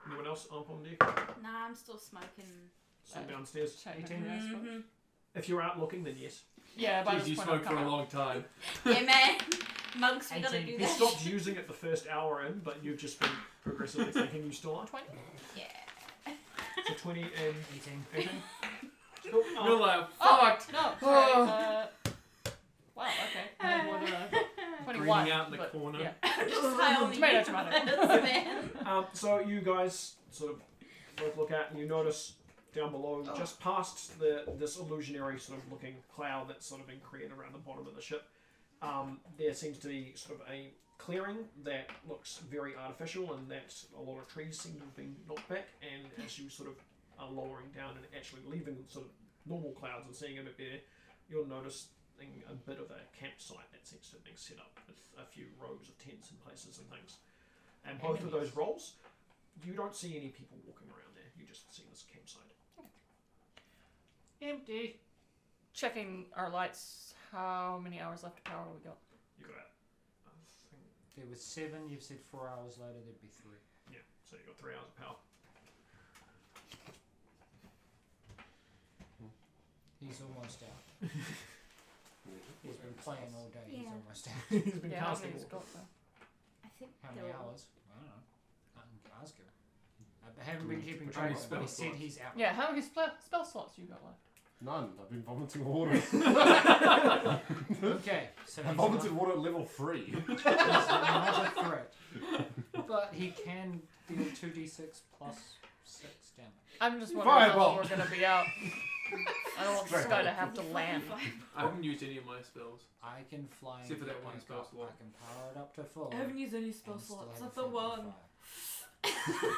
Anyone else up on deck? Nah, I'm still smoking. Still downstairs. Mhm. If you're out looking, then yes. Yeah, by Jeez, you smoked for a long time. Yeah, man. Monks, we gotta do He that. stopped using it the first hour in, but you've just been progressively thinking you still are. 20? Yeah. So 20 and 18. Cool. You're like, Oh, fucked. no, sorry. Wow, okay. I had more than 21. Greening out in the but, corner. Yeah. Just high on the Tomato. man. So you guys sort of both look out and you notice down below, just past this illusionary sort of looking cloud that's sort of been created around the bottom of the ship, there seems to be sort of a clearing that looks very artificial, and that a lot of trees seem to have been knocked back, and as you sort of are lowering down and actually leaving sort of normal clouds and seeing a bit there, you'll notice a bit of a campsite that seems to have been set up with a few rows of tents and places and things. And both of those roles, you don't see any people walking around there. You just see this campsite. Empty. Checking our lights. How many hours left of power we got? You got out. There was 7, you've said 4 hours later there'd be 3. Yeah, so you got 3 hours of power. He's almost out. He's been playing all day, he's Yeah. almost out. He's been Yeah, how casting. many's got though? I think How many they'll- hours? I don't know. I can ask him. I haven't been keeping How track many of it, but he spell said slots? he's out. Yeah, how many spell slots you got left? None. I've been vomiting water. Okay, so I he's vomited not- water at level 3. He's not a threat. But he can deal 2d6 plus 6 damage. I'm just wondering how long Fireball. we're gonna be out. I don't want this guy to have to land. I haven't used any of my spells. I can fly Except for and that get one back spell up. slot. I can power it up to full. I haven't used any spell and still slots. have I've a got friendly one. attack.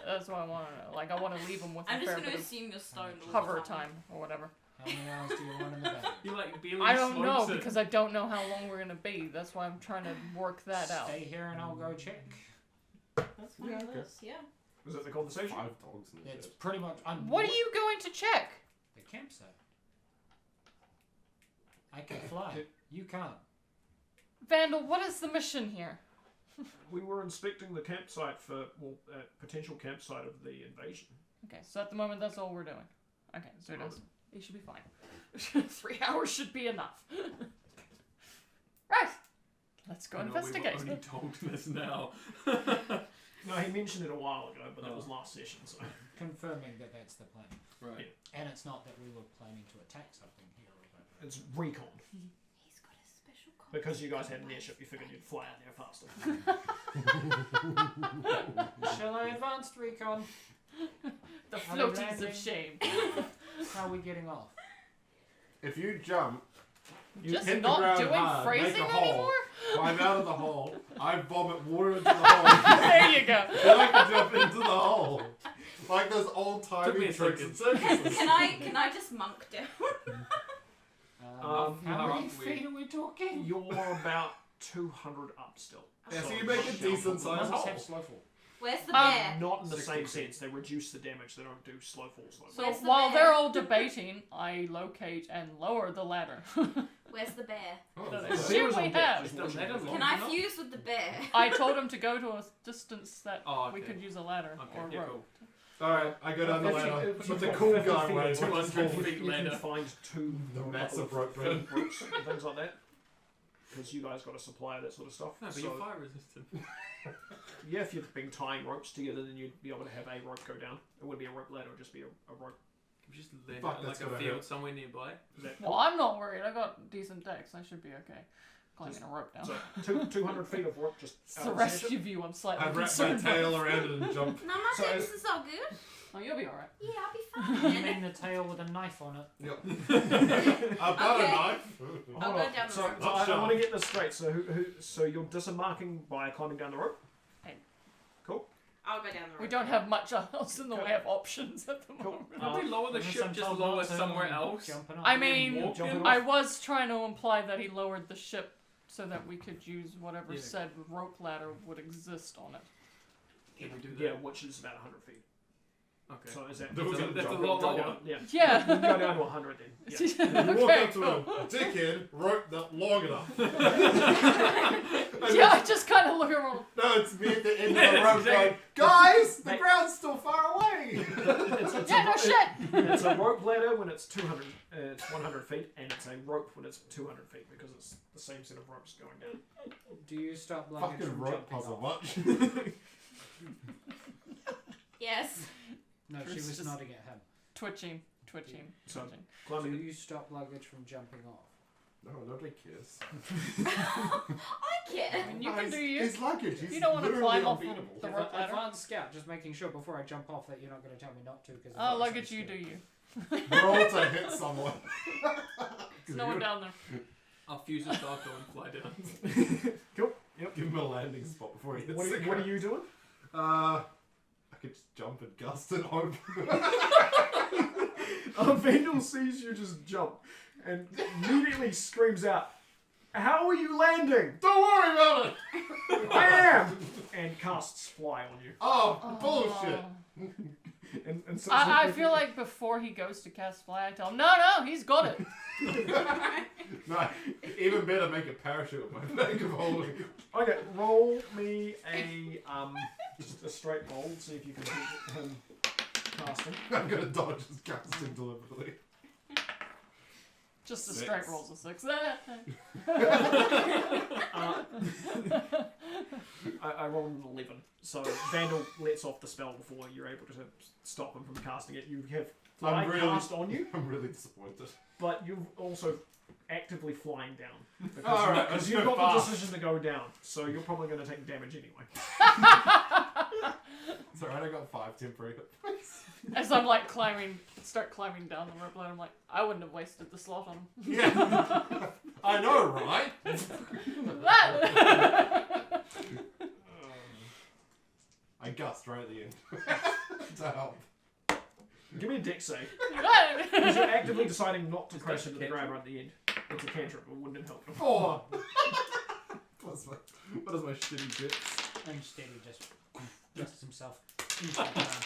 That's what I want to know. Like, I want to leave him with I'm a just fair gonna bit assume you're stoned of all cover the time. time or whatever. How many hours do you want in the battle? You like barely I don't know smokes it. because I don't know how long we're gonna be. That's why I'm trying to work that out. Stay here and I'll go check. That's fine Yeah, with okay. us, yeah. Was that the conversation? 5 dogs in the It's ship. pretty much. What are you going to check? The campsite. I can fly. You can't. Vandal, what is the mission here? We were inspecting the campsite for potential campsite of the invasion. Okay, so at the moment that's all we're doing. Okay, so it should be fine. 3 hours should be enough. Right. Let's go I know, investigate. We've only told this now. No, he mentioned it a while ago, but that was last session, so. Confirming that that's the plan. Right. And it's not that we were planning to attack something here. Or It's recon. He's got a special Because you guys had an airship, you figured you'd fly out there faster. Shall I advance recon? The Are we floaties landing? of shame. How are we getting off? If you jump, you Just hit the not ground doing hard, make phrasing a hole, anymore? climb out of the hole, I vomit water into the hole. There you go. Then I can jump into the hole. Like those old Took me timey a tricks second. and circuses. Can I just monk down? How how many up feet are we talking? You're about 200 up still. Yeah, so you make a decent sized Must hole. have slow fall. Where's the bear? Not in the 60 same feet. sense. They reduce the damage. They don't do slow fall. So Where's the while bear? they're all debating, I locate and lower the ladder. Where's the bear? Oh, That I that's assume is we on deck, have. just Is the watching ladder everything. Can I fuse with the bear? I told him to go to a distance that Oh, we okay. could use a ladder Okay, or yeah, rope. cool. Alright, I go down the ladder. But the cool guy way. 200 You feet can later. find two The massive couple of rope ropes and things like that. Because you guys got a supply of that sort of stuff. No, but So, you're fire resistant. yeah, if you've been tying ropes together, then you'd be able to have a rope go down. It wouldn't be a rope ladder, it would just be a rope. Can you just land Fuck, it in that's like a gonna field hurt. somewhere nearby? Is that Well, I'm not worried. I got decent decks. I should be okay. Climbing a rope down. So 200 feet of rope just It's out the of rest the of you I'm slightly I wrap my concerned tail about. around it and jump. No, my So Dex is- is all good. Oh, you'll be alright. Yeah, I'll be You fine. mean the tail with a knife on it? Yep. I've got a Okay. knife. I'll go down the So, rope. so I want to get this straight. So so you're disembarking by climbing down the rope? Hey. Cool. I'll go down the rope. We don't have much else in the way of options at the moment. Don't we lower the Unless ship I'm just told lower not to, somewhere else? jumping up. I mean, Jumping I off. was trying to imply that he lowered the ship so that we could use whatever Yeah. said rope ladder would exist on it. Can we do that? Yeah, which is about 100 feet. Okay. So is that That's a drop lot down? lower. Yeah. Yeah. You can go down to 100 then. Yeah. You walk Okay, up to a dickhead, rope that long enough. Yeah, I just kind of look around. No, it's me at the end of the rope going, guys, the ground's still far away. Yeah, no shit. It's a rope ladder when it's 200, it's 100 feet, and it's a rope when it's 200 feet because it's the same set of ropes going down. Do you stop luggage Fucking from rope jumping puzzle off? much. Yes. No, she It's was just nodding at him. Twitching. So, Do climbing. you stop luggage from jumping off? No, nobody cares. I care. I mean, you can do you. His luggage. He's You don't want to literally climb off unbeatable. the rope ladder. Advanced scout, just making sure before I jump off that you're not going to tell me not to. Because Oh, luggage, you do you. Roll to hit someone. There's no one down there. I'll fuse a Darko and fly down. Cool. Yep. Give him a landing spot before he hits What the are ground. you doing? I could just jump and gust and hope. Vandal sees you just jump and immediately screams out, "How are you landing?" Don't worry about it! I am! And casts fly on you. Oh, bullshit. And so I feel like before he goes to cast fly, I tell him, no, he's got it. No, even better, make a parachute with my bag of holding. Okay, roll me a just a straight roll. See if you can hit him casting. I'm gonna dodge his casting deliberately. Just a 6. straight rolls of 6. I rolled an 11. So Vandal lets off the spell before you're able to stop him from casting it. You have fly cast on you, I'm really disappointed. but you're also actively flying down. Alright, Because let's you've go got the fast. decision to go down, so you're probably going to take damage anyway. It's alright, I got 5 temporary hit points. As I'm like start climbing down the rope ladder, I'm like, I wouldn't have wasted the slot on him. Yeah. I know, right? I gust right at the end. To help. Give me a dex save. Because you're actively deciding not to crash into the ground right at the end. It's a cantrip, it wouldn't have helped him. 4! What is my shitty bits? And Steady just dusts himself into the ground.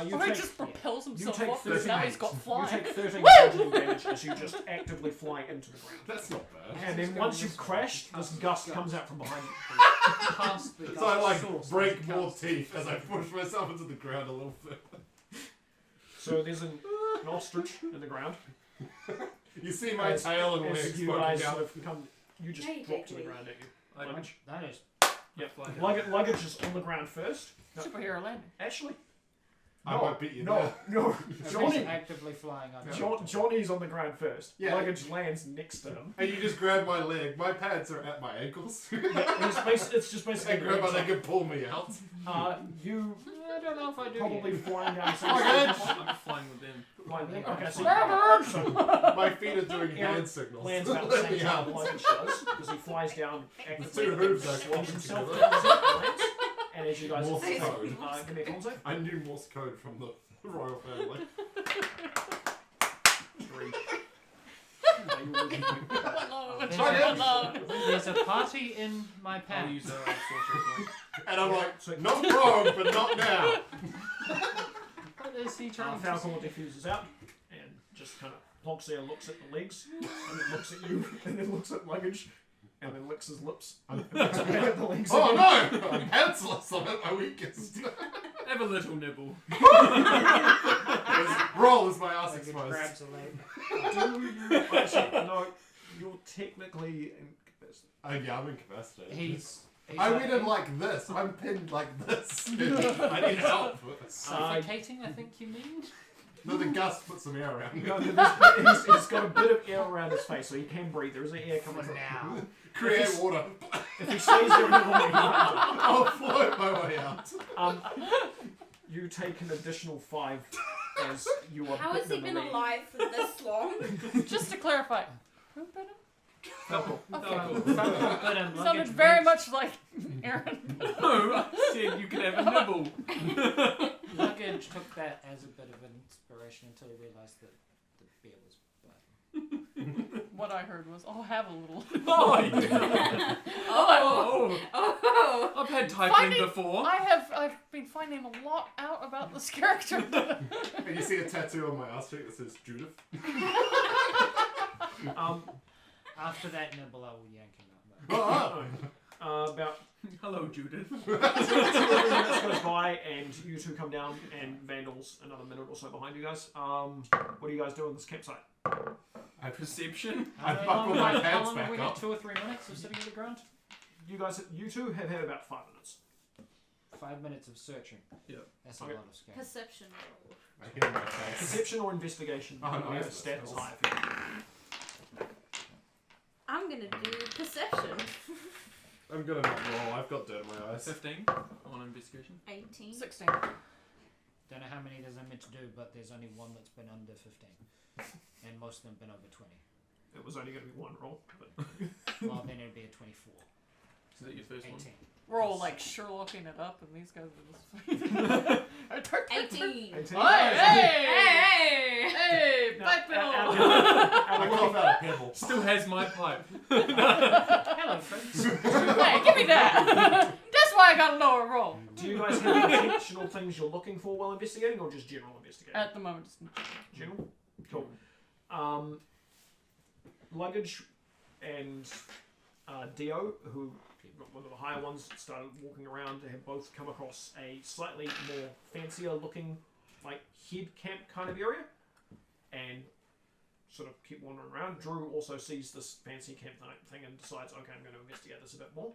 You Or he take, just propels you himself take off because 13 now he's got You fly. take 13 bludgeoning damage as you just actively fly into the ground. That's not bad. And then once you've crashed, this gust comes out from behind you. Past the So I like source break as it more comes. teeth as I push myself into the ground a little further. So there's an ostrich in the ground. You see my tail and as legs you poking guys out. sort of come, you just Hey, drop to the Dick. ground, don't you? Luggage. That is. Yep. Fly down. Luggage is on the ground first. No, Superhero landing. actually, I no, might beat you no, there. no. He's Johnny, actively flying under. Johnny's on the ground first. Yeah. Luggage lands next to him. And you just grab my leg. My pads are at my ankles. It's just basically. And grab my leg and pull me out. You I don't know if I do. probably yet. flying down. I'm flying with them. Okay, so My feet are doing Aaron hand signals. lands about the Let same me time out. Luggage does, because he flies down The actively. two hooves are Swings close himself together. down, lands, and as you guys Morse code. give me a con save. I knew Morse code from the royal family. 3. There's a party in my I'll pants. use a sorcery point. And I'm like, not wrong, but not now. What is he trying to Falcon diffuses out and just kind of plonks there, looks at the legs, and then looks at you, and then looks at Luggage, and then licks his lips. And looks back at the legs Oh again. no! I'm pantsless. I'm at my weakest. Have a little nibble. Roll is my ass Like it exposed. grabs a leg. Do you actually no? You're technically incapacitated. Oh yeah, I'm incapacitated. He's I like- went in like this. I'm pinned like this. I need help. Suffocating, I think you mean? No, the gust puts some air around me. No, he's got a bit of air around his face, so he can breathe. There is an air coming from now. Create water. If he stays there any longer, he won't. I'll float my way out. You take an additional 5 as you are How has he bitten in been the leg. alive for this long? Just to clarify, who bit him? Falcon. Okay. Sounded very much like Aaron. No, I said you can have a nibble. Luggage took that as a bit of an inspiration until he realised that the beer was bad. what I heard was, "Oh, have a little." Oh, I've had typing before. I've been finding a lot out about this character. And you see a tattoo on my ass cheek that says Judith. After that nibble, I will yank him Oh, about hello, Judith. 2 minutes goes by, and you two come down, and Vandal's another minute or so behind you guys. What do you guys do on this campsite? I perception. I buckle my How pants long have we back got? up. 2 or 3 minutes of sitting on the ground? You two have had about 5 minutes. 5 minutes of searching. Yeah. That's a Okay. lot of scale. Perception roll. I hear my face. Perception or investigation? Oh, no, You have yes, stat that's is high. I'm gonna do perception. I'm gonna not roll. I've got dirt in my eyes. 15 on investigation. 18. 16. Don't know how many there's meant to do, but there's only one that's been under 15. And most of them been over 20. It was only going to be one roll, but Well, then it'd be a 24. Is that your first 18. one? We're all like Sherlocking it up, and these guys are just. 18. Hey! Pipe bill! I cough out a pebble. Still has my pipe. Hello, friends. Hey, give me that! That's why I got a lower roll. do you guys have intentional things you're looking for while investigating, or just general investigating? At the moment, just General? Cool. Luggage and Dio, who one of the higher ones, started walking around, have both come across a slightly more fancier looking, like, head camp kind of area, and sort of keep wandering around. Drew also sees this fancy camp thing and decides, okay, I'm going to investigate this a bit more.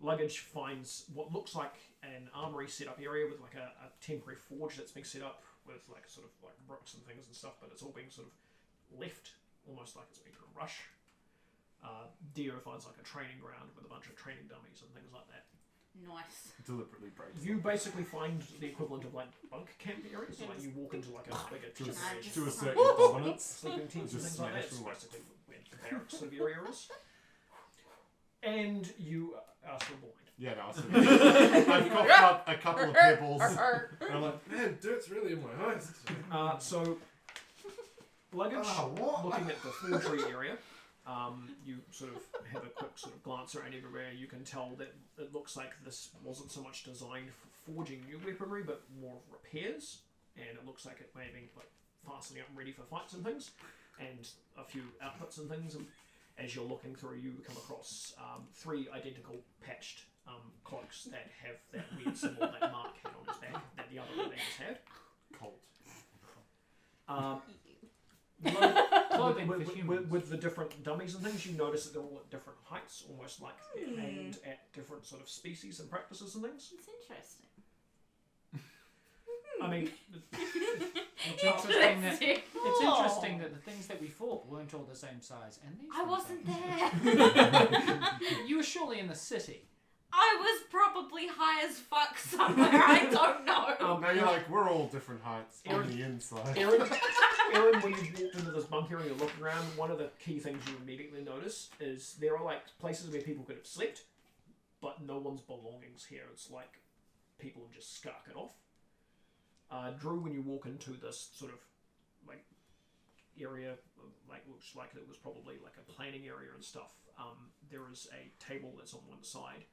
Luggage finds what looks like an armory set-up area with like a temporary forge that's being set up with like sort of like bricks and things and stuff, but it's all being sort of left, almost like it's been in a rush. Dio finds like a training ground with a bunch of training dummies and things like that. Nice. Deliberately breaks. You basically find the equivalent of like bunk camp areas, so like you walk into like a bigger To tent, assert your dominance. sleeping tents and Just things like that. smash It's them. basically where the barracks sort of area is. And you are still blind. Yeah, no, I've coughed up a couple of pebbles. And I'm like, man, dirt's really in my eyes. So, luggage, what? looking at the forgery area, you sort of have a quick sort of glance around everywhere. You can tell that it looks like this wasn't so much designed for forging new weaponry, but more repairs. And it looks like it may be like fastening up and ready for fights and things, and a few outfits and things. And as you're looking through, you come across 3 identical patched cloaks that have that weird symbol that Mark had on his back that the other Remainers had. Colt. With the different dummies and things, you notice that they're all at different heights, almost like they're aimed at different sort of species and practices and things. It's interesting. I mean, It's interesting that the things that we fought weren't all the same size, and these I ones wasn't are. there. You were surely in the city. I was probably high as fuck somewhere. I don't know. Now you're like, we're all different heights on the inside. Aaron, when you walked into this bunker and you look around, one of the key things you immediately notice is there are like places where people could have slept, but no one's belongings here. It's like people have just scarked off. Drew, when you walk into this sort of like area, like looks like it was probably like a planning area and stuff. There is a table that's on one side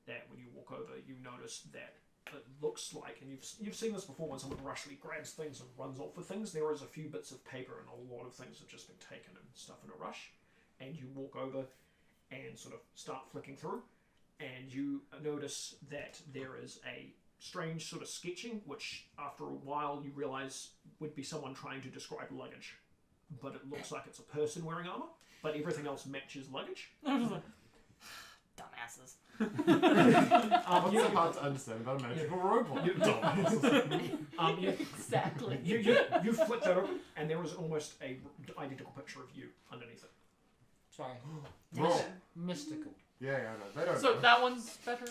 that when you walk over, you notice that it looks like, and you've seen this before when someone rushly grabs things and runs off with things. There is a few bits of paper and a lot of things have just been taken and stuff in a rush. And you walk over and sort of start flicking through, and you notice that there is a strange sort of sketching, which after a while you realise would be someone trying to describe luggage. But it looks like it's a person wearing armour, but everything else matches luggage. Dumbasses. What's so hard to understand about a magical robot? Exactly. You flip that open, and there is almost a identical picture of you underneath it. Sorry. Roll. Mystical. Yeah, I know. They don't So know. that one's better.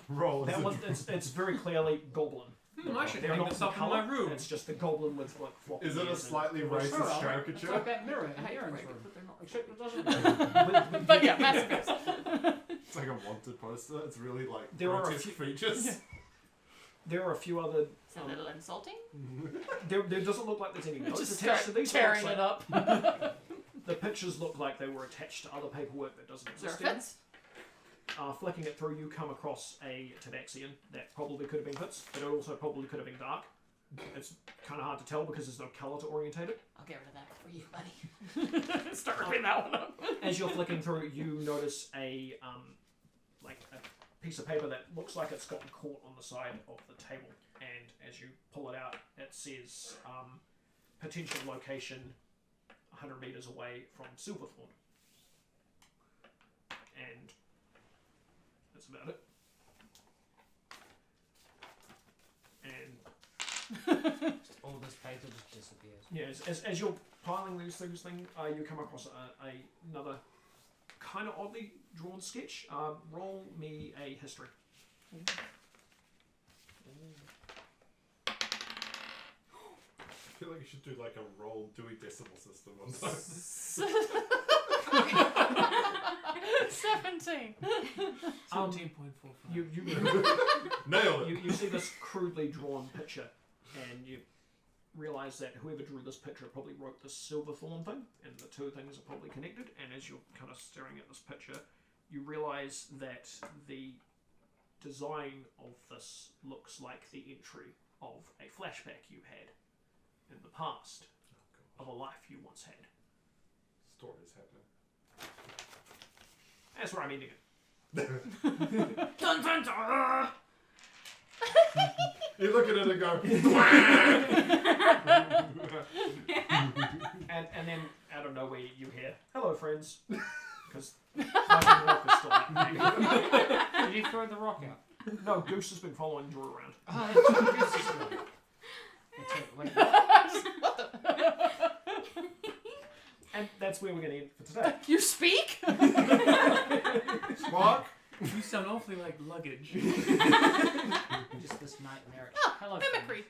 Roll. That one, it's very clearly Goblin. I should They're hang not this the up in colour, my room. It's just the Goblin with like floppy Is it a ears slightly and- racist It's caricature? like that mirror in I hate Aaron's break it, room. but they're not. Except it doesn't. But yeah, massacres. It's like a wanted poster. It's really like There are a grotesque few- features. There are a few other. It's a little insulting. There doesn't look like there's any notes Just attached start to these. tearing Looks it like- up. The pictures look like they were attached to other paperwork that doesn't exist. Fitz? Flicking it through, you come across a tabaxian that probably could have been Fitz, but it also probably could have been Dark. It's kind of hard to tell because there's no colour to orientate it. I'll get rid of that for you, buddy. Start ripping that one up. As you're flicking through, you notice a piece of paper that looks like it's gotten caught on the side of the table, and as you pull it out, it says potential location 100 meters away from Silverthorn, and that's about it. And all this paper just disappears. yeah, as you're piling these things, you come across another kind of oddly drawn sketch. Roll me a history. I feel like you should do like a roll Dewey Decimal System on that. 17. 17.45. You nailed it. You see this crudely drawn picture, and you realise that whoever drew this picture probably wrote this Silverthorn thing, and the two things are probably connected. And as you're kind of staring at this picture, you realise that the design of this looks like the entry of a flashback you had in the past of a life you once had. Stories happening. That's where I'm ending it. Dun dun dun! You look at it and go. and then out of nowhere you hear, "Hello, friends," because fucking rock is still happening. Did you throw the rock out? No, Goose has been following Drew around. Oh, Goose is good. And that's where we're going to end for today. You speak? Spark? You sound awfully like luggage. Just this nightmare. Oh, mimicry.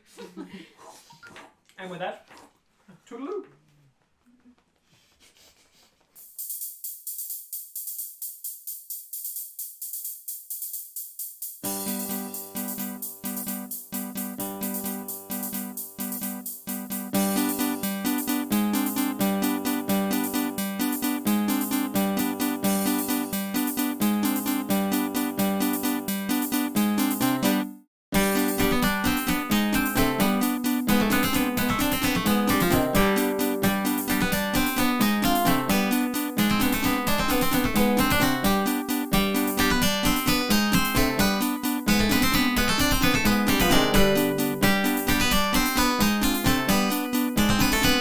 And with that, toodaloo.